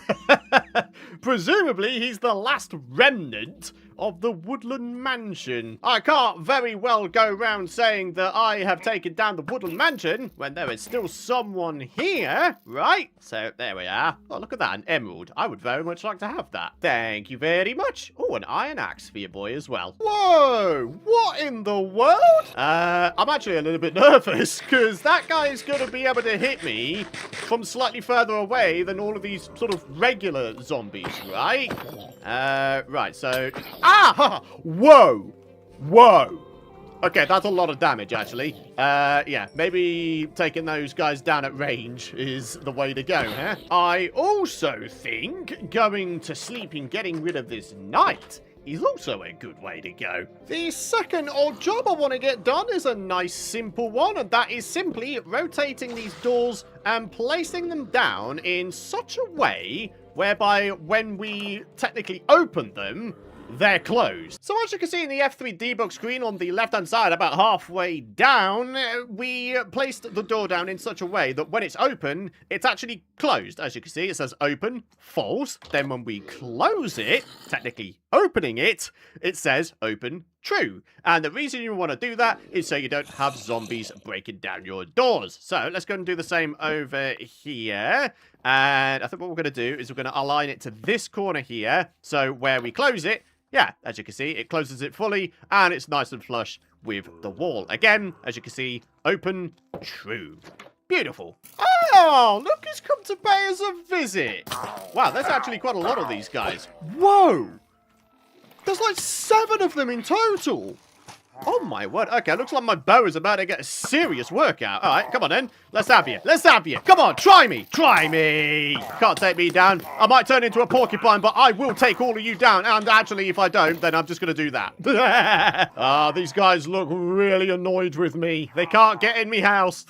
Presumably, he's the last remnant of the Woodland Mansion. I can't very well go around saying that I have taken down the Woodland Mansion when there is still someone here, right? So there we are. Oh, look at that, an emerald. I would very much like to have that. Thank you very much. Oh, an iron axe for your boy as well. Whoa, what in the world? I'm actually a little bit nervous because that guy is going to be able to hit me from slightly further away than all of these sort of regular zombies, right? Right, so... Ah! Whoa! Whoa! Okay, that's a lot of damage, actually. Yeah, maybe taking those guys down at range is the way to go, huh? I also think going to sleep and getting rid of this knight is also a good way to go. The second odd job I want to get done is a nice simple one, and that is simply rotating these doors and placing them down in such a way whereby when we technically open them, they're closed. So as you can see in the F3 debug screen on the left-hand side, about halfway down, we placed the door down in such a way that when it's open, it's actually closed. As you can see, it says open, false. Then when we close it, technically opening it, it says open, true. And the reason you want to do that is so you don't have zombies breaking down your doors. So let's go and do the same over here. And I think what we're going to do is we're going to align it to this corner here. So where we close it, yeah, as you can see, it closes it fully, and it's nice and flush with the wall. Again, as you can see, open, true. Beautiful. Oh, look who's come to pay us a visit. Wow, there's actually quite a lot of these guys. Whoa! There's like 7 of them in total. Oh my word. Okay, looks like my bow is about to get a serious workout. All right, come on then. Let's have you. Let's have you. Come on, try me. Try me. Can't take me down. I might turn into a porcupine, but I will take all of you down. And actually, if I don't, then I'm just going to do that. These guys look really annoyed with me. They can't get in me house.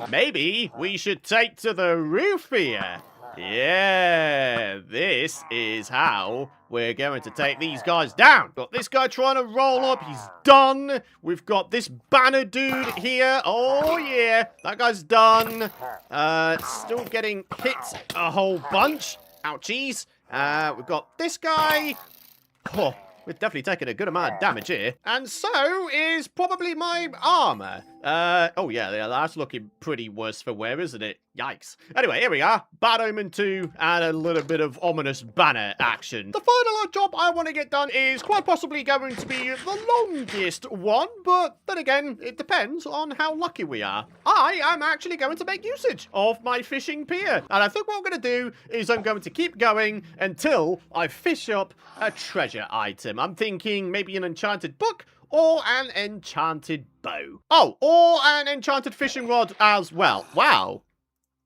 Maybe we should take to the roof here. Yeah, this is how we're going to take these guys down. Got this guy trying to roll up. He's done. We've got this banner dude here. Oh, yeah. That guy's done. Still getting hit a whole bunch. Ouchies. We've got this guy. Oh, we're definitely taking a good amount of damage here. And so is probably my armor. Oh yeah, that's looking pretty worse for wear, isn't it? Yikes. Anyway, here we are. Bad Omen 2 and a little bit of ominous banner action. The final job I want to get done is quite possibly going to be the longest one, but then again, it depends on how lucky we are. I am actually going to make usage of my fishing pier, and I think what I'm going to do is I'm going to keep going until I fish up a treasure item. I'm thinking maybe an enchanted book, or an enchanted bow. Oh, or an enchanted fishing rod as well. Wow.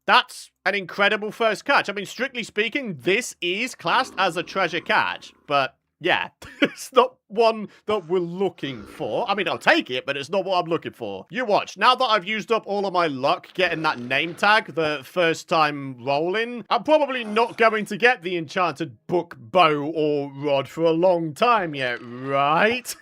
That's an incredible first catch. I mean, strictly speaking, this is classed as a treasure catch. But, yeah, it's not one that we're looking for. I mean, I'll take it, but it's not what I'm looking for. You watch. Now that I've used up all of my luck getting that name tag the first time rolling, I'm probably not going to get the enchanted book, bow, or rod for a long time yet, right?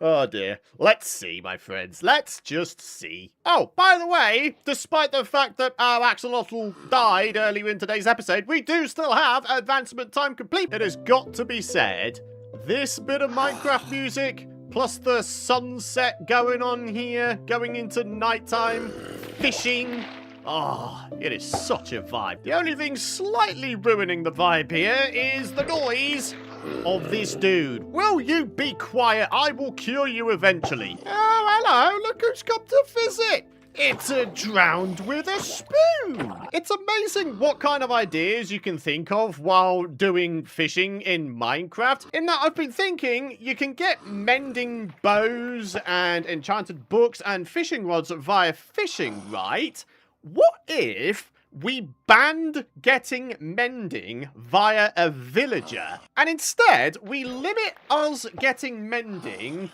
Oh dear. Let's see, my friends. Let's just see. Oh, by the way, despite the fact that our axolotl died earlier in today's episode, we do still have advancement time complete. It has got to be said, this bit of Minecraft music, plus the sunset going on here, going into nighttime, fishing. Oh, it is such a vibe. The only thing slightly ruining the vibe here is the noise of this dude. Will you be quiet? I will cure you eventually. Oh, hello. Look who's come to visit. It's a drowned with a spoon. It's amazing what kind of ideas you can think of while doing fishing in Minecraft. In that, I've been thinking you can get mending bows and enchanted books and fishing rods via fishing, right? What if we banned getting mending via a villager, and instead we limit us getting mending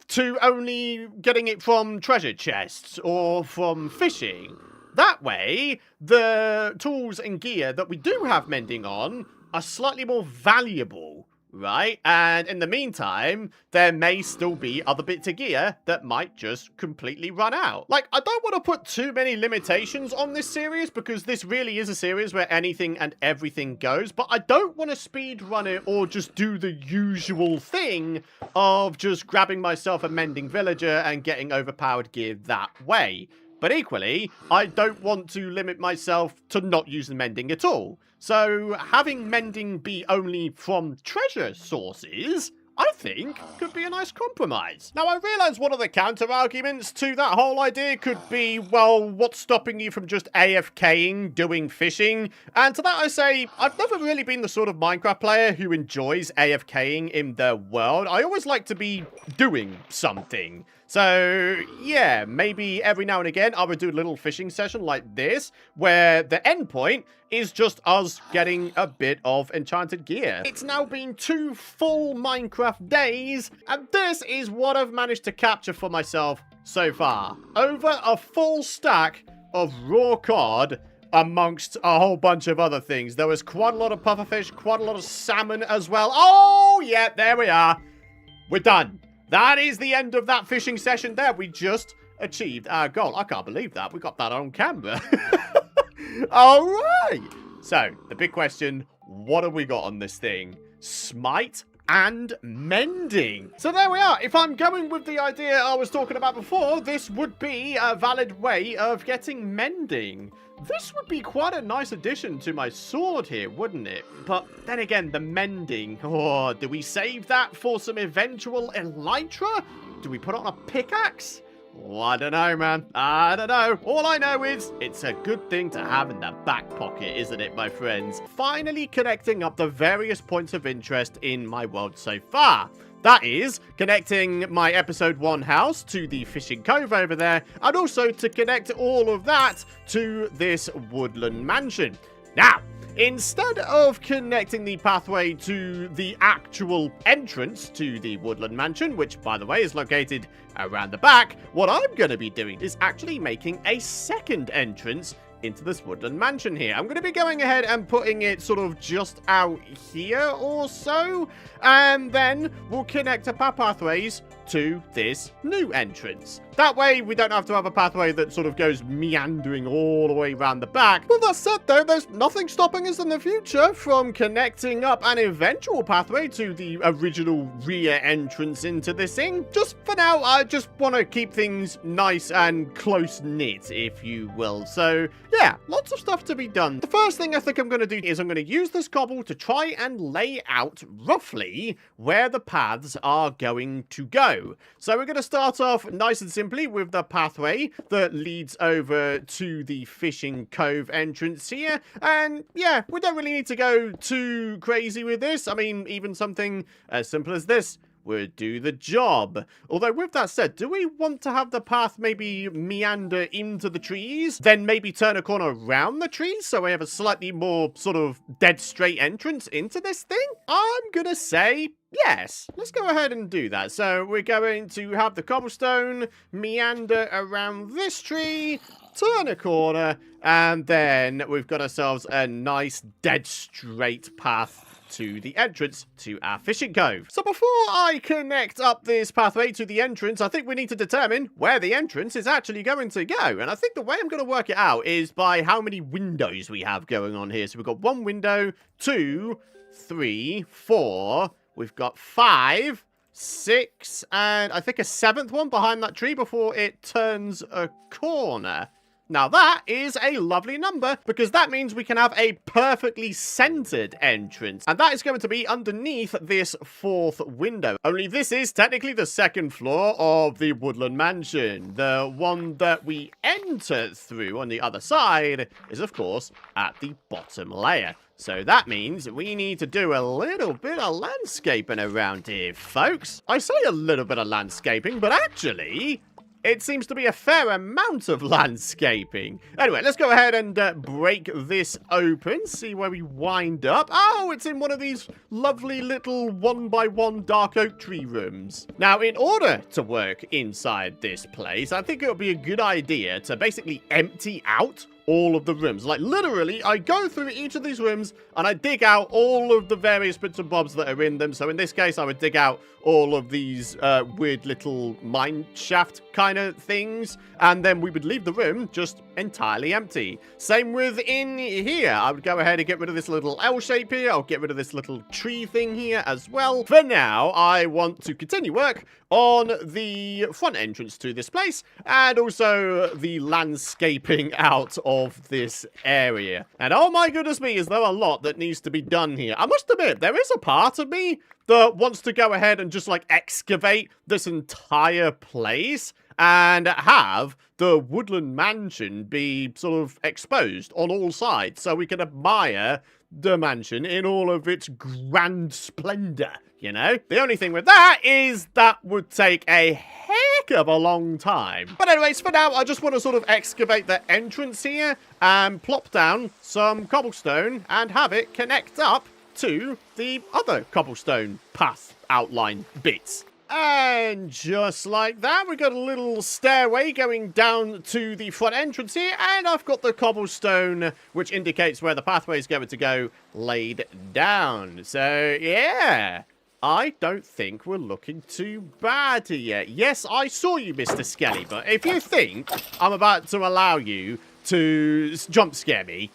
to only getting it from treasure chests or from fishing? That way, the tools and gear that we do have mending on are slightly more valuable, right? And in the meantime, there may still be other bits of gear that might just completely run out. Like, I don't want to put too many limitations on this series because this really is a series where anything and everything goes, but I don't want to speed run it or just do the usual thing of just grabbing myself a mending villager and getting overpowered gear that way. But equally, I don't want to limit myself to not using mending at all. So having mending be only from treasure sources, I think, could be a nice compromise. Now, I realise one of the counter-arguments to that whole idea could be, well, what's stopping you from just AFKing, doing fishing? And to that I say, I've never really been the sort of Minecraft player who enjoys AFKing in their world. I always like to be doing something. So, yeah, maybe every now and again I would do a little fishing session like this, where the end point is just us getting a bit of enchanted gear. It's now been 2 full Minecraft days, and this is what I've managed to capture for myself so far. Over a full stack of raw cod, amongst a whole bunch of other things. There was quite a lot of pufferfish, quite a lot of salmon as well. Oh, yeah, there we are. We're done. That is the end of that fishing session there. We just achieved our goal. I can't believe that. We got that on camera. All right. So, the big question, what have we got on this thing? Smite and mending. So there we are. If I'm going with the idea I was talking about before, this would be a valid way of getting mending. This would be quite a nice addition to my sword here, wouldn't it? But then again, the mending. Oh, do we save that for some eventual elytra? Do we put it on a pickaxe? Oh, I don't know, man. I don't know. All I know is it's a good thing to have in the back pocket, isn't it, my friends? Finally connecting up the various points of interest in my world so far. That is, connecting my episode 1 house to the fishing cove over there, and also to connect all of that to this woodland mansion. Now, instead of connecting the pathway to the actual entrance to the woodland mansion, which, by the way, is located around the back, what I'm going to be doing is actually making a second entrance into this woodland mansion here. I'm going to be going ahead and putting it sort of just out here or so, and then we'll connect up our pathways to this new entrance. That way, we don't have to have a pathway that sort of goes meandering all the way around the back. With that said, though, there's nothing stopping us in the future from connecting up an eventual pathway to the original rear entrance into this thing. Just for now, I just want to keep things nice and close-knit, if you will. So, yeah, lots of stuff to be done. The first thing I think I'm going to do is I'm going to use this cobble to try and lay out roughly where the paths are going to go. So we're going to start off nice and simply with the pathway that leads over to the fishing cove entrance here. And yeah, we don't really need to go too crazy with this. I mean, even something as simple as this would do the job. Although with that said, do we want to have the path maybe meander into the trees, then maybe turn a corner around the trees so we have a slightly more sort of dead straight entrance into this thing? I'm gonna say yes. Let's go ahead and do that. So we're going to have the cobblestone meander around this tree, turn a corner, and then we've got ourselves a nice dead straight path to the entrance to our fishing cove. So before I connect up this pathway to the entrance, I think we need to determine where the entrance is actually going to go. And I think the way I'm going to work it out is by how many windows we have going on here. So we've got 1 window, 2, 3, 4. We've got 5, 6, and I think a 7th one behind that tree before it turns a corner. Now that is a lovely number, because that means we can have a perfectly centered entrance, and that is going to be underneath this 4th window. Only this is technically the 2nd floor of the Woodland Mansion. The one that we enter through on the other side is, of course, at the bottom layer. So that means we need to do a little bit of landscaping around here, folks. I say a little bit of landscaping, but actually it seems to be a fair amount of landscaping. Anyway, let's go ahead and break this open, see where we wind up. Oh, it's in one of these lovely little 1x1 dark oak tree rooms. Now, in order to work inside this place, I think it would be a good idea to basically empty out all of the rooms. Like, literally, I go through each of these rooms and I dig out all of the various bits and bobs that are in them. So in this case, I would dig out all of these weird little mine shaft kind of things, and then we would leave the room just entirely empty. Same with in here. I would go ahead and get rid of this little L shape here. I'll get rid of this little tree thing here as well. For now, I want to continue work on the front entrance to this place, and also the landscaping out of this area. And oh my goodness me, is there a lot that needs to be done here. I must admit, there is a part of me that wants to go ahead and just like excavate this entire place and have the Woodland Mansion be sort of exposed on all sides so we can admire the mansion in all of its grand splendor, you know? The only thing with that is that would take a heck of a long time. But anyways, for now, I just want to sort of excavate the entrance here and plop down some cobblestone and have it connect up to the other cobblestone path outline bits. And just like that, we got a little stairway going down to the front entrance here, and I've got the cobblestone, which indicates where the pathway is going to go, laid down. So, yeah, I don't think we're looking too bad here. Yes, I saw you, Mr. Skelly, but if you think I'm about to allow you to jump scare me,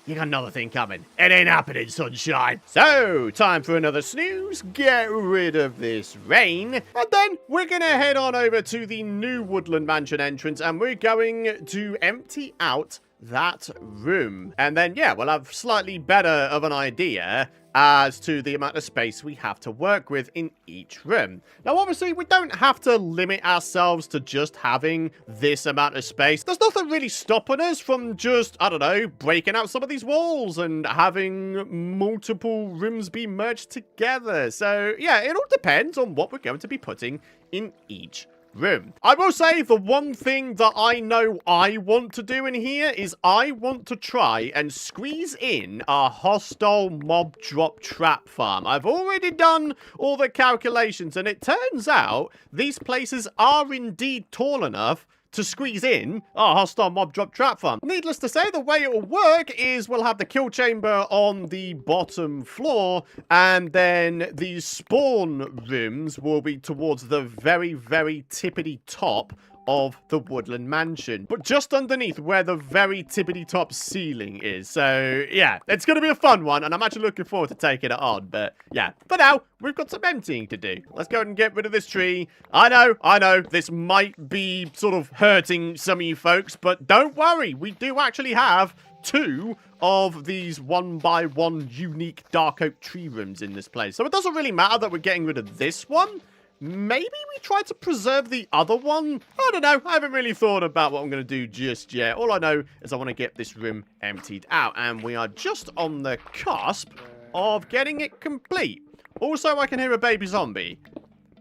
you got another thing coming. It ain't happening, sunshine. So, time for another snooze. Get rid of this rain. And then we're going to head on over to the new Woodland Mansion entrance. And we're going to empty out that room. And then, yeah, we'll have slightly better of an idea as to the amount of space we have to work with in each room. Now, obviously, we don't have to limit ourselves to just having this amount of space. There's nothing really stopping us from just, I don't know, breaking out some of these walls and having multiple rooms be merged together. So, yeah, it all depends on what we're going to be putting in each room. I will say the one thing that I know I want to do in here is I want to try and squeeze in a hostile mob drop trap farm. I've already done all the calculations, and it turns out these places are indeed tall enough to squeeze in a hostile mob drop trap farm. Needless to say, the way it will work is we'll have the kill chamber on the bottom floor, and then these spawn rooms will be towards the very, very tippity top of the Woodland Mansion, but just underneath where the very tippity top ceiling is. So yeah, it's gonna be a fun one, and I'm actually looking forward to taking it on. But yeah, for now, we've got some emptying to do. Let's go and get rid of this tree. I know, this might be sort of hurting some of you folks, but don't worry, we do actually have 2 of these 1x1 unique dark oak tree rooms in this place. So it doesn't really matter that we're getting rid of this one. Maybe we try to preserve the other one? I don't know. I haven't really thought about what I'm going to do just yet. All I know is I want to get this room emptied out. And we are just on the cusp of getting it complete. Also, I can hear a baby zombie.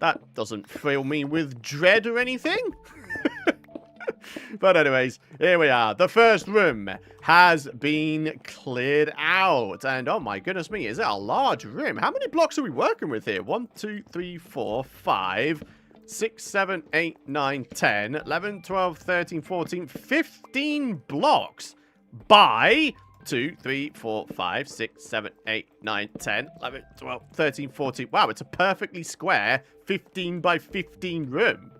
That doesn't fill me with dread or anything. But anyways, here we are. The first room has been cleared out. And oh my goodness me, is it a large room? How many blocks are we working with here? 1, 2, 3, 4, 5, 6, 7, 8, 9, 10, 11, 12, 13, 14, 15 blocks by 2, 3, 4, 5, 6, 7, 8, 9, 10, 11, 12, 13, 14. Wow, it's a perfectly square 15 by 15 room.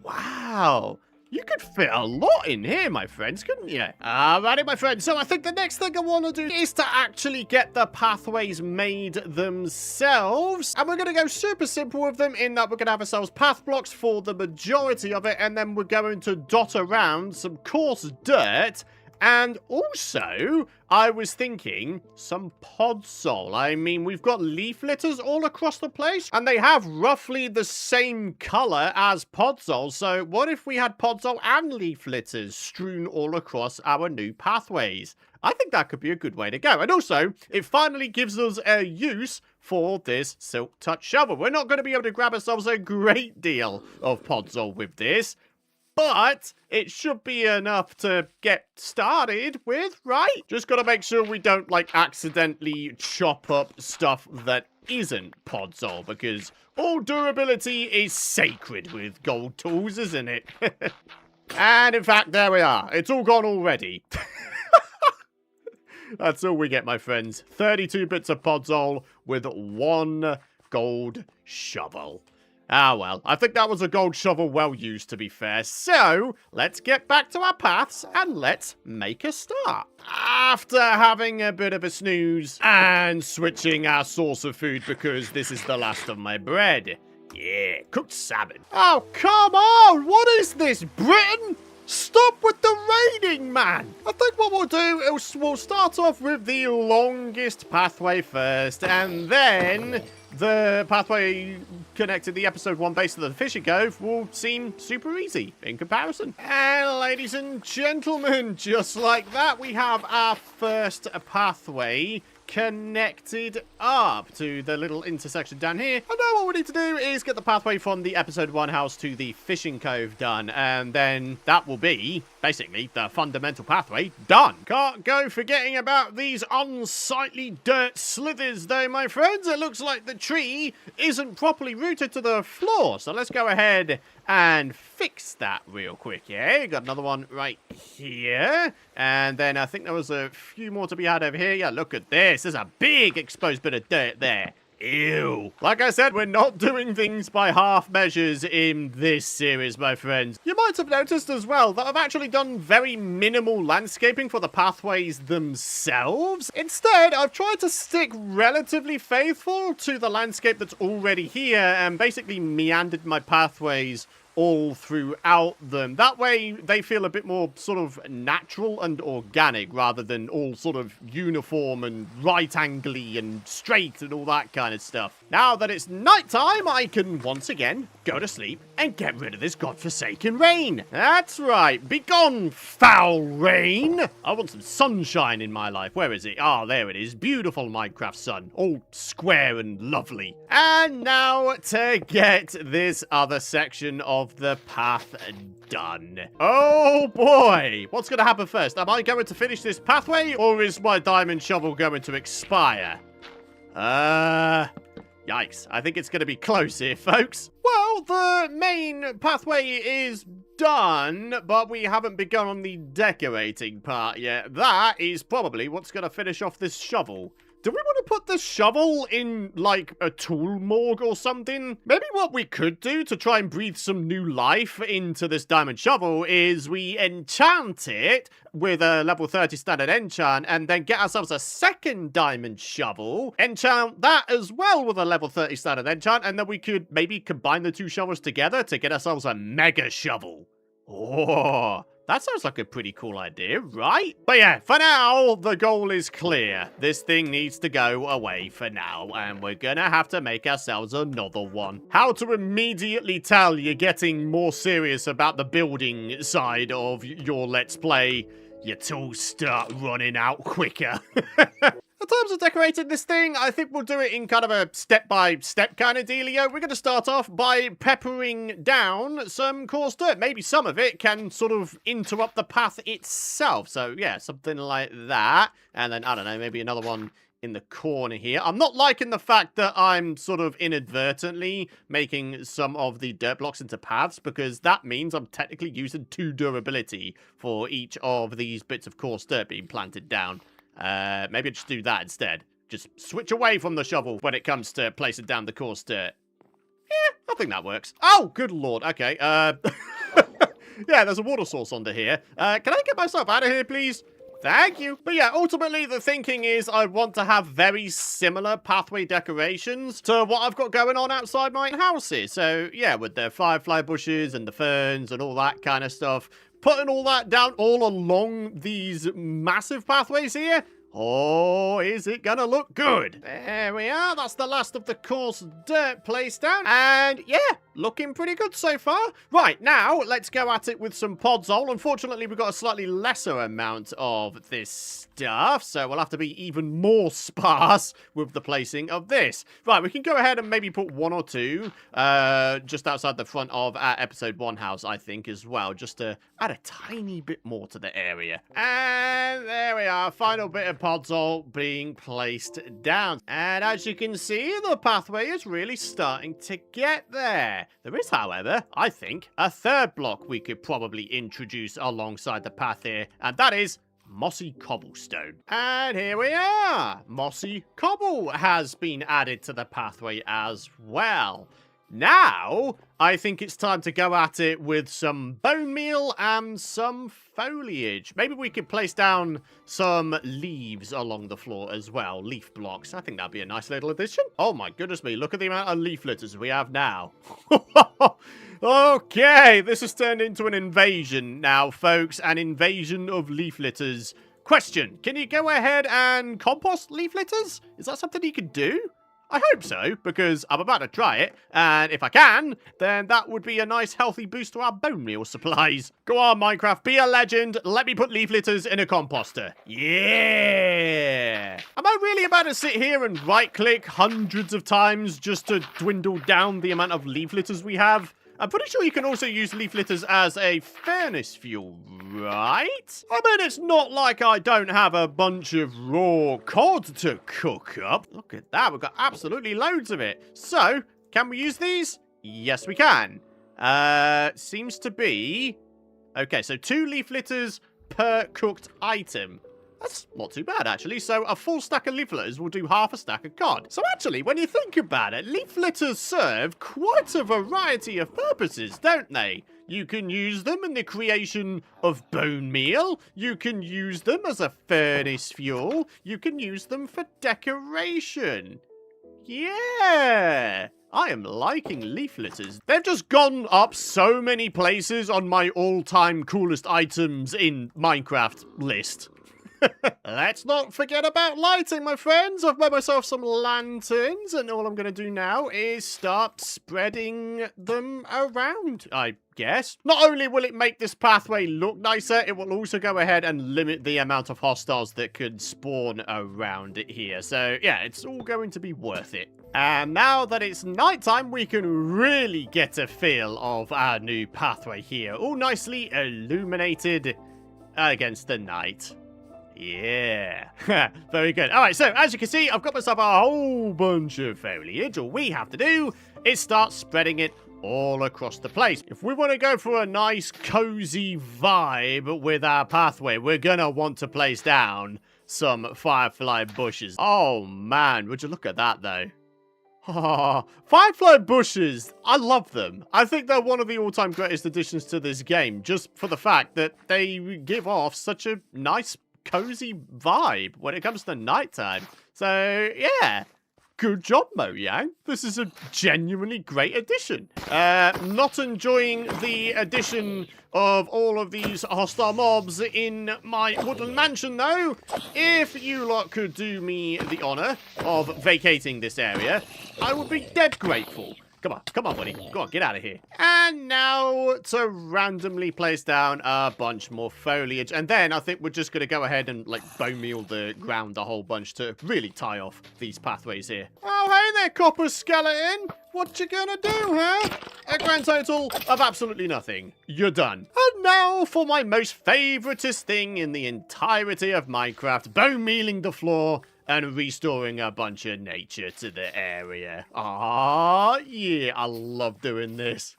Wow. You could fit a lot in here, my friends, couldn't you? Alrighty, my friends. So I think the next thing I want to do is to actually get the pathways made themselves. And we're going to go super simple with them in that we're going to have ourselves path blocks for the majority of it. And then we're going to dot around some coarse dirt. And also, I was thinking some podzol. I mean, we've got leaf litters all across the place, and they have roughly the same color as podzol. So what if we had podzol and leaf litters strewn all across our new pathways? I think that could be a good way to go. And also, it finally gives us a use for this Silk Touch shovel. We're not going to be able to grab ourselves a great deal of podzol with this, but it should be enough to get started with, right? Just got to make sure we don't, like, accidentally chop up stuff that isn't podzol, because all durability is sacred with gold tools, isn't it? And in fact, there we are. It's all gone already. That's all we get, my friends. 32 bits of podzol with 1 gold shovel. Ah, well, I think that was a gold shovel well used, to be fair. So, let's get back to our paths and let's make a start. After having a bit of a snooze and switching our source of food because this is the last of my bread. Yeah, cooked salmon. Oh, come on! What is this, Britain? Stop with the raining, man! I think what we'll do is we'll start off with the longest pathway first, and then the pathway connected the episode 1 base to the fishing cove will seem super easy in comparison. And ladies and gentlemen, just like that, we have our first pathway connected up to the little intersection down here. And now what we need to do is get the pathway from the episode 1 house to the fishing cove done. And then that will be, basically, the fundamental pathway done. Can't go forgetting about these unsightly dirt slithers, though, my friends. It looks like the tree isn't properly rooted to the floor. So let's go ahead and fix that real quick, yeah? Got another one right here. And then I think there was a few more to be had over here. Yeah, look at this. There's a big exposed bit of dirt there. Ew. Like I said, we're not doing things by half measures in this series, my friends. You might have noticed as well that I've actually done very minimal landscaping for the pathways themselves. Instead, I've tried to stick relatively faithful to the landscape that's already here and basically meandered my pathways all throughout them. That way, they feel a bit more sort of natural and organic rather than all sort of uniform and right-angly and straight and all that kind of stuff. Now that it's nighttime, I can once again go to sleep and get rid of this godforsaken rain. That's right. Begone, foul rain. I want some sunshine in my life. Where is it? Ah, there it is. Beautiful Minecraft sun. All square and lovely. And now to get this other section of the path done. Oh boy. What's going to happen first? Am I going to finish this pathway or is my diamond shovel going to expire? Yikes. I think it's going to be close here, folks. Well, the main pathway is done, but we haven't begun on the decorating part yet. That is probably what's going to finish off this shovel. Do we want to put the shovel in, like, a tool morgue or something? Maybe what we could do to try and breathe some new life into this diamond shovel is we enchant it with a level 30 standard enchant and then get ourselves a second diamond shovel, enchant that as well with a level 30 standard enchant, and then we could maybe combine the two shovels together to get ourselves a mega shovel. Oh, that sounds like a pretty cool idea, right? But yeah, for now, the goal is clear. This thing needs to go away for now, and we're gonna have to make ourselves another one. How to immediately tell you're getting more serious about the building side of your Let's Play. Your tools start running out quicker. In terms of decorating this thing, I think we'll do it in kind of a step-by-step kind of dealio. We're going to start off by peppering down some coarse dirt. Maybe some of it can sort of interrupt the path itself. So, yeah, something like that. And then, I don't know, maybe another one in the corner here. I'm not liking the fact that I'm sort of inadvertently making some of the dirt blocks into paths, because that means I'm technically using 2 durability for each of these bits of coarse dirt being planted down. Maybe just do that instead. Just switch away from the shovel when it comes to placing down the coarse dirt. Yeah, I think that works. Oh, good lord. Okay, yeah, there's a water source under here. Can I get myself out of here, please? Thank you. But yeah, ultimately the thinking is I want to have very similar pathway decorations to what I've got going on outside my house here. So yeah, with the firefly bushes and the ferns and all that kind of stuff. Putting all that down all along these massive pathways here. Oh, is it gonna look good? There we are. That's the last of the coarse dirt placed down. And yeah, looking pretty good so far. Right, now let's go at it with some podzol. Unfortunately, we've got a slightly lesser amount of this stuff, so we'll have to be even more sparse with the placing of this. Right, we can go ahead and maybe put 1 or 2 just outside the front of our episode 1 house, I think, as well, just to add a tiny bit more to the area. And there we are, final bit of podzol being placed down. And as you can see, the pathway is really starting to get there. There is, however, I think, a third block we could probably introduce alongside the path here, and that is mossy cobblestone. And here we are. Mossy cobble has been added to the pathway as well. Now, I think it's time to go at it with some bone meal and some foliage. Maybe we could place down some leaves along the floor as well. Leaf blocks. I think that'd be a nice little addition. Oh my goodness me. Look at the amount of leaf litters we have now. Okay, this has turned into an invasion now, folks. An invasion of leaf litters. Question, can you go ahead and compost leaf litters? Is that something you can do? I hope so, because I'm about to try it, and if I can, then that would be a nice healthy boost to our bone meal supplies. Go on, Minecraft, be a legend. Let me put leaf litters in a composter. Yeah! Am I really about to sit here and right-click hundreds of times just to dwindle down the amount of leaf litters we have? I'm pretty sure you can also use leaf litters as a furnace fuel, right? I mean, it's not like I don't have a bunch of raw cod to cook up. Look at that, we've got absolutely loads of it. So, can we use these? Yes, we can. Seems to be... Okay, so 2 leaf litters per cooked item. That's not too bad, actually. So a full stack of leaf litters will do half a stack of cod. So actually, when you think about it, leaf litters serve quite a variety of purposes, don't they? You can use them in the creation of bone meal. You can use them as a furnace fuel. You can use them for decoration. Yeah! I am liking leaf litters. They've just gone up so many places on my all-time coolest items in Minecraft list. Let's not forget about lighting, my friends. I've made myself some lanterns, and all I'm going to do now is start spreading them around, I guess. Not only will it make this pathway look nicer, it will also go ahead and limit the amount of hostiles that could spawn around it here. So, yeah, it's all going to be worth it. And now that it's nighttime, we can really get a feel of our new pathway here. All nicely illuminated against the night. Yeah, very good. All right, so as you can see, I've got myself a whole bunch of foliage. All we have to do is start spreading it all across the place. If we want to go for a nice cozy vibe with our pathway, we're gonna want to place down some firefly bushes. Oh man, would you look at that though? Oh, firefly bushes, I love them. I think they're one of the all-time greatest additions to this game, just for the fact that they give off such a nice cozy vibe when it comes to nighttime. So, yeah. Good job, Mojang. This is a genuinely great addition. Not enjoying the addition of all of these hostile mobs in my Woodland Mansion, though. If you lot could do me the honor of vacating this area, I would be dead grateful. Come on, buddy. Go on, get out of here. And now to randomly place down a bunch more foliage. And then I think we're just going to go ahead and, like, bone meal the ground a whole bunch to really tie off these pathways here. Oh, hey there, copper skeleton. What you gonna do, huh? A grand total of absolutely nothing. You're done. And now for my most favoritist thing in the entirety of Minecraft, bone mealing the floor and restoring a bunch of nature to the area. Ah, yeah, I love doing this.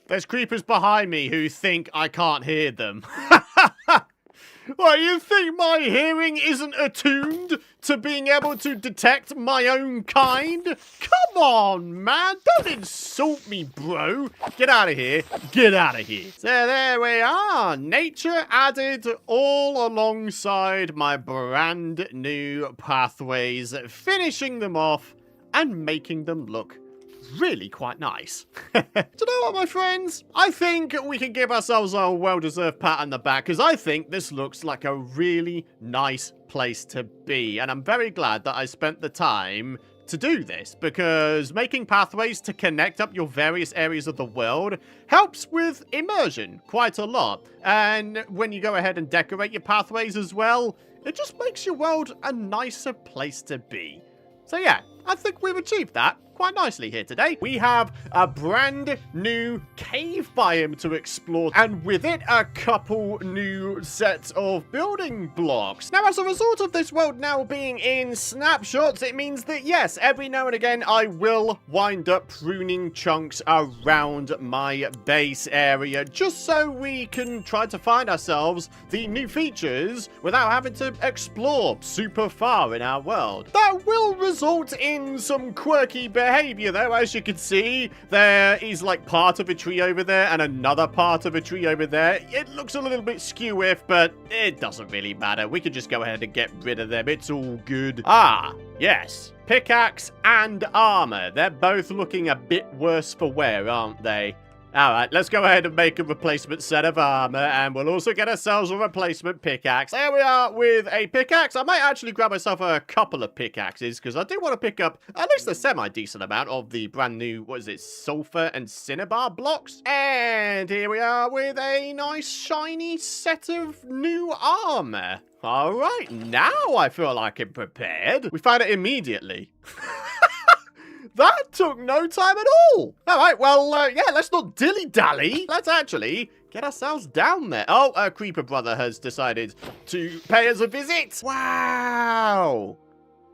There's creepers behind me who think I can't hear them. What, you think my hearing isn't attuned to being able to detect my own kind? Come on, man. Don't insult me, bro. Get out of here. Get out of here. So there we are. Nature added all alongside my brand new pathways, finishing them off and making them look really quite nice. Do you know what, my friends? I think we can give ourselves a well-deserved pat on the back, because I think this looks like a really nice place to be. And I'm very glad that I spent the time to do this, because making pathways to connect up your various areas of the world helps with immersion quite a lot. And when you go ahead and decorate your pathways as well, it just makes your world a nicer place to be. So yeah, I think we've achieved that quite nicely here today. We have a brand new cave biome to explore, and with it, a couple new sets of building blocks. Now, as a result of this world now being in snapshots, it means that, yes, every now and again, I will wind up pruning chunks around my base area, just so we can try to find ourselves the new features without having to explore super far in our world. That will result in some quirky behavior, though. As you can see, there is like part of a tree over there and another part of a tree over there. It looks a little bit skew-if, but it doesn't really matter. We can just go ahead and get rid of them. It's all good. Ah, yes. Pickaxe and armor. They're both looking a bit worse for wear, aren't they? Alright, let's go ahead and make a replacement set of armor, and we'll also get ourselves a replacement pickaxe. There we are with a pickaxe. I might actually grab myself a couple of pickaxes, because I do want to pick up at least a semi-decent amount of the brand new, what is it, Sulfur and Cinnabar blocks. And here we are with a nice shiny set of new armor. Alright, now I feel like I'm prepared. We found it immediately. That took no time at all. All right, well, yeah, let's not dilly-dally. Let's actually get ourselves down there. Oh, Creeper Brother has decided to pay us a visit. Wow.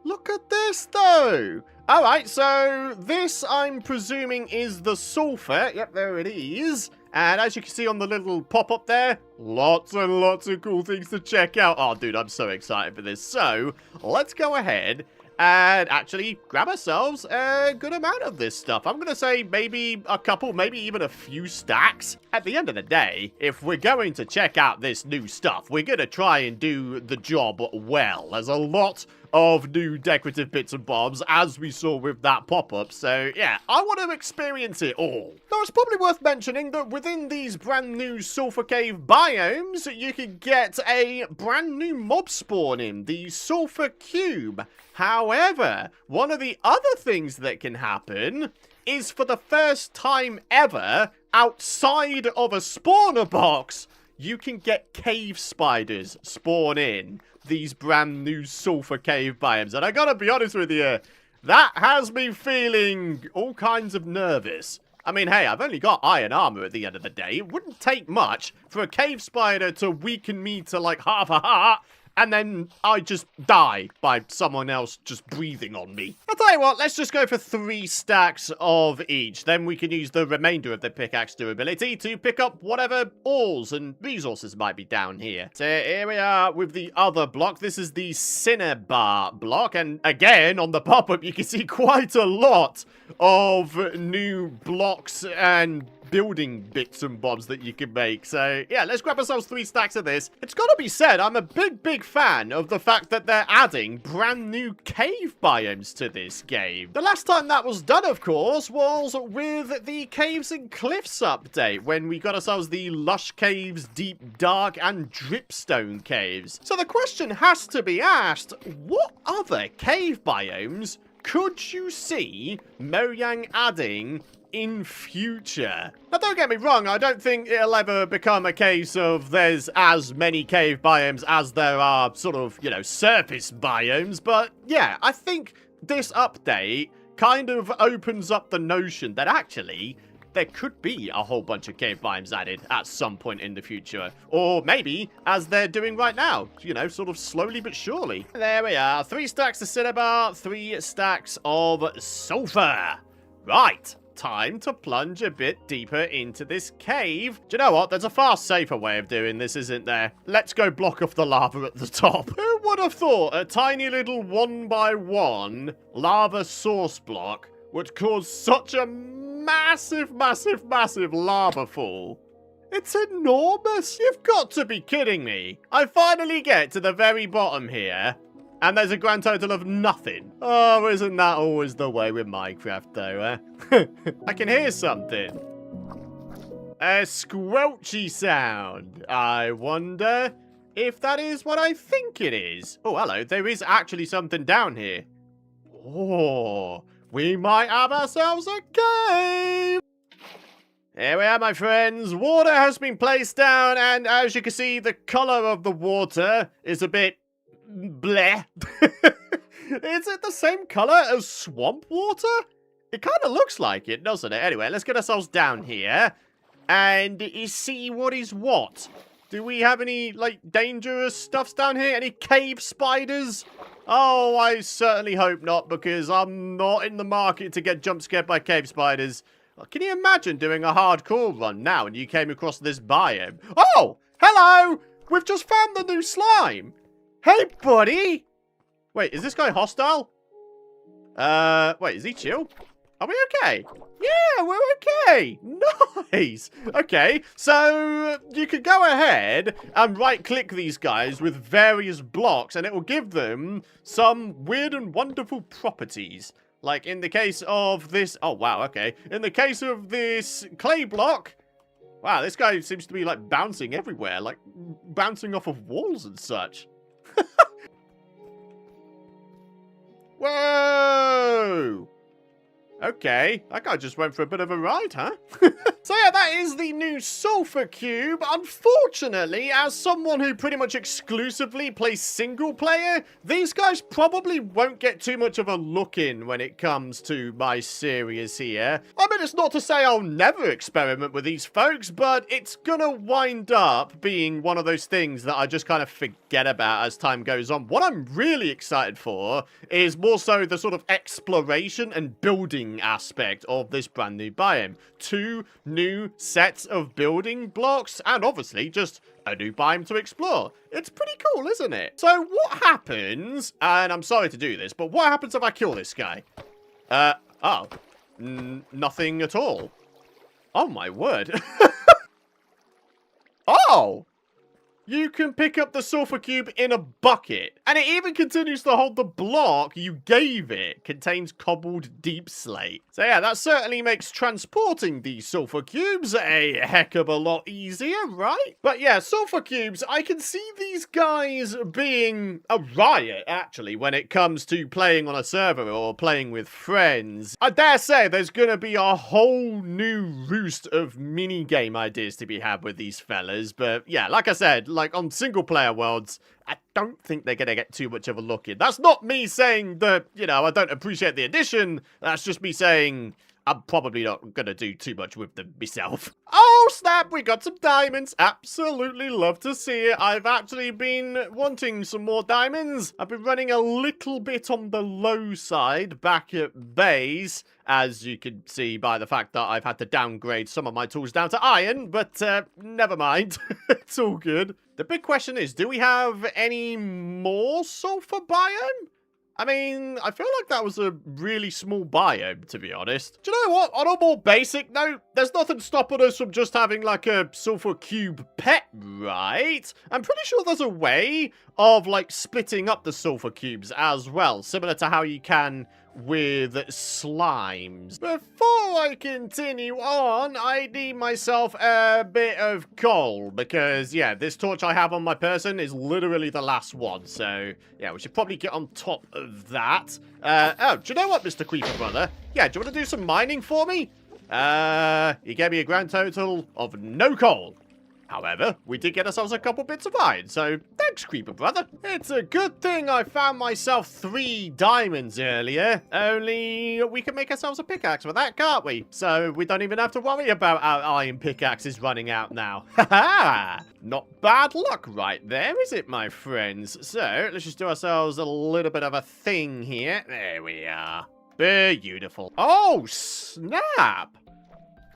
Look at this, though. All right, so this, I'm presuming, is the Sulfur. Yep, there it is. And as you can see on the little pop-up there, lots and lots of cool things to check out. Oh, dude, I'm so excited for this. So, let's go ahead and actually grab ourselves a good amount of this stuff. I'm going to say maybe a couple, maybe even a few stacks. At the end of the day, if we're going to check out this new stuff, we're going to try and do the job well. There's a lot of new decorative bits and bobs, as we saw with that pop-up. So, yeah, I want to experience it all. Now, it's probably worth mentioning that within these brand new Sulfur Cave biomes, you can get a brand new mob spawn in, the Sulfur Cube. However, one of the other things that can happen is for the first time ever, outside of a spawner box, you can get cave spiders spawn in these brand new Sulfur Cave biomes. And I gotta be honest with you, that has me feeling all kinds of nervous. I mean, hey, I've only got iron armor at the end of the day. It wouldn't take much for a cave spider to weaken me to like half a heart, and then I just die by someone else just breathing on me. I'll tell you what, let's just go for 3 stacks of each. Then we can use the remainder of the pickaxe durability to pick up whatever ores and resources might be down here. So here we are with the other block. This is the Cinnabar block. And again, on the pop-up, you can see quite a lot of new blocks and building bits and bobs that you can make. So, yeah, let's grab ourselves 3 stacks of this. It's got to be said, I'm a big fan of the fact that they're adding brand new cave biomes to this game. The last time that was done, of course, was with the Caves and Cliffs update, when we got ourselves the Lush Caves, Deep Dark, and Dripstone Caves. So the question has to be asked, what other cave biomes could you see Mojang adding in future? Now, don't get me wrong, I don't think it'll ever become a case of there's as many cave biomes as there are sort of, you know, surface biomes, but yeah, I think this update kind of opens up the notion that actually there could be a whole bunch of cave biomes added at some point in the future. Or maybe, as they're doing right now, you know, sort of slowly but surely. There we are, 3 stacks of Cinnabar, 3 stacks of Sulfur. Right. Time to plunge a bit deeper into this cave. Do you know what? There's a far safer way of doing this, isn't there? Let's go block off the lava at the top. Who would have thought a tiny little 1x1 lava source block would cause such a massive lava fall? It's enormous. You've got to be kidding me. I finally get to the very bottom here, and there's a grand total of nothing. Oh, isn't that always the way with Minecraft, though, eh? I can hear something. A squelchy sound. I wonder if that is what I think it is. Oh, hello. There is actually something down here. Oh, we might have ourselves a cave. Here we are, my friends. Water has been placed down, and as you can see, the color of the water is a bit bleh. Is it the same color as swamp water? It kind of looks like it, doesn't it? Anyway, let's get ourselves down here and see what is what. Do we have any, like, dangerous stuffs down here? Any cave spiders? Oh, I certainly hope not, because I'm not in the market to get jump scared by cave spiders. Can you imagine doing a hardcore run now and you came across this biome? Oh, hello! We've just found the new slime. Hey, buddy! Wait, is this guy hostile? Wait, is he chill? Are we okay? Yeah, we're okay! Nice! Okay, so you could go ahead and right-click these guys with various blocks, and it will give them some weird and wonderful properties. Like, in the case of this... Oh, wow, okay. In the case of this clay block... Wow, this guy seems to be, like, bouncing everywhere. Like, bouncing off of walls and such. Whoa! Okay, that guy just went for a bit of a ride, huh? So yeah, that is the new Sulfur Cube. Unfortunately, as someone who pretty much exclusively plays single player, these guys probably won't get too much of a look in when it comes to my series here. I mean, it's not to say I'll never experiment with these folks, but it's gonna wind up being one of those things that I just kind of forget about as time goes on. What I'm really excited for is more so the sort of exploration and building aspect of this brand new biome. 2 new sets of building blocks, and obviously just a new biome to explore. It's pretty cool, isn't it? So what happens, and I'm sorry to do this, but what happens if I kill this guy? Nothing at all. Oh my word. Oh! You can pick up the Sulfur Cube in a bucket. And it even continues to hold the block you gave it. Contains cobbled deep slate. So yeah, that certainly makes transporting these Sulfur Cubes a heck of a lot easier, right? But yeah, Sulfur Cubes, I can see these guys being a riot, actually, when it comes to playing on a server or playing with friends. I dare say there's gonna be a whole new roost of mini-game ideas to be had with these fellas. But yeah, like I said, like on single player worlds, I don't think they're going to get too much of a look in. That's not me saying that, you know, I don't appreciate the addition. That's just me saying I'm probably not going to do too much with them myself. Oh, snap, we got some diamonds. Absolutely love to see it. I've actually been wanting some more diamonds. I've been running a little bit on the low side back at base, as you can see by the fact that I've had to downgrade some of my tools down to iron, but never mind. It's all good. The big question is, do we have any more sulfur biome? I mean, I feel like that was a really small biome, to be honest. Do you know what? On a more basic note, there's nothing stopping us from just having, like, a Sulfur Cube pet, right? I'm pretty sure there's a way of, like, splitting up the Sulfur Cubes as well, similar to how you can with slimes. Before I continue on, I need myself a bit of coal, because, yeah, this torch I have on my person is literally the last one, so, yeah, we should probably get on top of that. Oh, do you know what, Mr. Creeper Brother? Yeah, do you want to do some mining for me? You gave me a grand total of no coal. However, we did get ourselves a couple bits of iron, so thanks, Creeper Brother. It's a good thing I found myself 3 diamonds earlier, only we can make ourselves a pickaxe with that, can't we? So we don't even have to worry about our iron pickaxes running out now. Ha-ha! Not bad luck right there, is it, my friends? So, let's just do ourselves a little bit of a thing here. There we are. Beautiful. Oh, snap!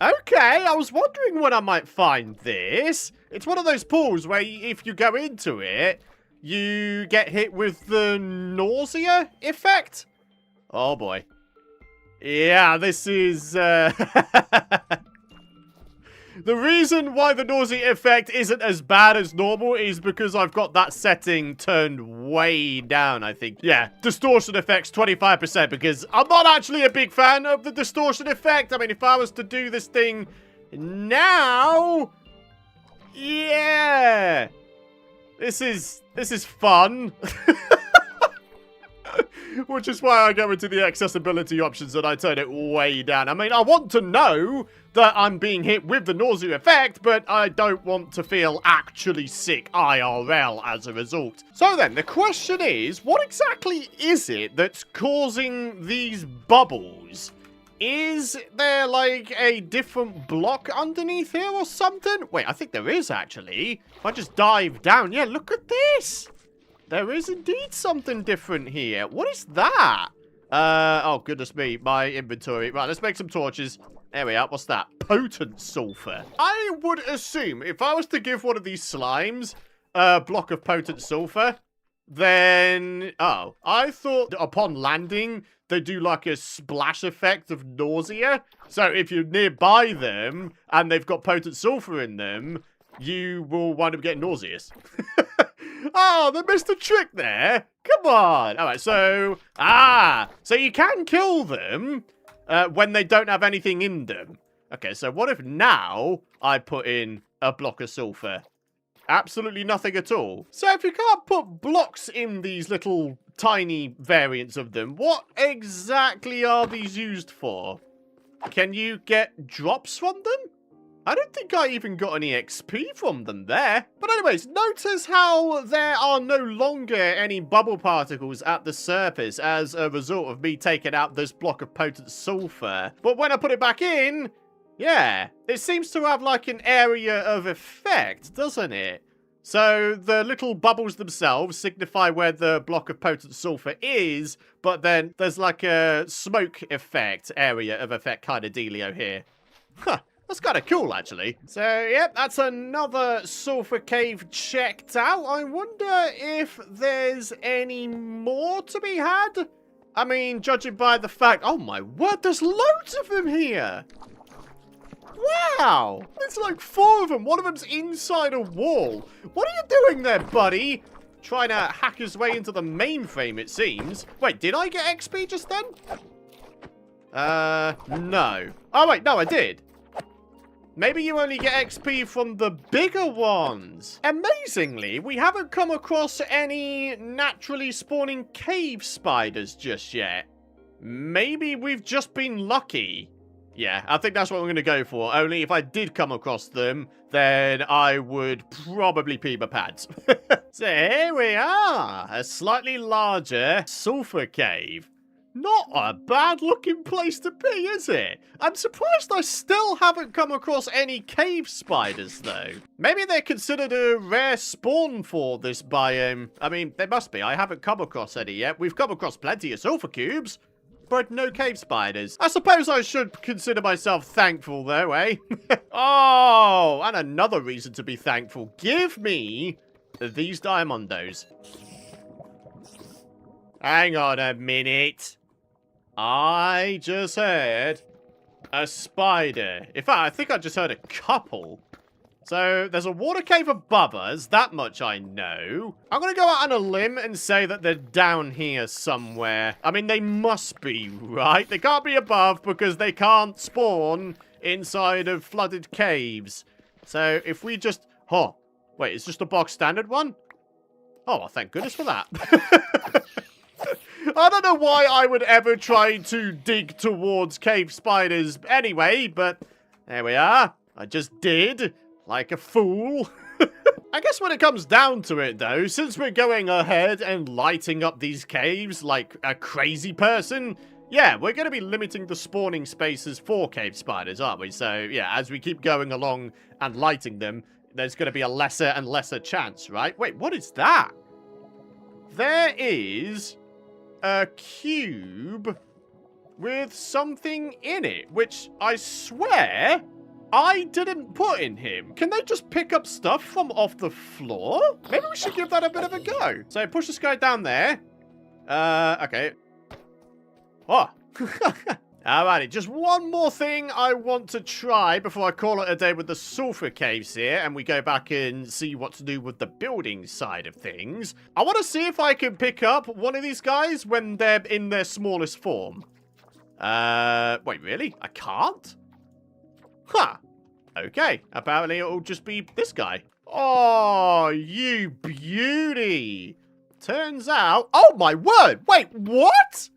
Okay, I was wondering when I might find this. It's one of those pools where if you go into it, you get hit with the nausea effect. Oh boy. Yeah, this is... The reason why the nausea effect isn't as bad as normal is because I've got that setting turned way down, I think. Yeah, distortion effect's 25% because I'm not actually a big fan of the distortion effect. I mean, if I was to do this thing now... Yeah! This is fun. Which is why I go into the accessibility options and I turn it way down. I mean, I want to know that I'm being hit with the nausea effect, but I don't want to feel actually sick IRL as a result. So then, the question is, what exactly is it that's causing these bubbles? Is there, like, a different block underneath here or something? Wait, I think there is, actually. If I just dive down, yeah, look at this! There is indeed something different here. What is that? Oh, goodness me, my inventory. Right, let's make some torches. There we are. What's that? Potent sulfur. I would assume if I was to give one of these slimes a block of potent sulfur, then... Oh, I thought upon landing, they do like a splash effect of nausea. So if you're nearby them and they've got potent sulfur in them, you will wind up getting nauseous. Oh, they missed a trick there. Come on. All right, so... so you can kill them when they don't have anything in them. Okay, so what if now I put in a block of sulfur? Absolutely nothing at all. So if you can't put blocks in these little tiny variants of them, what exactly are these used for? Can you get drops from them? I don't think I even got any XP from them there. But anyways, notice how there are no longer any bubble particles at the surface as a result of me taking out this block of potent sulfur. But when I put it back in, yeah, it seems to have like an area of effect, doesn't it? So the little bubbles themselves signify where the block of potent sulfur is, but then there's like a smoke effect, area of effect kind of dealio here. Huh. That's kind of cool, actually. So, yep, that's another sulfur cave checked out. I wonder if there's any more to be had? I mean, judging by the fact... Oh, my word, there's loads of them here! Wow! There's like 4 of them. One of them's inside a wall. What are you doing there, buddy? Trying to hack his way into the mainframe, it seems. Wait, did I get XP just then? No. Oh, wait, no, I did. Maybe you only get XP from the bigger ones. Amazingly, we haven't come across any naturally spawning cave spiders just yet. Maybe we've just been lucky. Yeah, I think that's what we're going to go for. Only if I did come across them, then I would probably pee my pants. So here we are. A slightly larger sulfur cave. Not a bad looking place to be, is it? I'm surprised I still haven't come across any cave spiders, though. Maybe they're considered a rare spawn for this biome. I mean, they must be. I haven't come across any yet. We've come across plenty of sulfur cubes, but no cave spiders. I suppose I should consider myself thankful, though, eh? Oh, and another reason to be thankful. Give me these diamondos. Hang on a minute. I just heard a spider. In fact, I think I just heard a couple. So, there's a water cave above us. That much I know. I'm going to go out on a limb and say that they're down here somewhere. I mean, they must be, right? They can't be above because they can't spawn inside of flooded caves. So, if we just... Oh, wait, it's just a box standard one? Oh, well, thank goodness for that. I don't know why I would ever try to dig towards cave spiders anyway, but there we are. I just did, like a fool. I guess when it comes down to it, though, since we're going ahead and lighting up these caves like a crazy person, yeah, we're going to be limiting the spawning spaces for cave spiders, aren't we? So, yeah, as we keep going along and lighting them, there's going to be a lesser and lesser chance, right? Wait, what is that? There is a cube with something in it, which I swear I didn't put in him. Can they just pick up stuff from off the floor? Maybe we should give that a bit of a go. So push this guy down there. Okay. Oh. Alrighty, just one more thing I want to try before I call it a day with the sulfur caves here and we go back and see what to do with the building side of things. I want to see if I can pick up one of these guys when they're in their smallest form. Wait, really? I can't? Huh. Okay, apparently it'll just be this guy. Oh, you beauty. Turns out... Oh, my word! Wait, what?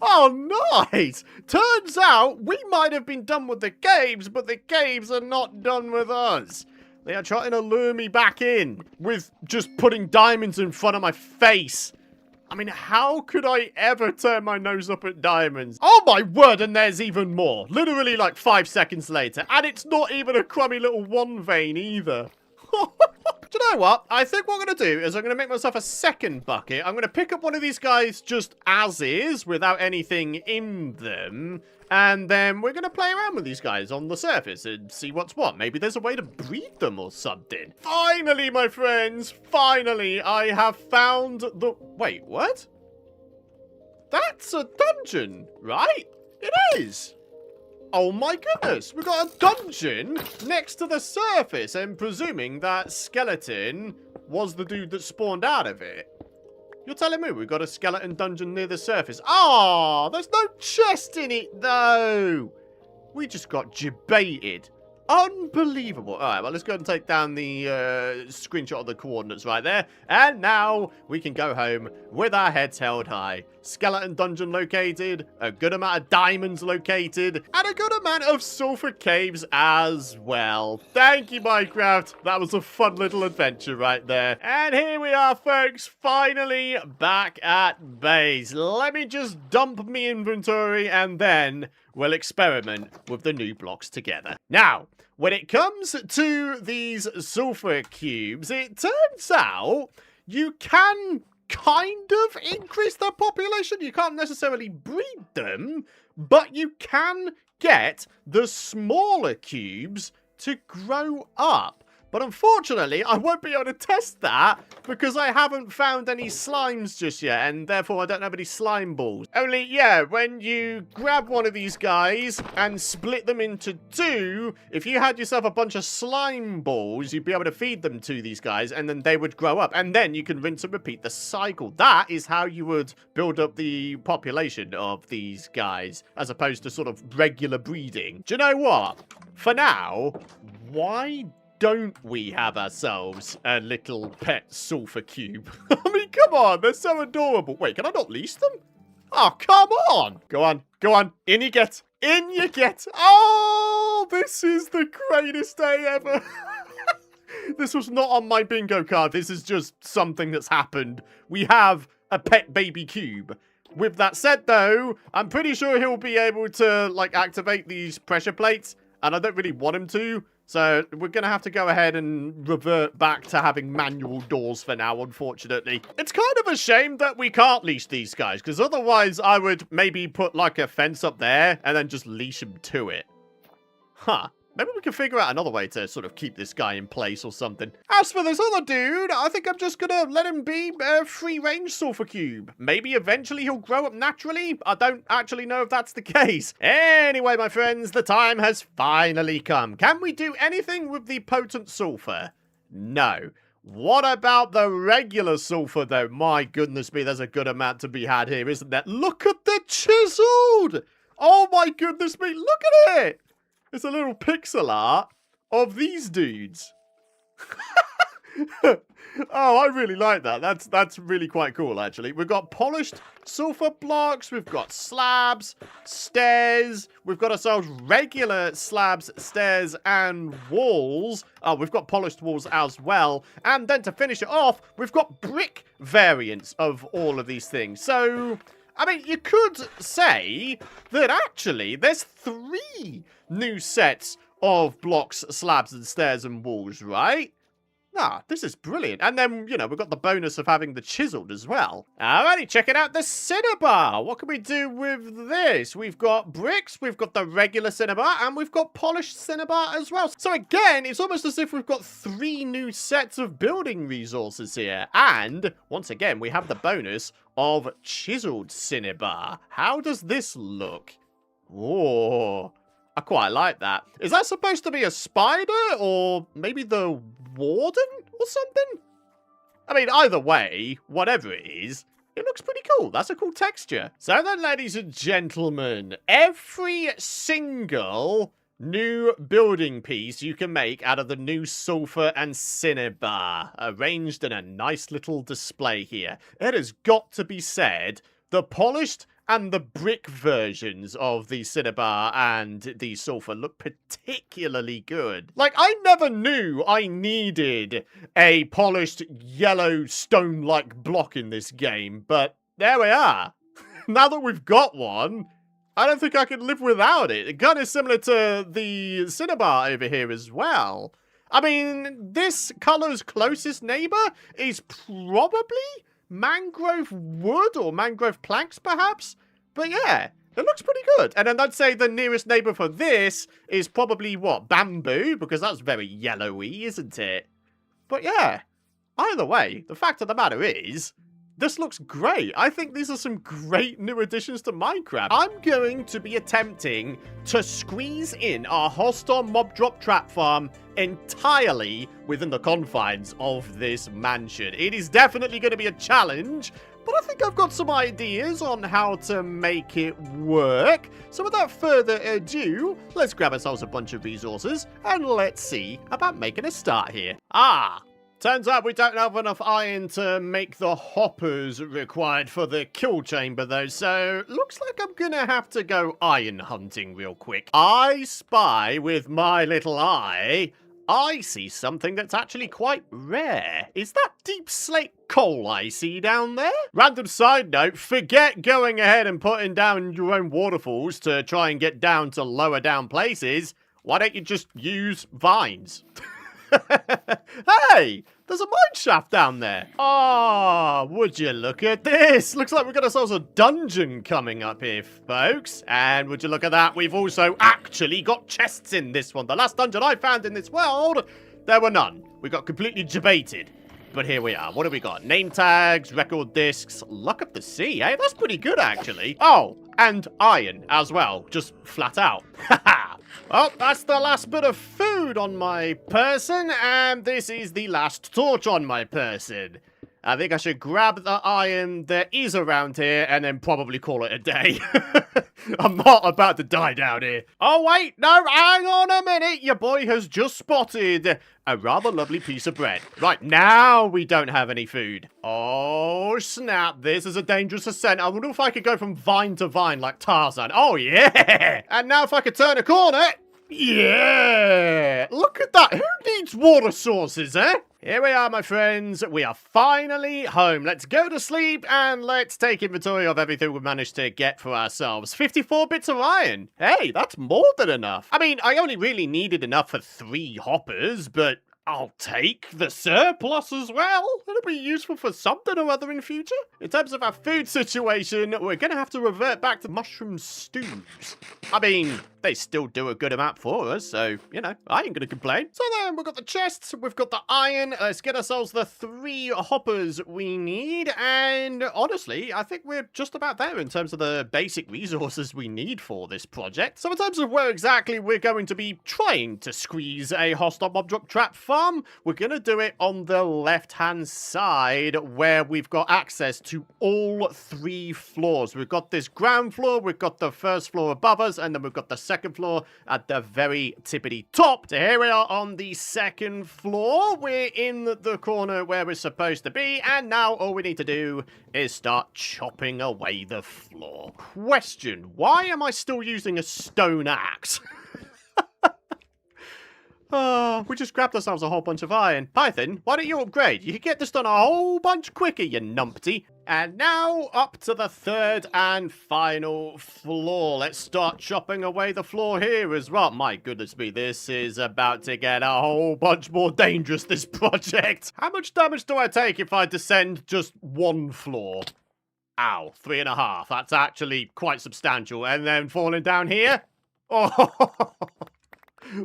Oh, nice! Turns out we might have been done with the caves, but the caves are not done with us. They are trying to lure me back in with just putting diamonds in front of my face. I mean, how could I ever turn my nose up at diamonds? Oh my word, and there's even more. Literally like 5 seconds later. And it's not even a crummy little one vein either. Do you know what? I think what I'm going to do is I'm going to make myself a second bucket. I'm going to pick up one of these guys just as is, without anything in them. And then we're going to play around with these guys on the surface and see what's what. Maybe there's a way to breed them or something. Finally, my friends, finally, I have found the... Wait, what? That's a dungeon, right? It is. Oh my goodness, we've got a dungeon next to the surface, and presuming that skeleton was the dude that spawned out of it. You're telling me we've got a skeleton dungeon near the surface? Oh, there's no chest in it, though. We just got debated. Unbelievable. All right, well, let's go ahead and take down the screenshot of the coordinates right there. And now we can go home with our heads held high. Skeleton dungeon located, a good amount of diamonds located, and a good amount of sulfur caves as well. Thank you, Minecraft. That was a fun little adventure right there. And here we are, folks, finally back at base. Let me just dump me inventory, and then we'll experiment with the new blocks together. Now, when it comes to these sulfur cubes, it turns out you can kind of increase their population. You can't necessarily breed them, but you can get the smaller cubes to grow up. But unfortunately, I won't be able to test that because I haven't found any slimes just yet, and therefore I don't have any slime balls. Only, yeah, when you grab one of these guys and split them into two, if you had yourself a bunch of slime balls, you'd be able to feed them to these guys, and then they would grow up, and then you can rinse and repeat the cycle. That is how you would build up the population of these guys, as opposed to sort of regular breeding. Do you know what? For now, why don't we have ourselves a little pet sulfur cube? I mean, come on, they're so adorable. Wait, can I not leash them? Oh, come on. Go on, go on. In you get. In you get. Oh, this is the greatest day ever. This was not on my bingo card. This is just something that's happened. We have a pet baby cube. With that said, though, I'm pretty sure he'll be able to, like, activate these pressure plates, and I don't really want him to. So we're going to have to go ahead and revert back to having manual doors for now, unfortunately. It's kind of a shame that we can't leash these guys, because otherwise I would maybe put like a fence up there and then just leash them to it. Huh. Maybe we can figure out another way to sort of keep this guy in place or something. As for this other dude, I think I'm just going to let him be a free-range sulfur cube. Maybe eventually he'll grow up naturally. I don't actually know if that's the case. Anyway, my friends, the time has finally come. Can we do anything with the potent sulfur? No. What about the regular sulfur, though? My goodness me, there's a good amount to be had here, isn't there? Look at the chiseled! Oh my goodness me, look at it! It's a little pixel art of these dudes. Oh, I really like that. That's really quite cool, actually. We've got polished sulfur blocks. We've got slabs, stairs. We've got ourselves regular slabs, stairs, and walls. Oh, we've got polished walls as well. And then to finish it off, we've got brick variants of all of these things. So, I mean, you could say that actually there's 3 new sets of blocks, slabs, and stairs and walls, right? Ah, this is brilliant. And then, you know, we've got the bonus of having the chiseled as well. Alrighty, checking out the cinnabar. What can we do with this? We've got bricks, we've got the regular cinnabar, and we've got polished cinnabar as well. So again, it's almost as if we've got 3 new sets of building resources here. And, once again, we have the bonus of chiseled cinnabar. How does this look? Oh, I quite like that. Is that supposed to be a spider or maybe the warden or something? I mean, either way, whatever it is, it looks pretty cool. That's a cool texture. So then, ladies and gentlemen, every single new building piece you can make out of the new sulfur and cinnabar, arranged in a nice little display here. It has got to be said, the polished and the brick versions of the cinnabar and the sulfur look particularly good. Like, I never knew I needed a polished yellow stone-like block in this game, but there we are. Now that we've got one, I don't think I can live without it. It kind of similar to the cinnabar over here as well. I mean, this color's closest neighbor is probably mangrove wood or mangrove planks, perhaps? But yeah, it looks pretty good. And then I'd say the nearest neighbor for this is probably, what, bamboo? Because that's very yellowy, isn't it? But yeah, either way, the fact of the matter is, this looks great. I think these are some great new additions to Minecraft. I'm going to be attempting to squeeze in our hostile mob drop trap farm entirely within the confines of this mansion. It is definitely going to be a challenge, but I think I've got some ideas on how to make it work. So without further ado, let's grab ourselves a bunch of resources and let's see about making a start here. Turns out we don't have enough iron to make the hoppers required for the kill chamber though, so looks like I'm gonna have to go iron hunting real quick. I spy with my little eye, I see something that's actually quite rare. Is that deep slate coal I see down there? Random side note, forget going ahead and putting down your own waterfalls to try and get down to lower down places. Why don't you just use vines? Hey, there's a mine shaft down there. Would you look at this? Looks like we've got ourselves a dungeon coming up here, folks. And would you look at that? We've also actually got chests in this one. The last dungeon I found in this world, there were none. We got completely debated. But here we are. What have we got? Name tags, record discs, luck of the sea, eh? That's pretty good, actually. Oh, and iron as well. Just flat out. Well, that's the last bit of food on my person, and this is the last torch on my person. I think I should grab the iron that is around here and then probably call it a day. I'm not about to die down here. Oh, wait, no, hang on a minute. Your boy has just spotted a rather lovely piece of bread. Right, now we don't have any food. Oh, snap. This is a dangerous ascent. I wonder if I could go from vine to vine like Tarzan. Oh, yeah. And now if I could turn a corner. Yeah. Look at that. Who needs water sources, eh? Here we are, my friends. We are finally home. Let's go to sleep and let's take inventory of everything we managed to get for ourselves. 54 bits of iron. Hey, that's more than enough. I mean, I only really needed enough for 3 hoppers, but I'll take the surplus as well. It'll be useful for something or other in future. In terms of our food situation, we're going to have to revert back to mushroom stews. I mean, they still do a good amount for us, so, you know, I ain't going to complain. So then, we've got the chests, we've got the iron. Let's get ourselves the 3 hoppers we need. And honestly, I think we're just about there in terms of the basic resources we need for this project. So in terms of where exactly we're going to be trying to squeeze a hostile mob drop trap farm, we're going to do it on the left-hand side where we've got access to all 3 floors. We've got this ground floor, we've got the first floor above us, and then we've got the second floor at the very tippity top. So here we are on the second floor. We're in the corner where we're supposed to be, and now all we need to do is start chopping away the floor. Question, why am I still using a stone axe? We just grabbed ourselves a whole bunch of iron. Python, why don't you upgrade? You could get this done a whole bunch quicker, you numpty. And now, up to the 3rd and final floor. Let's start chopping away the floor here as well. My goodness me, this is about to get a whole bunch more dangerous, this project. How much damage do I take if I descend just 1 floor? Ow, 3.5. That's actually quite substantial. And then falling down here? Oh,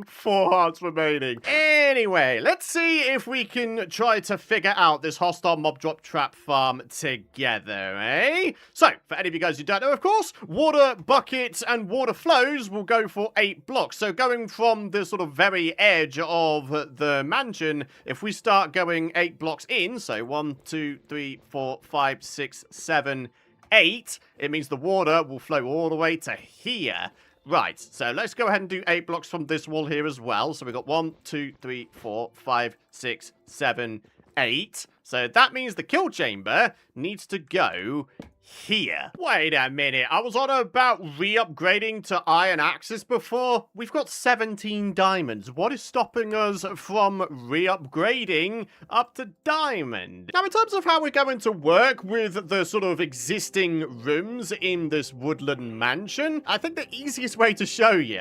4 hearts remaining. Anyway, let's see if we can try to figure out this hostile mob drop trap farm together, eh? So, for any of you guys who don't know, of course, water buckets and water flows will go for 8 blocks. So going from the sort of very edge of the mansion, if we start going 8 blocks in, so 1, 2, 3, 4, 5, 6, 7, 8, it means the water will flow all the way to here. Right, so let's go ahead and do 8 blocks from this wall here as well. So we've got 1, 2, 3, 4, 5, 6, 7, 8. So that means the kill chamber needs to go here. Wait a minute, I was on about re-upgrading to iron axes before. We've got 17 diamonds. What is stopping us from re-upgrading up to diamond? Now, in terms of how we're going to work with the sort of existing rooms in this Woodland Mansion, I think the easiest way to show you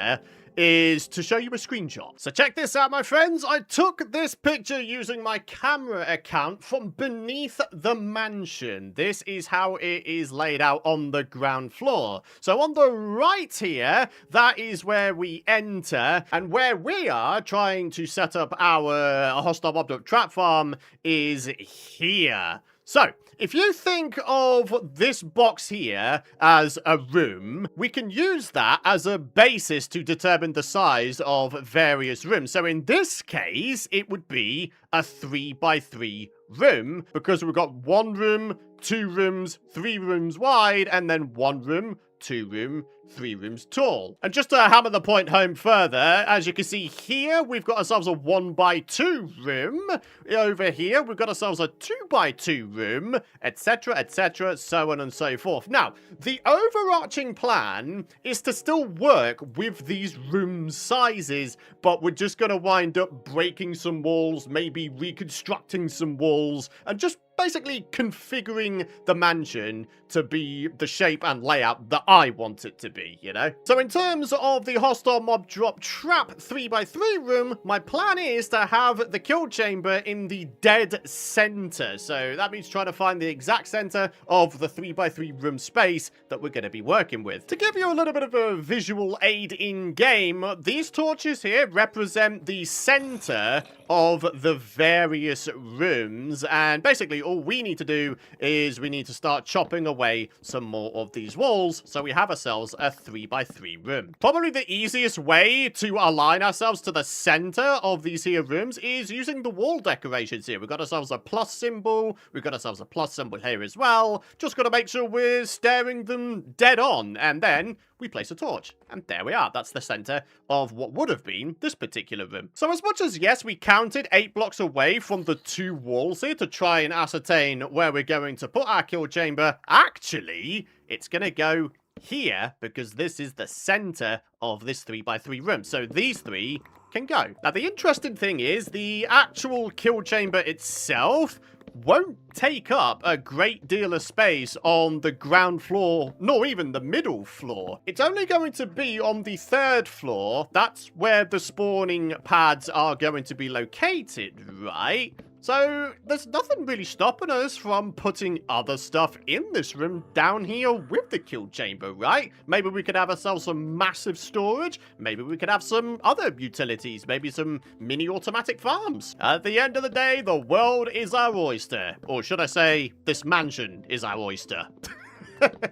is to show you a screenshot. So check this out, my friends. I took this picture using my camera account from beneath the mansion. This is how it is laid out on the ground floor. So on the right here, that is where we enter, and where we are trying to set up our hostile mob drop trap farm is here. So, if you think of this box here as a room, we can use that as a basis to determine the size of various rooms. So in this case, it would be a 3x3 room, because we've got 1 room, 2 rooms, 3 rooms wide, and then 1 room, 2 room, 3 rooms tall. And just to hammer the point home further, as you can see here, we've got ourselves a 1x2 room. Over here, we've got ourselves a 2x2 room, etc., so on and so forth. Now, the overarching plan is to still work with these room sizes, but we're just going to wind up breaking some walls, maybe reconstructing some walls, and just basically configuring the mansion to be the shape and layout that I want it to be, you know? So in terms of the hostile mob drop trap 3x3 room, my plan is to have the kill chamber in the dead center. So that means trying to find the exact center of the 3x3 room space that we're going to be working with. To give you a little bit of a visual aid in game, these torches here represent the center of the various rooms, and basically all we need to do is we need to start chopping away some more of these walls so we have ourselves a 3x3 room. Probably the easiest way to align ourselves to the center of these here rooms is using the wall decorations here. We've got ourselves a plus symbol, we've got ourselves a plus symbol here as well. Just got to make sure we're staring them dead on, and then we place a torch. And there we are. That's the center of what would have been this particular room. So as much as, yes, we counted 8 blocks away from the 2 walls here to try and ascertain where we're going to put our kill chamber, actually, it's going to go here because this is the center of this 3x3 room. So these 3 can go. Now, the interesting thing is the actual kill chamber itself won't take up a great deal of space on the ground floor, nor even the middle floor. It's only going to be on the 3rd floor. That's where the spawning pads are going to be located, right? So there's nothing really stopping us from putting other stuff in this room down here with the kill chamber, right? Maybe we could have ourselves some massive storage. Maybe we could have some other utilities. Maybe some mini automatic farms. At the end of the day, the world is our oyster. Or should I say, this mansion is our oyster.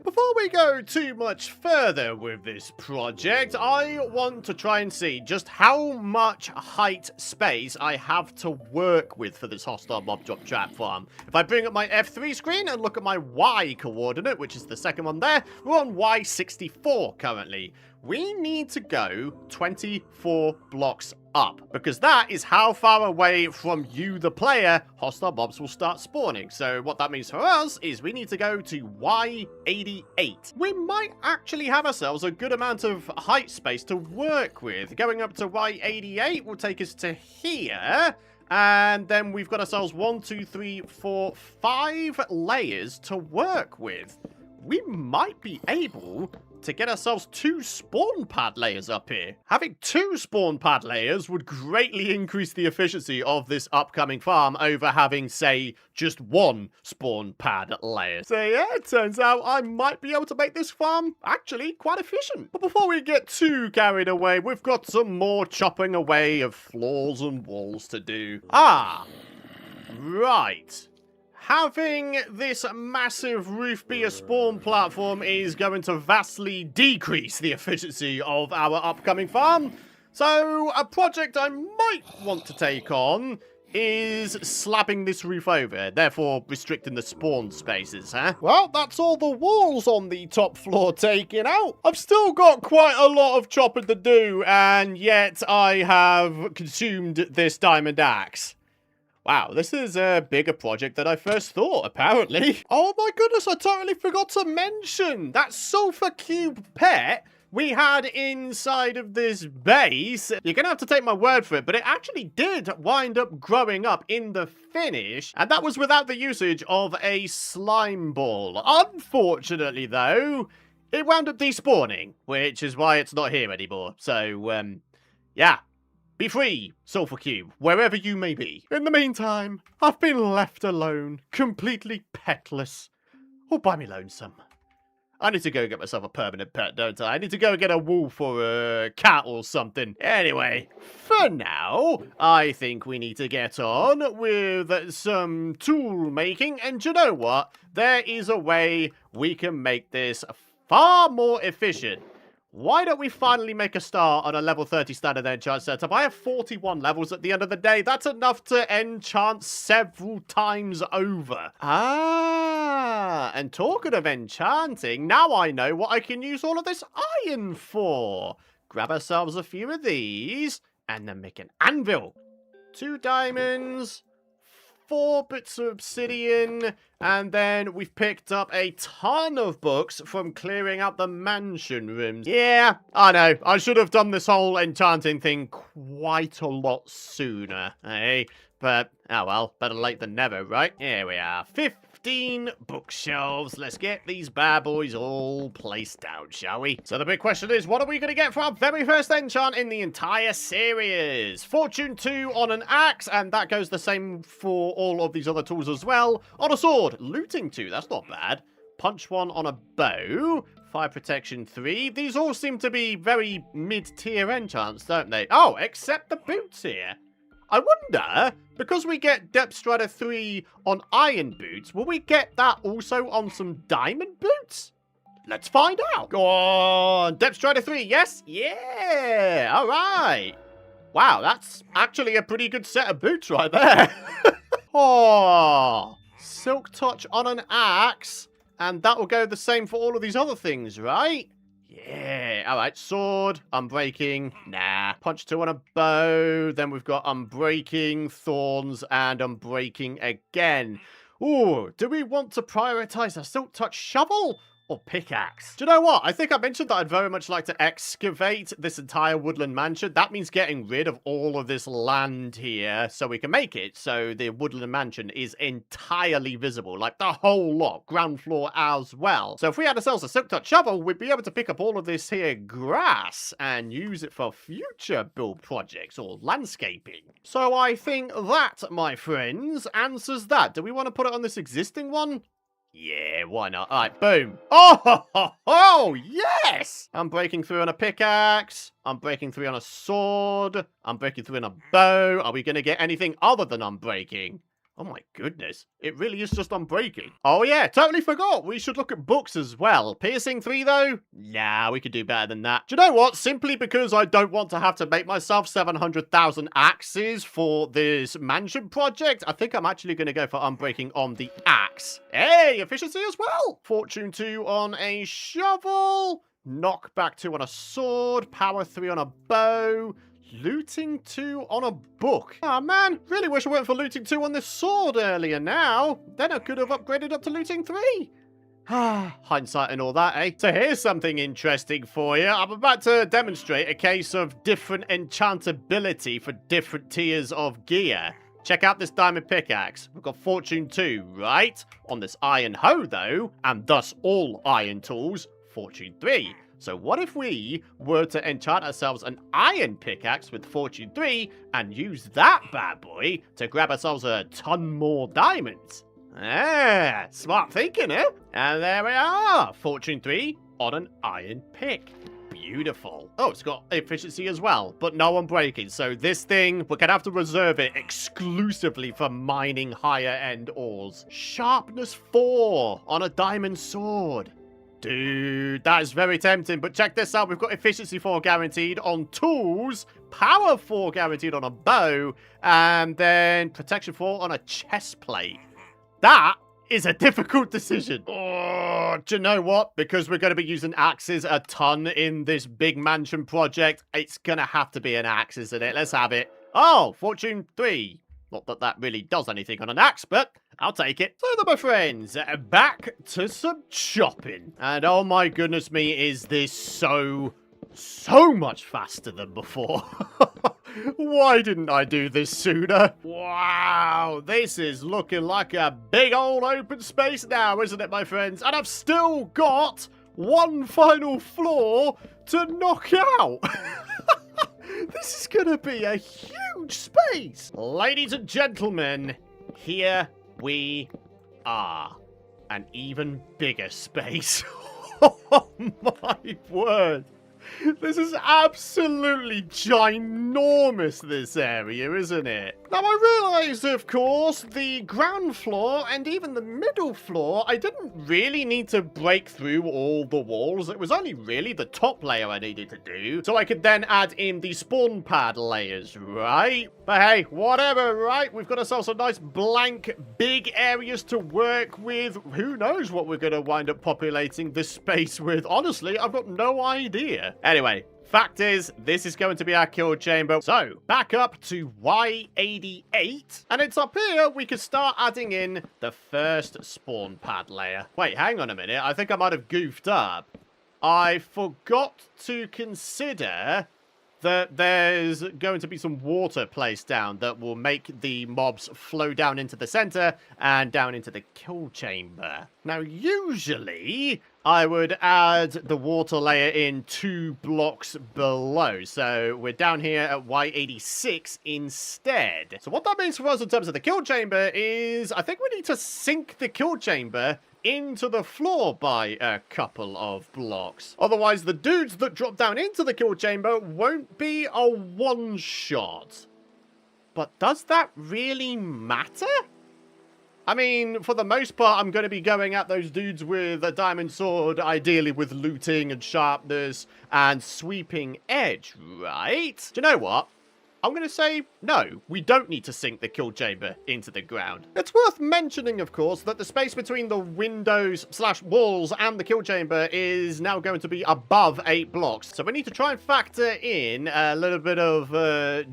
Before we go too much further with this project, I want to try and see just how much height space I have to work with for this hostile mob drop trap farm. If I bring up my F3 screen and look at my Y coordinate, which is the second one there, we're on Y64 currently. We need to go 24 blocks up, because that is how far away from you, the player, hostile mobs will start spawning. So what that means for us is we need to go to Y88. We might actually have ourselves a good amount of height space to work with. Going up to Y88 will take us to here. And then we've got ourselves 1, 2, 3, 4, 5 layers to work with. We might be able to get ourselves 2 spawn pad layers up here. Having 2 spawn pad layers would greatly increase the efficiency of this upcoming farm over having, say, just 1 spawn pad layer. So yeah, it turns out I might be able to make this farm actually quite efficient. But before we get too carried away, we've got some more chopping away of floors and walls to do. Ah, right. Having this massive roof be a spawn platform is going to vastly decrease the efficiency of our upcoming farm. So a project I might want to take on is slabbing this roof over, therefore restricting the spawn spaces, huh? Well, that's all the walls on the top floor taken out. I've still got quite a lot of chopping to do, and yet I have consumed this diamond axe. Wow, this is a bigger project than I first thought, apparently. Oh my goodness, I totally forgot to mention that Sulfur Cube pet we had inside of this base. You're gonna have to take my word for it, but it actually did wind up growing up in the finish, and that was without the usage of a slime ball. Unfortunately, though, it wound up despawning, which is why it's not here anymore. So, yeah. Be free, Sulfur Cube, wherever you may be. In the meantime, I've been left alone, completely petless, all by me lonesome. I need to go get myself a permanent pet, don't I? I need to go get a wolf or a cat or something. Anyway, for now, I think we need to get on with some tool making. And you know what? There is a way we can make this far more efficient. Why don't we finally make a start on a level 30 standard enchant setup? I have 41 levels at the end of the day. That's enough to enchant several times over. Ah, and talking of enchanting, now I know what I can use all of this iron for. Grab ourselves a few of these, and then make an anvil. 2 diamonds, 4 bits of obsidian, and then we've picked up a ton of books from clearing out the mansion rooms. Yeah, I know, I should have done this whole enchanting thing quite a lot sooner, eh? But, oh well, better late than never, right? Here we are, 15 bookshelves. Let's get these bad boys all placed down, shall we? So the big question is, what are we going to get for our very first enchant in the entire series? Fortune 2 on an axe, and that goes the same for all of these other tools as well. On a sword, looting 2, that's not bad. Punch 1 on a bow. Fire protection 3. These all seem to be very mid-tier enchants, don't they? Oh, except the boots here. I wonder, because we get Depth Strider 3 on iron boots, will we get that also on some diamond boots? Let's find out. Go on, Depth Strider 3, yes? Yeah, all right. Wow, that's actually a pretty good set of boots right there. Oh, Silk Touch on an axe, and that will go the same for all of these other things, right? Yeah, alright, sword, unbreaking, nah. Punch 2 on a bow, then we've got unbreaking, thorns, and unbreaking again. Ooh, do we want to prioritize a silk touch shovel or pickaxe? Do you know what? I think I mentioned that I'd very much like to excavate this entire Woodland Mansion. That means getting rid of all of this land here so we can make it so the Woodland Mansion is entirely visible, like the whole lot, ground floor as well. So if we had ourselves a silk touch shovel, we'd be able to pick up all of this here grass and use it for future build projects or landscaping. So I think that, my friends, answers that. Do we want to put it on this existing one? Yeah, why not? Alright, boom. Oh, yes! I'm breaking through on a pickaxe. I'm breaking through on a sword. I'm breaking through on a bow. Are we going to get anything other than unbreaking? Oh my goodness. It really is just unbreaking. Oh yeah, totally forgot. We should look at books as well. Piercing 3 though? Nah, we could do better than that. Do you know what? Simply because I don't want to have to make myself 700,000 axes for this mansion project, I think I'm actually going to go for unbreaking on the axe. Hey, efficiency as well. Fortune 2 on a shovel. Knockback 2 on a sword. Power 3 on a bow. Looting 2 on a book. Oh man, really wish I went for looting 2 on this sword earlier now. Then I could have upgraded up to looting 3. Hindsight and all that, eh? So here's something interesting for you. I'm about to demonstrate a case of different enchantability for different tiers of gear. Check out this diamond pickaxe. We've got Fortune 2, right? On this iron hoe, though, and thus all iron tools, Fortune 3. So what if we were to enchant ourselves an iron pickaxe with Fortune 3 and use that bad boy to grab ourselves a ton more diamonds? Ah, smart thinking, eh? And there we are, Fortune 3 on an iron pick. Beautiful. Oh, it's got efficiency as well, but no unbreaking. So this thing, we're going to have to reserve it exclusively for mining higher end ores. Sharpness 4 on a diamond sword. Dude, that is very tempting, but check this out. We've got efficiency 4 guaranteed on tools, power 4 guaranteed on a bow, and then protection 4 on a chest plate. That is a difficult decision. Oh, do you know what? Because we're going to be using axes a ton in this big mansion project, it's going to have to be an axe, isn't it? Let's have it. Oh, Fortune 3. Not that that really does anything on an axe, but I'll take it. So then, my friends, back to some chopping. And oh my goodness me, is this so much faster than before. Why didn't I do this sooner? Wow, this is looking like a big old open space now, isn't it, my friends? And I've still got one final floor to knock out. This is gonna be a huge space. Ladies and gentlemen, here we are. An even bigger space. Oh my word. This is absolutely ginormous, this area, isn't it? Now, I realised, of course, the ground floor and even the middle floor, I didn't really need to break through all the walls. It was only really the top layer I needed to do, so I could then add in the spawn pad layers, right? But hey, whatever, right? We've got ourselves some nice blank, big areas to work with. Who knows what we're going to wind up populating this space with? Honestly, I've got no idea. Anyway, fact is, this is going to be our kill chamber. So, back up to Y88. And it's up here we could start adding in the first spawn pad layer. Wait, hang on a minute. I think I might have goofed up. I forgot to consider that there's going to be some water placed down that will make the mobs flow down into the center and down into the kill chamber. Now, usually I would add the water layer in 2 blocks below. So we're down here at Y86 instead. So what that means for us in terms of the kill chamber is I think we need to sink the kill chamber into the floor by a couple of blocks. Otherwise, the dudes that drop down into the kill chamber won't be a one-shot. But does that really matter? I mean, for the most part, I'm going to be going at those dudes with a diamond sword, ideally with looting and sharpness and sweeping edge, right? Do you know what? I'm going to say, no, we don't need to sink the kill chamber into the ground. It's worth mentioning, of course, that the space between the windows / walls and the kill chamber is now going to be above 8 blocks. So we need to try and factor in a little bit of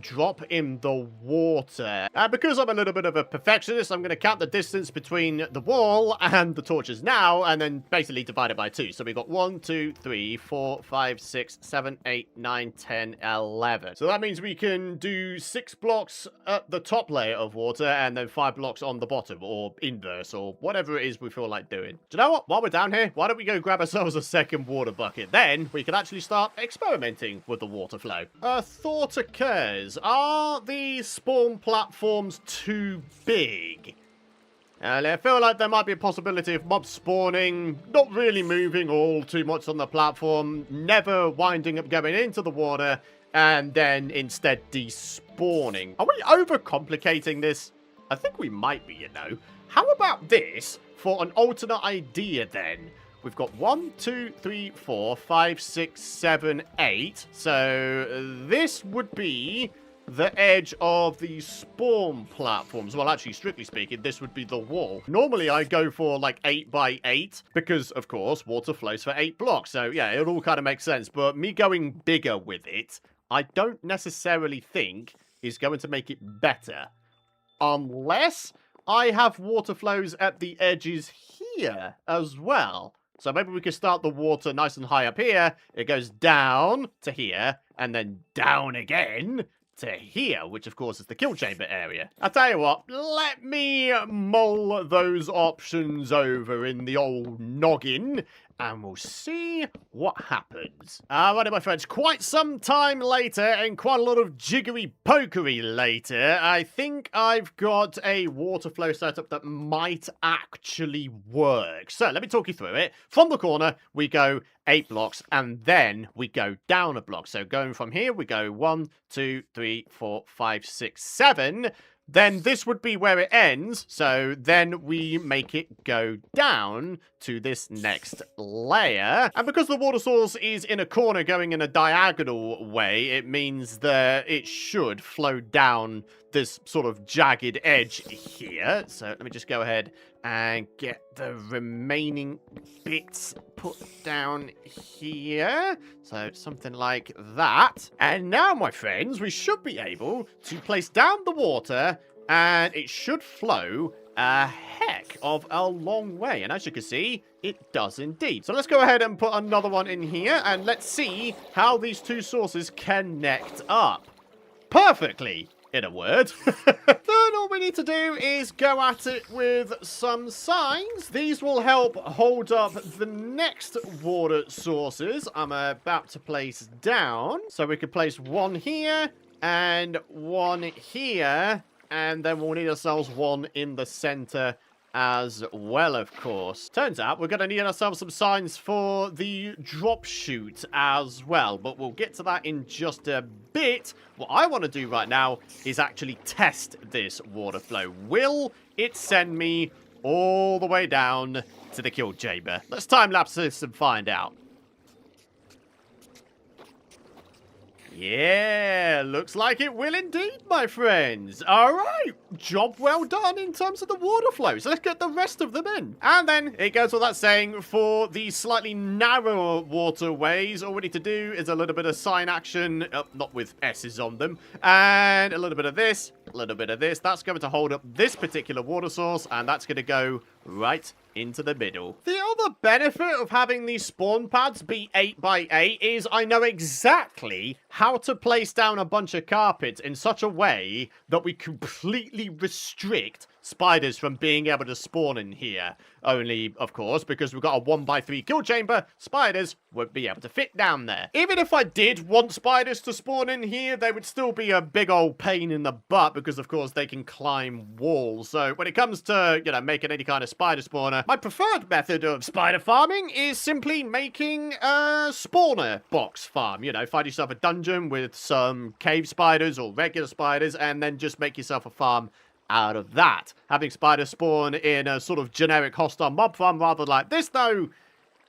drop in the water. And because I'm a little bit of a perfectionist, I'm going to count the distance between the wall and the torches now, and then basically divide it by 2. So we've got 1, 2, 3, 4, 5, 6, 7, 8, 9, 10, 11. So that means we can do 6 blocks at the top layer of water and then 5 blocks on the bottom, or inverse, or whatever it is we feel like doing. Do you know what? While we're down here, why don't we go grab ourselves a second water bucket? Then we can actually start experimenting with the water flow. A thought occurs. Are these spawn platforms too big? And I feel like there might be a possibility of mobs spawning, not really moving all too much on the platform, never winding up going into the water, and then instead despawning. Are we overcomplicating this? I think we might be, you know. How about this for an alternate idea then? We've got 1, 2, 3, 4, 5, 6, 7, 8. So this would be the edge of the spawn platforms. Well, actually, strictly speaking, this would be the wall. Normally, I go for like 8 by 8 because, of course, water flows for 8 blocks. So yeah, it all kind of makes sense. But me going bigger with it, I don't necessarily think is going to make it better. Unless I have water flows at the edges here as well. So maybe we could start the water nice and high up here. It goes down to here and then down again to here, which of course is the kill chamber area. I'll tell you what, let me mull those options over in the old noggin, and we'll see what happens. Alrighty, my friends, quite some time later, and quite a lot of jiggery-pokery later, I think I've got a water flow setup that might actually work. So, let me talk you through it. From the corner, we go 8 blocks, and then we go down a block. So, going from here, we go 1, 2, 3, 4, 5, 6, 7... Then this would be where it ends, so then we make it go down to this next layer. And because the water source is in a corner going in a diagonal way, it means that it should flow down this sort of jagged edge here. So let me just go ahead and get the remaining bits put down here. So something like that. And now, my friends, we should be able to place down the water and it should flow a heck of a long way. And as you can see, it does indeed. So let's go ahead and put another one in here and let's see how these two sources connect up. Perfectly, in a word. Then all we need to do is go at it with some signs. These will help hold up the next water sources I'm about to place down. So we could place one here and one here. And then we'll need ourselves one in the center as well, of course. Turns out we're going to need ourselves some signs for the drop chute as well, but we'll get to that in just a bit. What I want to do right now is actually test this water flow. Will it send me all the way down to the kill chamber? Let's time-lapse this and find out. Yeah, looks like it will indeed, my friends. All right, job well done in terms of the water flows. Let's get the rest of them in. And then it goes without saying, for the slightly narrower waterways, all we need to do is a little bit of sign action, not with S's on them, and a little bit of this, a little bit of this. That's going to hold up this particular water source, and that's going to go right into the middle. The other benefit of having these spawn pads be 8 by 8 is I know exactly how to place down a bunch of carpets in such a way that we completely restrict spiders from being able to spawn in here. Only, of course, because we've got a 1 by 3 kill chamber, spiders won't be able to fit down there. Even if I did want spiders to spawn in here, they would still be a big old pain in the butt because, of course, they can climb walls. So when it comes to, you know, making any kind of spider spawner, my preferred method of spider farming is simply making a spawner box farm. You know, find yourself a dungeon with some cave spiders or regular spiders and then just make yourself a farm out of that. Having spiders spawn in a sort of generic hostile mob farm rather like this, though,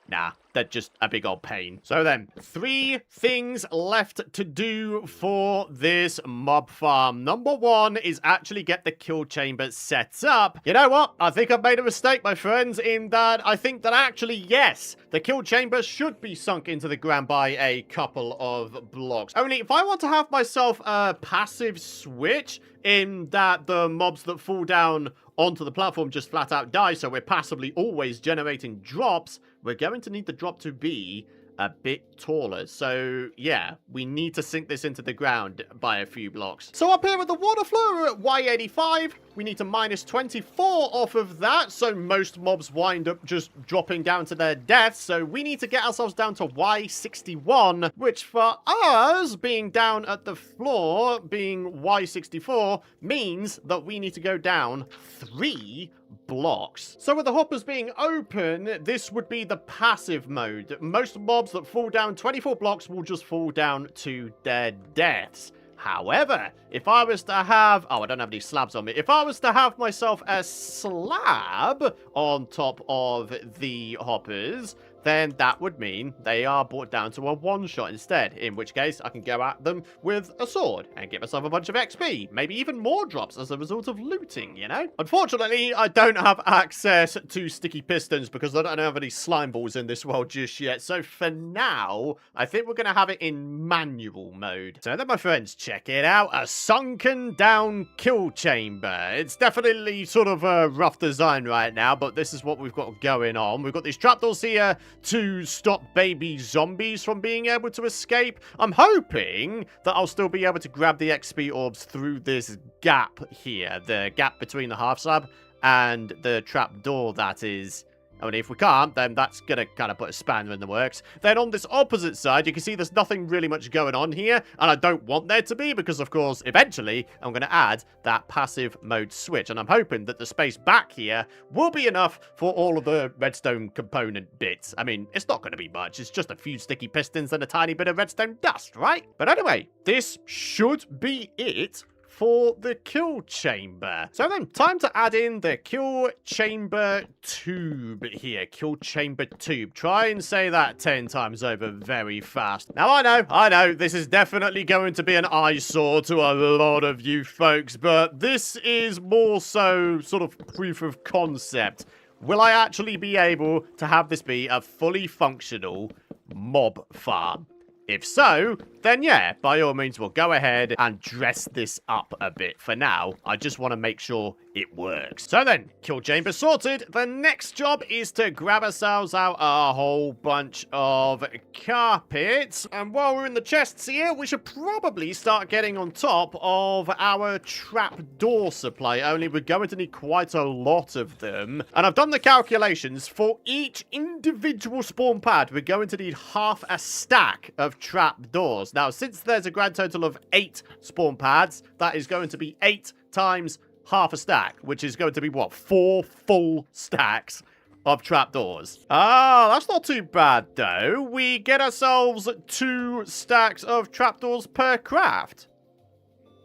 nah, they're just a big old pain. So then, 3 things left to do for this mob farm. Number 1 is actually get the kill chamber set up. You know what? I think I've made a mistake, my friends, in that I think that actually, yes, the kill chamber should be sunk into the ground by a couple of blocks. Only if I want to have myself a passive switch in that the mobs that fall down onto the platform just flat out die, so we're passively always generating drops, we're going to need the drop to be a bit taller. So, yeah, we need to sink this into the ground by a few blocks. So up here with the water flow, we're at Y85. We need to minus 24 off of that, so most mobs wind up just dropping down to their death. So we need to get ourselves down to Y61, which for us, being down at the floor, being Y64, means that we need to go down 3 blocks. So with the hoppers being open, this would be the passive mode. Most mobs that fall down 24 blocks will just fall down to their deaths. However, if I was to have... Oh, I don't have any slabs on me. If I was to have myself a slab on top of the hoppers, then that would mean they are brought down to a one-shot instead, in which case I can go at them with a sword and get myself a bunch of XP, maybe even more drops as a result of looting, you know? Unfortunately, I don't have access to sticky pistons because I don't have any slime balls in this world just yet, so for now, I think we're going to have it in manual mode. So then, my friends, check it out, a sunken down kill chamber. It's definitely sort of a rough design right now, but this is what we've got going on. We've got these trapdoors here to stop baby zombies from being able to escape. I'm hoping that I'll still be able to grab the XP orbs through this gap here, the gap between the half slab and the trapdoor, that is. I mean, if we can't, then that's going to kind of put a spanner in the works. Then on this opposite side, you can see there's nothing really much going on here, and I don't want there to be because, of course, eventually, I'm going to add that passive mode switch, and I'm hoping that the space back here will be enough for all of the redstone component bits. I mean, it's not going to be much. It's just a few sticky pistons and a tiny bit of redstone dust, right? But anyway, this should be it for the kill chamber. So then, time to add in the kill chamber tube here. Kill chamber tube. Try and say that 10 times over very fast. Now, I know, this is definitely going to be an eyesore to a lot of you folks, but this is more so sort of proof of concept. Will I actually be able to have this be a fully functional mob farm? If so, then yeah, by all means, we'll go ahead and dress this up a bit. For now, I just want to make sure it works. So then, kill chamber sorted. The next job is to grab ourselves out a whole bunch of carpets. And while we're in the chests here, we should probably start getting on top of our trapdoor supply. Only we're going to need quite a lot of them. And I've done the calculations. For each individual spawn pad, we're going to need half a stack of trapdoors. Now, since there's a grand total of 8 spawn pads, that is going to be 8 times half a stack, which is going to be, what, 4 full stacks of trapdoors. Ah, that's not too bad, though. We get ourselves 2 stacks of trapdoors per craft.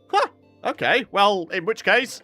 Huh, okay. Well, in which case,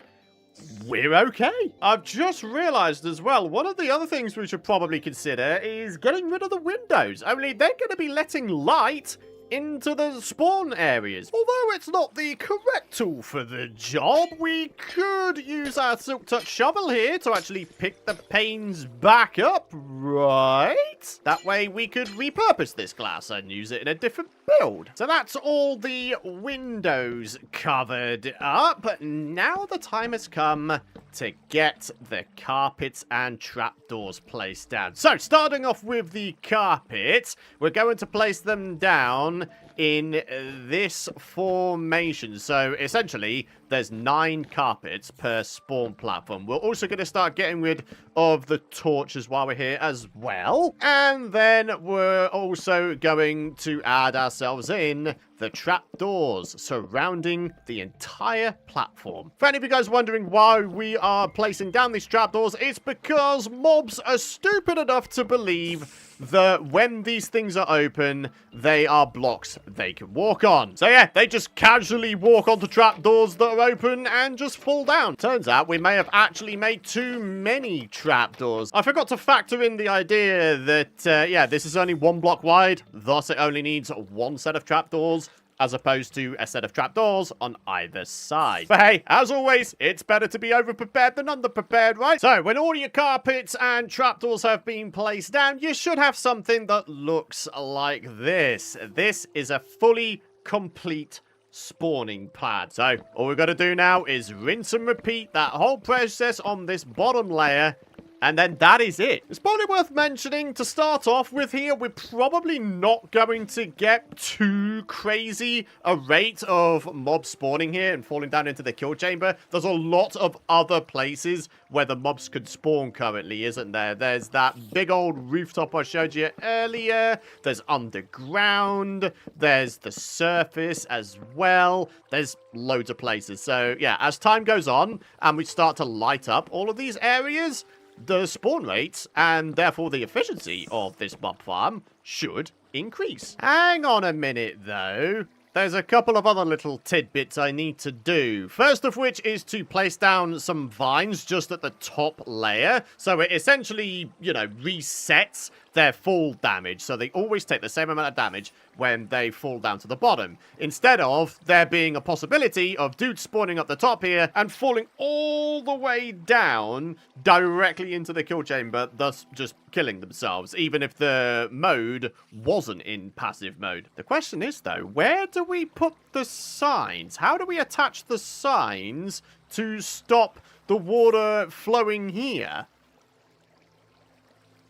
we're okay. I've just realized as well, one of the other things we should probably consider is getting rid of the windows. Only they're going to be letting light into the spawn areas. Although it's not the correct tool for the job, we could use our Silk Touch shovel here to actually pick the panes back up, right? That way we could repurpose this glass and use it in a different build. So that's all the windows covered up. Now the time has come to get the carpets and trapdoors placed down. So, starting off with the carpets, we're going to place them down in this formation. So, essentially, there's 9 carpets per spawn platform. We're also going to start getting rid of the torches while we're here as well. And then we're also going to add ourselves in the trapdoors surrounding the entire platform. For any of you guys wondering why we are placing down these trapdoors, it's because mobs are stupid enough to believe that when these things are open, they are blocks they can walk on. So yeah, they just casually walk onto trapdoors that are open and just fall down. Turns out we may have actually made too many trapdoors. I forgot to factor in the idea that, yeah, this is only 1 block wide, thus it only needs 1 set of trapdoors, as opposed to a set of trapdoors on either side. But hey, as always, it's better to be over-prepared than under-prepared, right? So, when all your carpets and trapdoors have been placed down, you should have something that looks like this. This is a fully complete spawning pad. So, all we've got to do now is rinse and repeat that whole process on this bottom layer, and then that is it. It's probably worth mentioning to start off with here, we're probably not going to get too crazy a rate of mobs spawning here and falling down into the kill chamber. There's a lot of other places where the mobs could spawn currently, isn't there? There's that big old rooftop I showed you earlier. There's underground. There's the surface as well. There's loads of places. So yeah, as time goes on and we start to light up all of these areas, the spawn rates, and therefore the efficiency of this mob farm, should increase. Hang on a minute, though. There's a couple of other little tidbits I need to do. First of which is to place down some vines just at the top layer. So it essentially, you know, resets their fall damage. So they always take the same amount of damage when they fall down to the bottom. Instead of there being a possibility of dudes spawning up the top here and falling all the way down directly into the kill chamber, thus just killing themselves, even if the mode wasn't in passive mode. The question is, though, where do we put the signs? How do we attach the signs to stop the water flowing here?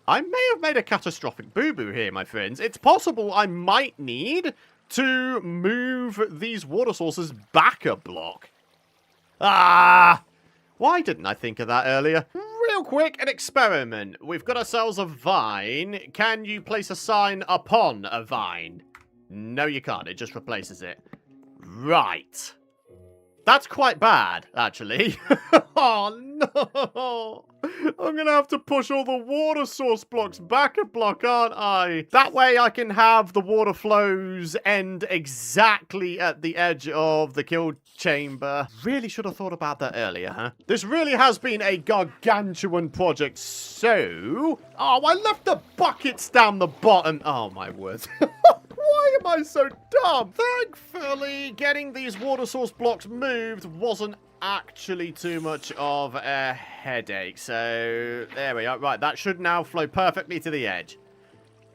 I may have made a catastrophic boo-boo here, my friends. It's possible I might need to move these water sources back a block. Ah! Why didn't I think of that earlier? Real quick, an experiment. We've got ourselves a vine. Can you place a sign upon a vine? No, you can't. It just replaces it. Right. That's quite bad, actually. Oh, no. I'm going to have to push all the water source blocks back a block, aren't I? That way I can have the water flows end exactly at the edge of the kill chamber. Really should have thought about that earlier, huh? This really has been a gargantuan project, so... Oh, I left the buckets down the bottom. Oh, my word. Why am I so dumb? Thankfully, getting these water source blocks moved wasn't actually too much of a headache. So, there we are. Right, that should now flow perfectly to the edge.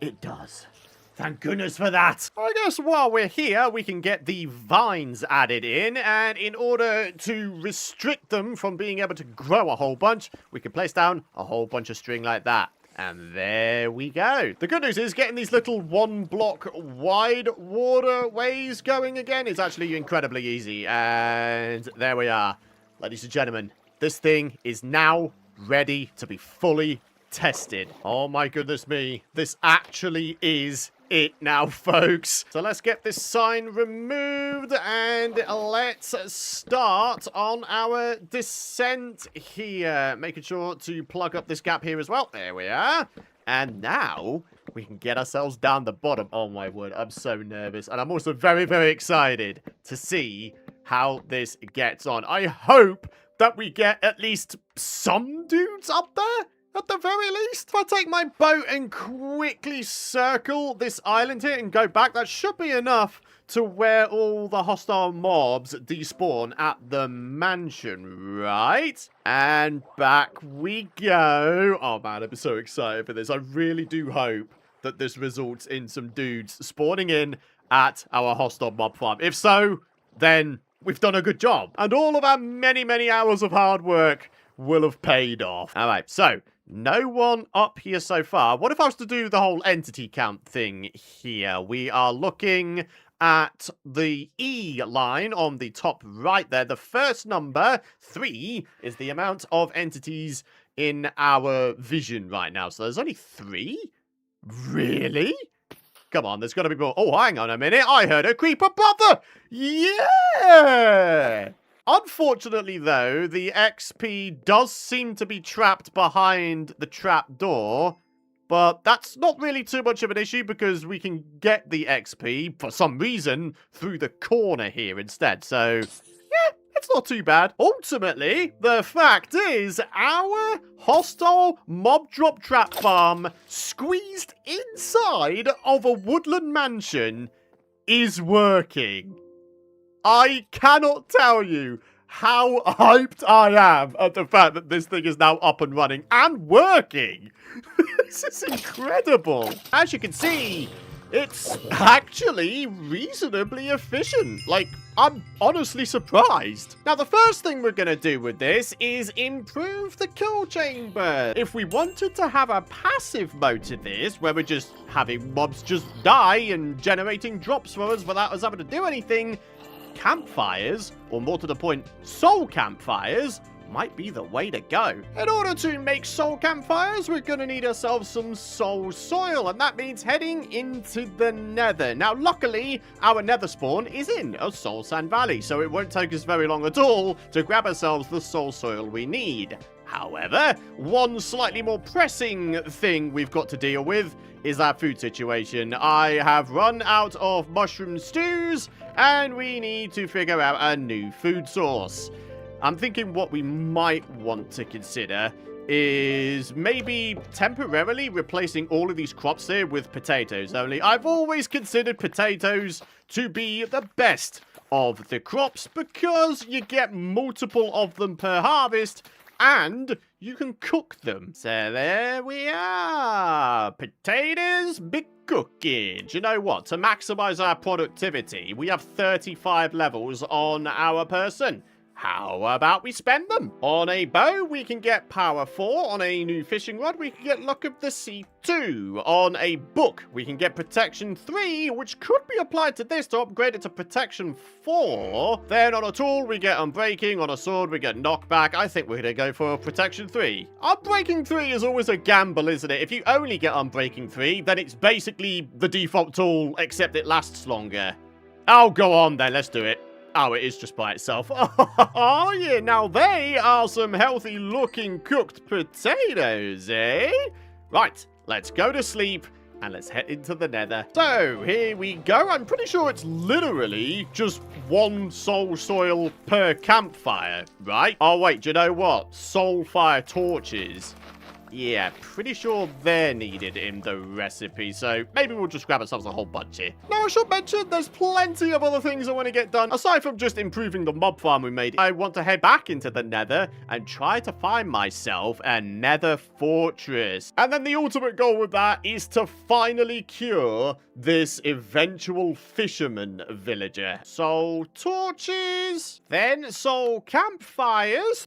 It does. Thank goodness for that. I guess while we're here, we can get the vines added in. And in order to restrict them from being able to grow a whole bunch, we can place down a whole bunch of string like that. And there we go. The good news is getting these little 1 block wide waterways going again is actually incredibly easy. And there we are. Ladies and gentlemen, this thing is now ready to be fully tested. Oh my goodness me. This actually is it now, folks. So let's get this sign removed and let's start on our descent here. Making sure to plug up this gap here as well. There we are. And now we can get ourselves down the bottom. Oh my word, I'm so nervous. And I'm also very, very excited to see how this gets on. I hope that we get at least some dudes up there. At the very least, if I take my boat and quickly circle this island here and go back, that should be enough to where all the hostile mobs despawn at the mansion, right? And back we go. Oh man, I'm so excited for this. I really do hope that this results in some dudes spawning in at our hostile mob farm. If so, then we've done a good job. And all of our many, many hours of hard work will have paid off. All right, so no one up here so far. What if I was to do the whole entity count thing here? We are looking at the E line on the top right there. The first number, 3, is the amount of entities in our vision right now. So there's only 3? Really? Come on, there's got to be more. Oh, hang on a minute. I heard a creeper brother. Yeah! Unfortunately, though, the XP does seem to be trapped behind the trap door, but that's not really too much of an issue because we can get the XP, for some reason, through the corner here instead. So, yeah, it's not too bad. Ultimately, the fact is, our hostile mob drop trap farm squeezed inside of a woodland mansion is working. I cannot tell you how hyped I am at the fact that this thing is now up and running and working. This is incredible. As you can see, it's actually reasonably efficient. Like, I'm honestly surprised. Now, the first thing we're going to do with this is improve the kill chamber. If we wanted to have a passive mode to this, where we're just having mobs just die and generating drops for us without us having to do anything, campfires, or more to the point, soul campfires, might be the way to go. In order to make soul campfires, we're going to need ourselves some soul soil, and that means heading into the nether. Now, luckily, our nether spawn is in a soul sand valley, so it won't take us very long at all to grab ourselves the soul soil we need. However, one slightly more pressing thing we've got to deal with is our food situation. I have run out of mushroom stews, and we need to figure out a new food source. I'm thinking what we might want to consider is maybe temporarily replacing all of these crops here with potatoes only. I've always considered potatoes to be the best of the crops because you get multiple of them per harvest, and you can cook them. So there we are. Potatoes be cooking. Do you know what? To maximize our productivity, we have 35 levels on our person. How about we spend them? On a bow, we can get power 4. On a new fishing rod, we can get luck of the sea 2. On a book, we can get protection 3, which could be applied to this to upgrade it to protection 4. Then on a tool, we get unbreaking. On a sword, we get knockback. I think we're going to go for protection 3. Unbreaking 3 is always a gamble, isn't it? If you only get unbreaking 3, then it's basically the default tool, except it lasts longer. Oh, go on then. Let's do it. Oh, it is just by itself. Oh, yeah. Now, they are some healthy-looking cooked potatoes, eh? Right. Let's go to sleep, and let's head into the nether. So, here we go. I'm pretty sure it's literally just one soul soil per campfire, right? Oh, wait. Do you know what? Soul fire torches. Yeah, pretty sure they're needed in the recipe, so maybe we'll just grab ourselves a whole bunch here. Now, I should mention there's plenty of other things I want to get done. Aside from just improving the mob farm we made, I want to head back into the nether and try to find myself a nether fortress. And then the ultimate goal with that is to finally cure this eventual fisherman villager. Soul torches, then soul campfires.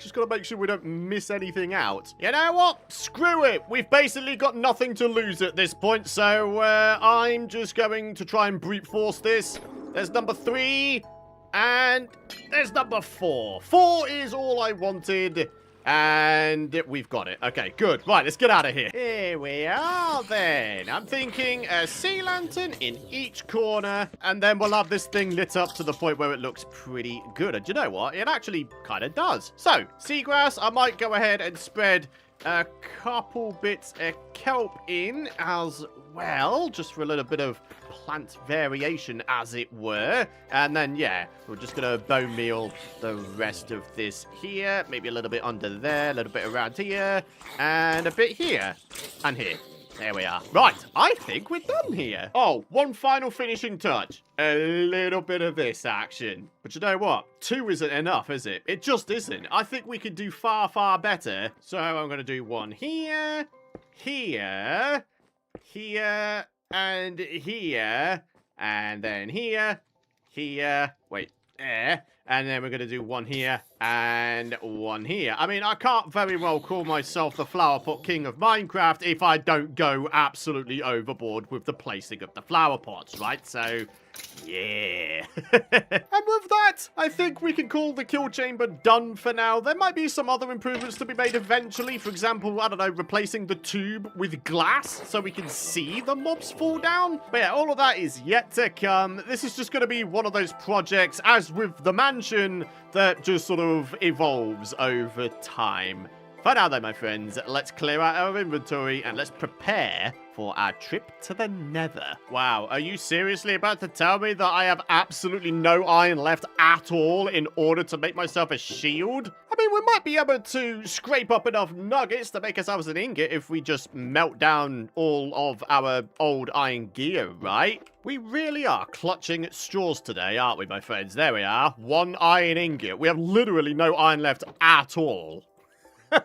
Just got to make sure we don't miss anything out. You know what? Screw it. We've basically got nothing to lose at this point, so I'm just going to try and brute force this. There's number 3, and there's number 4. 4 is all I wanted. And we've got it. Okay, good. Right, let's get out of here. Here we are then. I'm thinking a sea lantern in each corner. And then we'll have this thing lit up to the point where it looks pretty good. And you know what? It actually kind of does. So, seagrass, I might go ahead and spread a couple bits of kelp in as well, just for a little bit of plant variation, as it were. And then, yeah, we're just going to bone meal the rest of this here. Maybe a little bit under there, a little bit around here, and a bit here and here. There we are. Right, I think we're done here. Oh, one final finishing touch. A little bit of this action. But you know what? 2 isn't enough, is it? It just isn't. I think we could do far, far better. So I'm going to do one here, here, here, and here, and then here, here, wait, there, and then we're going to do one here and one here. I mean, I can't very well call myself the flower pot king of Minecraft if I don't go absolutely overboard with the placing of the flower pots, right? So, yeah. And with that, I think we can call the kill chamber done for now. There might be some other improvements to be made eventually. For example, I don't know, replacing the tube with glass so we can see the mobs fall down. But yeah, all of that is yet to come. This is just going to be one of those projects, as with the mansion, that just sort of evolves over time. For now though, my friends, let's clear out our inventory and let's prepare for our trip to the Nether. Wow, are you seriously about to tell me that I have absolutely no iron left at all in order to make myself a shield? I mean, we might be able to scrape up enough nuggets to make ourselves an ingot if we just melt down all of our old iron gear, right? We really are clutching at straws today, aren't we, my friends? There we are. 1 iron ingot. We have literally no iron left at all. I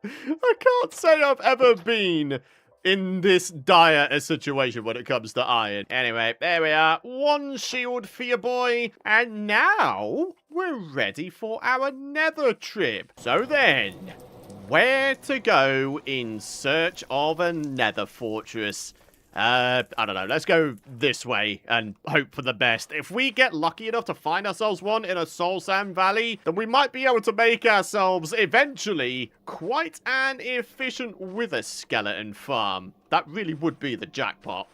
can't say I've ever been in this dire a situation when it comes to iron. Anyway, there we are. 1 shield for your boy. And now we're ready for our Nether trip. So then, where to go in search of a Nether fortress? I don't know. Let's go this way and hope for the best. If we get lucky enough to find ourselves one in a Soul Sand Valley, then we might be able to make ourselves, eventually, quite an efficient wither skeleton farm. That really would be the jackpot.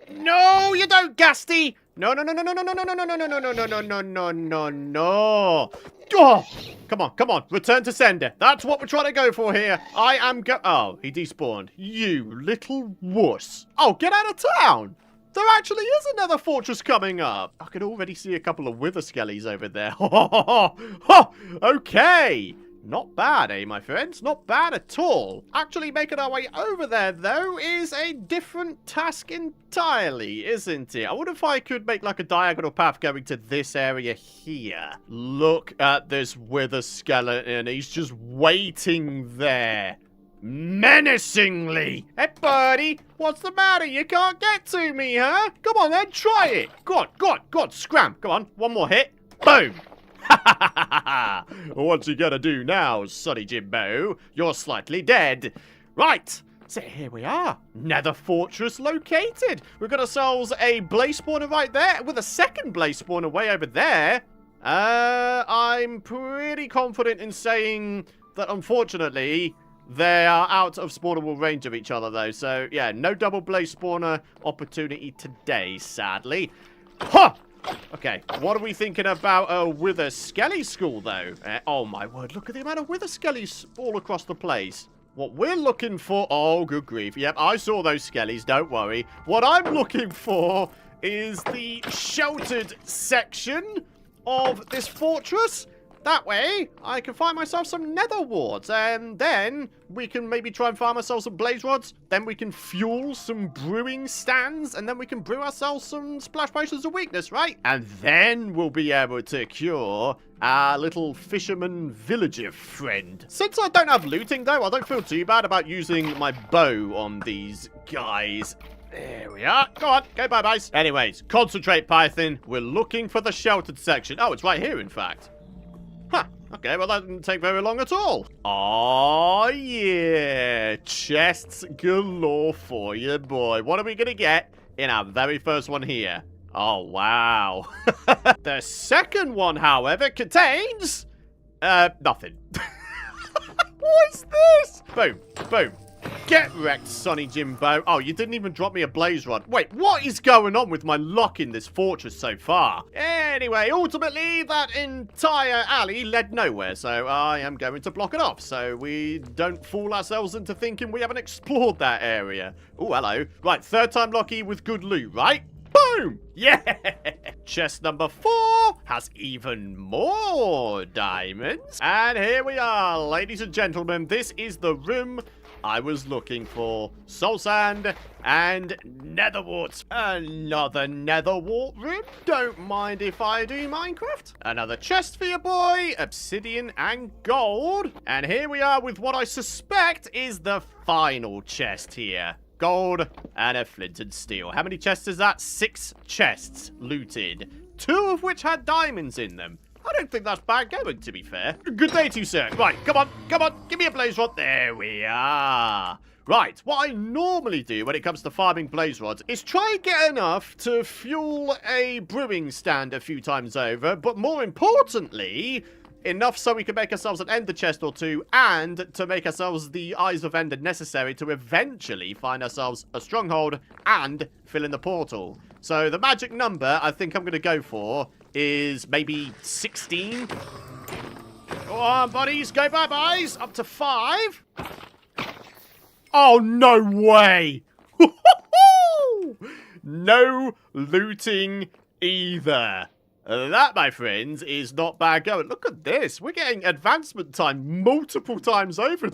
No, you don't, Gasty! No, no, no, no, no, no, no, no, no, no, no, no, no, no, no, no, no, no. Oh, come on, come on. Return to sender. That's what we're trying to go for here. I am oh, he despawned. You little wuss. Oh, get out of town. There actually is another fortress coming up. I can already see a couple of wither skellies over there. Okay. Not bad, eh, my friends? Not bad at all. Actually making our way over there, though, is a different task entirely, isn't it? I wonder if I could make, like, a diagonal path going to this area here. Look at this wither skeleton. He's just waiting there. Menacingly. Hey, buddy. What's the matter? You can't get to me, huh? Come on, then. Try it. Go on, go on, go on. Scram. Come on. One more hit. Boom. What you gonna do now, Sonny Jimbo? You're slightly dead. Right, so here we are. Nether fortress located. We've got ourselves a blaze spawner right there with a second blaze spawner way over there. I'm pretty confident in saying that, unfortunately, they are out of spawnable range of each other, though. So, yeah, no double blaze spawner opportunity today, sadly. Ha! Okay, what are we thinking about a wither skelly school, though? Oh, my word, look at the amount of wither skellies all across the place. What we're looking for... Oh, good grief. Yep, I saw those skellies, don't worry. What I'm looking for is the sheltered section of this fortress. That way, I can find myself some nether warts, and then we can maybe try and farm ourselves some blaze rods. Then we can fuel some brewing stands, and then we can brew ourselves some splash potions of weakness, right? And then we'll be able to cure our little fisherman villager friend. Since I don't have looting, though, I don't feel too bad about using my bow on these guys. There we are. Go on. Go bye-byes. Anyways, concentrate, Python. We're looking for the sheltered section. Oh, it's right here, in fact. Huh, Okay, well, that didn't take very long at all. Oh, yeah. Chests galore for you, boy. What are we going to get in our very first one here? Oh, wow. The second one, however, contains... nothing. What's this? Boom, boom. Get wrecked, Sonny Jimbo. Oh, you didn't even drop me a blaze rod. Wait, what is going on with my luck in this fortress so far? Anyway, ultimately, that entire alley led nowhere, so I am going to block it off so we don't fool ourselves into thinking we haven't explored that area. Oh, hello. Right, third time lucky with good loot, right? Boom! Yeah! Chest number 4 has even more diamonds. And here we are, ladies and gentlemen. This is the room I was looking for. Soul sand and nether warts. Another nether wart room. Don't mind if I do, Minecraft. Another chest for you, boy. Obsidian and gold. And here we are with what I suspect is the final chest here. Gold and a flint and steel. How many chests is that? 6 chests looted. 2 of which had diamonds in them. I don't think that's bad going, to be fair. Good day to you, sir. Right, come on, come on. Give me a blaze rod. There we are. Right, what I normally do when it comes to farming blaze rods is try and get enough to fuel a brewing stand a few times over, but more importantly, enough so we can make ourselves an ender chest or 2 and to make ourselves the eyes of ender necessary to eventually find ourselves a stronghold and fill in the portal. So the magic number I think I'm going to go for is maybe 16. Go on, buddies. Go bye-byes. Up to 5. Oh, no way. No looting either. That, my friends, is not bad going. Look at this. We're getting advancement time multiple times over.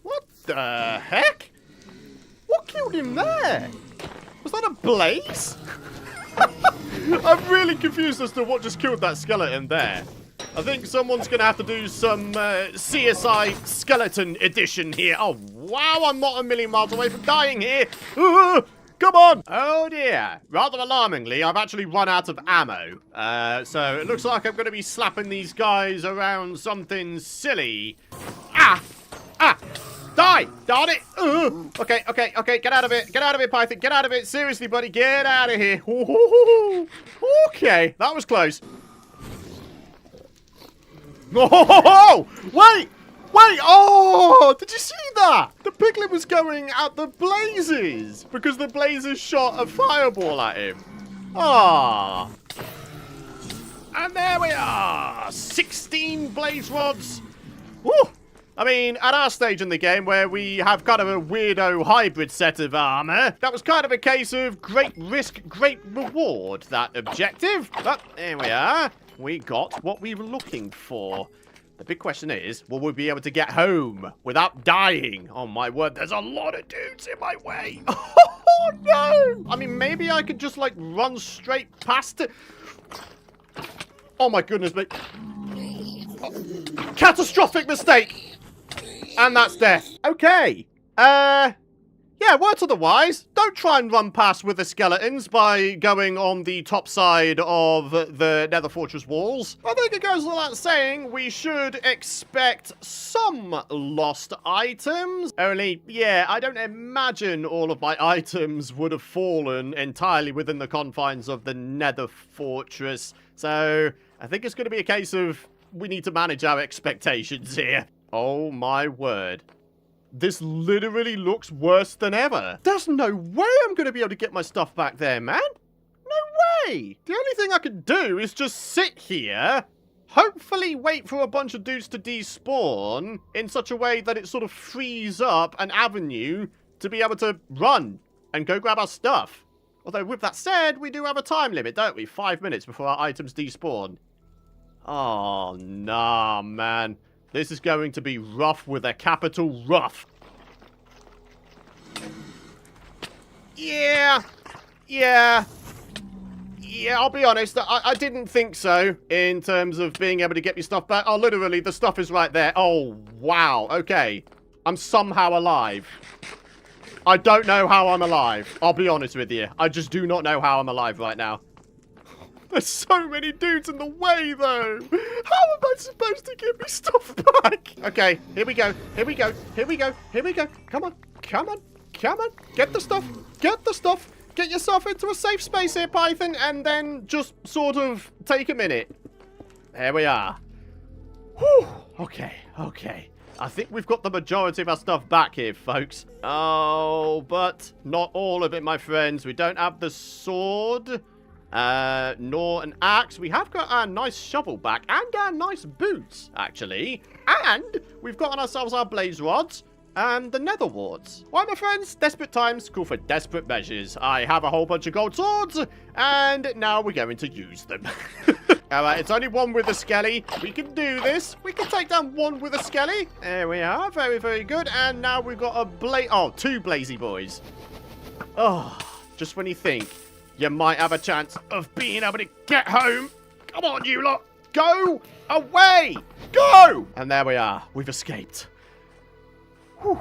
What the heck? What killed him there? Was that a blaze? I'm really confused as to what just killed that skeleton there. I think someone's going to have to do some CSI skeleton edition here. Oh, wow, I'm not a million miles away from dying here. Come on! Oh dear. Rather alarmingly, I've actually run out of ammo. So it looks like I'm going to be slapping these guys around something silly. Ah! Ah! Die! Darn it! Okay, okay, okay. Get out of it. Get out of it, Python. Get out of it. Seriously, buddy. Get out of here. Okay. That was close. Oh! Wait! Wait! Oh! Did you see that? The piglet was going at the blazes because the blazes shot a fireball at him. Ah! And there we are! 16 blaze rods. Woo! I mean, at our stage in the game where we have kind of a weirdo hybrid set of armor, that was kind of a case of great risk, great reward, that objective. But there we are. We got what we were looking for. The big question is, will we be able to get home without dying? Oh my word, there's a lot of dudes in my way. Oh no! I mean, maybe I could just like run straight past it. Oh my goodness me. Oh, catastrophic mistake! And that's death. Okay. Yeah, word to the wise. Don't try and run past with the skeletons by going on the top side of the Nether Fortress walls. I think it goes without saying we should expect some lost items. Only, yeah, I don't imagine all of my items would have fallen entirely within the confines of the Nether Fortress. So, I think it's going to be a case of we need to manage our expectations here. Oh my word. This literally looks worse than ever. There's no way I'm going to be able to get my stuff back there, man. No way. The only thing I can do is just sit here, hopefully wait for a bunch of dudes to despawn in such a way that it sort of frees up an avenue to be able to run and go grab our stuff. Although, with that said, we do have a time limit, don't we? 5 minutes before our items despawn. Oh, nah, man. This is going to be rough with a capital rough. Yeah, I'll be honest. I didn't think so in terms of being able to get your stuff back. Oh, literally, the stuff is right there. Oh, wow. Okay. I'm somehow alive. I don't know how I'm alive. I'll be honest with you. I just do not know how I'm alive right now. There's so many dudes in the way, though. How am I supposed to get my stuff back? Okay, here we go. Here we go. Here we go. Here we go. Come on. Come on. Come on. Get the stuff. Get the stuff. Get yourself into a safe space here, Python, and then just sort of take a minute. There we are. Whew. Okay, okay. I think we've got the majority of our stuff back here, folks. Oh, but not all of it, my friends. We don't have the sword, nor an axe. We have got our nice shovel back and our nice boots, actually. And we've got on ourselves our blaze rods and the nether warts. Well, my friends, desperate times call for desperate measures. I have a whole bunch of gold swords, and now we're going to use them. Alright, it's only one with a skelly. We can do this. We can take down one with a skelly. There we are. Very, very good. And now we've got a two blazy boys. Oh, just when you think you might have a chance of being able to get home. Come on, you lot. Go away. Go. And there we are. We've escaped. Whew.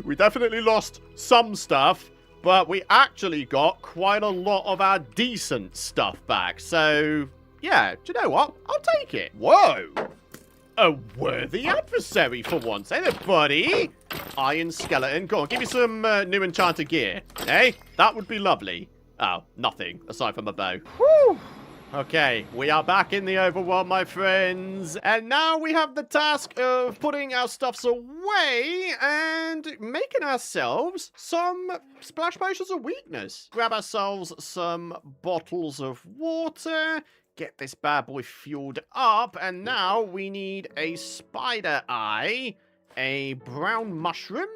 We definitely lost some stuff, but we actually got quite a lot of our decent stuff back. So, yeah, do you know what? I'll take it. Whoa. A worthy adversary for once, ain't it, buddy? Iron skeleton. Go on, give me some new enchanted gear. Hey, that would be lovely. Oh, nothing, aside from a bow. Whew. Okay, we are back in the overworld, my friends. And now we have the task of putting our stuffs away and making ourselves some splash potions of weakness. Grab ourselves some bottles of water. Get this bad boy fueled up. And now we need a spider eye, a brown mushroom,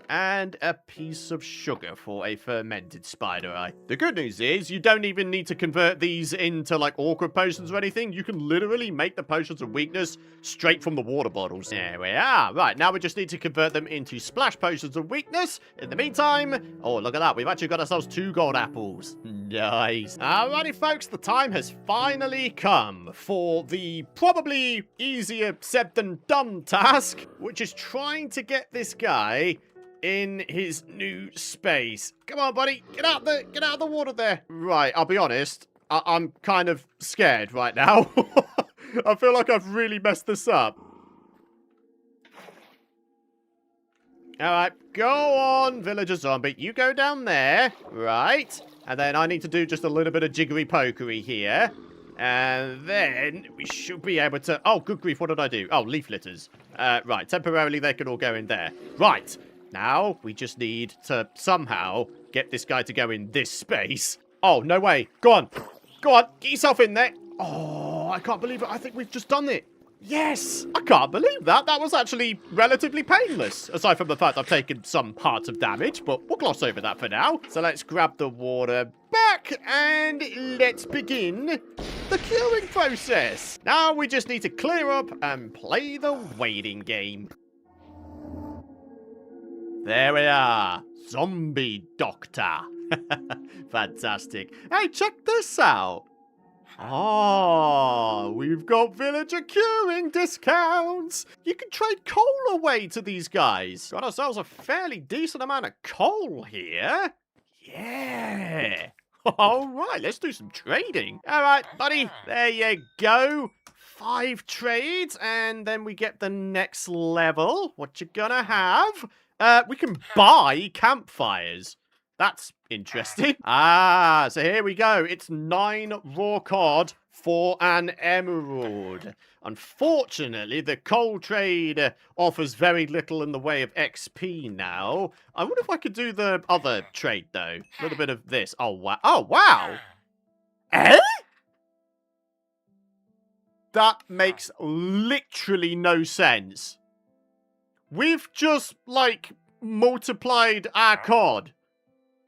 and a piece of sugar for a fermented spider eye. The good news is you don't even need to convert these into like awkward potions or anything. You can literally make the potions of weakness straight from the water bottles. There we are. Right, now we just need to convert them into splash potions of weakness. In the meantime, oh, look at that. We've actually got ourselves 2 gold apples. Nice. Alrighty, folks, the time has finally come for the probably easier said than done task, which is trying to get this guy in his new space. Come on, buddy. Get out of the water there. Right, I'll be honest. I'm kind of scared right now. I feel like I've really messed this up. Alright, go on, villager zombie. You go down there. Right. And then I need to do just a little bit of jiggery-pokery here. And then we should be able to... Oh, good grief, what did I do? Oh, leaf litters. Right, temporarily they can all go in there. Right. Now, we just need to somehow get this guy to go in this space. Oh, no way. Go on. Go on. Get yourself in there. Oh, I can't believe it. I think we've just done it. Yes. I can't believe that. That was actually relatively painless. Aside from the fact I've taken some parts of damage, but we'll gloss over that for now. So let's grab the water back and let's begin the curing process. Now we just need to clear up and play the waiting game. There we are. Zombie Doctor. Fantastic. Hey, check this out. Oh, we've got villager curing discounts. You can trade coal away to these guys. Got ourselves a fairly decent amount of coal here. Yeah. All right, let's do some trading. All right, buddy. There you go. 5 trades, and then we get the next level. What you gonna have? We can buy campfires. That's interesting. Ah, so here we go. It's 9 raw cod for an emerald. Unfortunately, the coal trade offers very little in the way of XP now. I wonder if I could do the other trade, though. A little bit of this. Oh, wow. Oh, wow. Eh? That makes literally no sense. We've just, like, multiplied our cod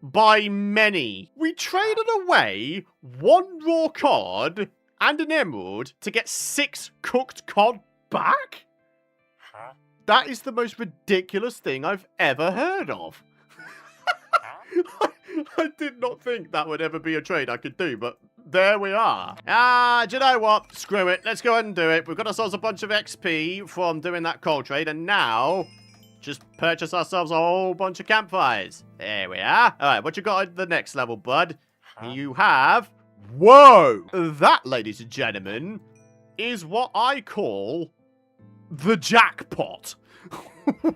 by many. We traded away 1 raw cod and an emerald to get 6 cooked cod back? Huh? That is the most ridiculous thing I've ever heard of. I did not think that would ever be a trade I could do, but there we are. Do you know what? Screw it. Let's go ahead and do it. We've got ourselves a bunch of XP from doing that coal trade, and now just purchase ourselves a whole bunch of campfires. There we are. All right, what you got at the next level, bud? You have Whoa! That, ladies and gentlemen, is what I call the jackpot.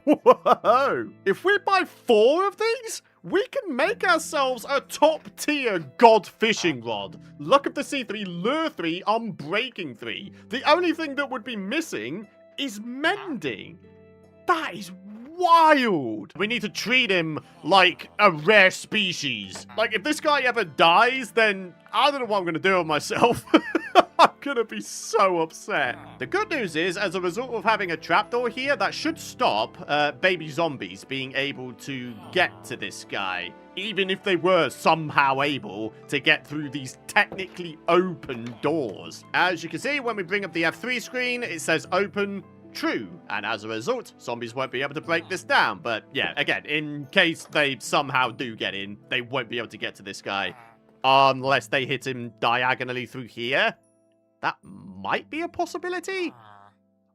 Whoa! If we buy 4 of these, we can make ourselves a top-tier god fishing rod. Luck of the Sea 3, Lure 3, Unbreaking 3. The only thing that would be missing is Mending. That is wild. We need to treat him like a rare species. Like, if this guy ever dies, then I don't know what I'm going to do with myself. I'm going to be so upset. The good news is, as a result of having a trapdoor here, that should stop baby zombies being able to get to this guy. Even if they were somehow able to get through these technically open doors. As you can see, when we bring up the F3 screen, it says open. True, and as a result, zombies won't be able to break this down. But yeah, again, in case they somehow do get in, they won't be able to get to this guy unless they hit him diagonally through here. That might be a possibility.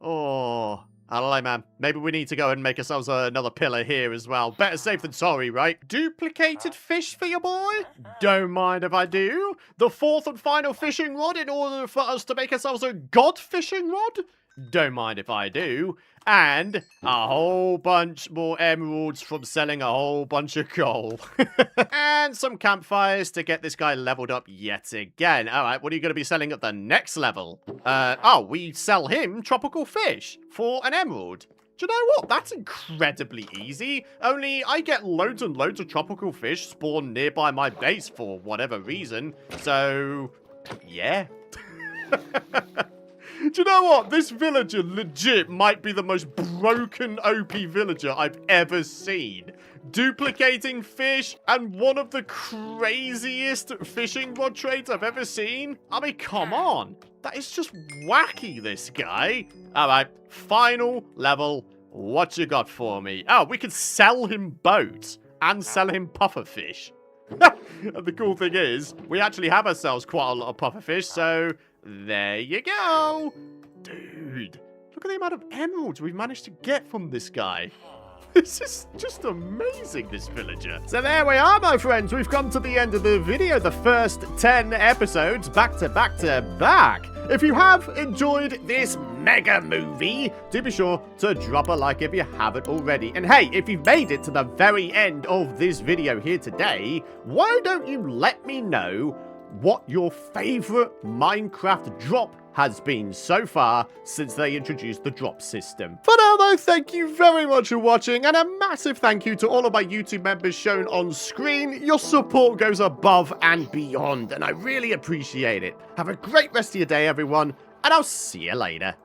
Oh, I don't know, man. Maybe we need to go and make ourselves another pillar here as well. Better safe than sorry, right? Duplicated fish for your boy? Don't mind if I do. The 4th and final fishing rod in order for us to make ourselves a god fishing rod? Don't mind if I do. And a whole bunch more emeralds from selling a whole bunch of coal. And some campfires to get this guy leveled up yet again. Alright, what are you going to be selling at the next level? We sell him tropical fish for an emerald. Do you know what? That's incredibly easy. Only I get loads and loads of tropical fish spawn nearby my base for whatever reason. So, yeah. Do you know what? This villager legit might be the most broken OP villager I've ever seen. Duplicating fish and one of the craziest fishing rod trades I've ever seen. I mean, come on. That is just wacky, this guy. Alright, final level. What you got for me? Oh, we can sell him boats and sell him pufferfish. And the cool thing is, we actually have ourselves quite a lot of pufferfish, so there you go. Dude, look at the amount of emeralds we've managed to get from this guy. This is just amazing, this villager. So there we are, my friends. We've come to the end of the video. The first 10 episodes back to back to back. If you have enjoyed this mega movie, do be sure to drop a like if you haven't already. And hey, if you've made it to the very end of this video here today, why don't you let me know what your favorite Minecraft drop has been so far since they introduced the drop system. For now though, thank you very much for watching, and a massive thank you to all of my YouTube members shown on screen. Your support goes above and beyond, and I really appreciate it. Have a great rest of your day, everyone, and I'll see you later.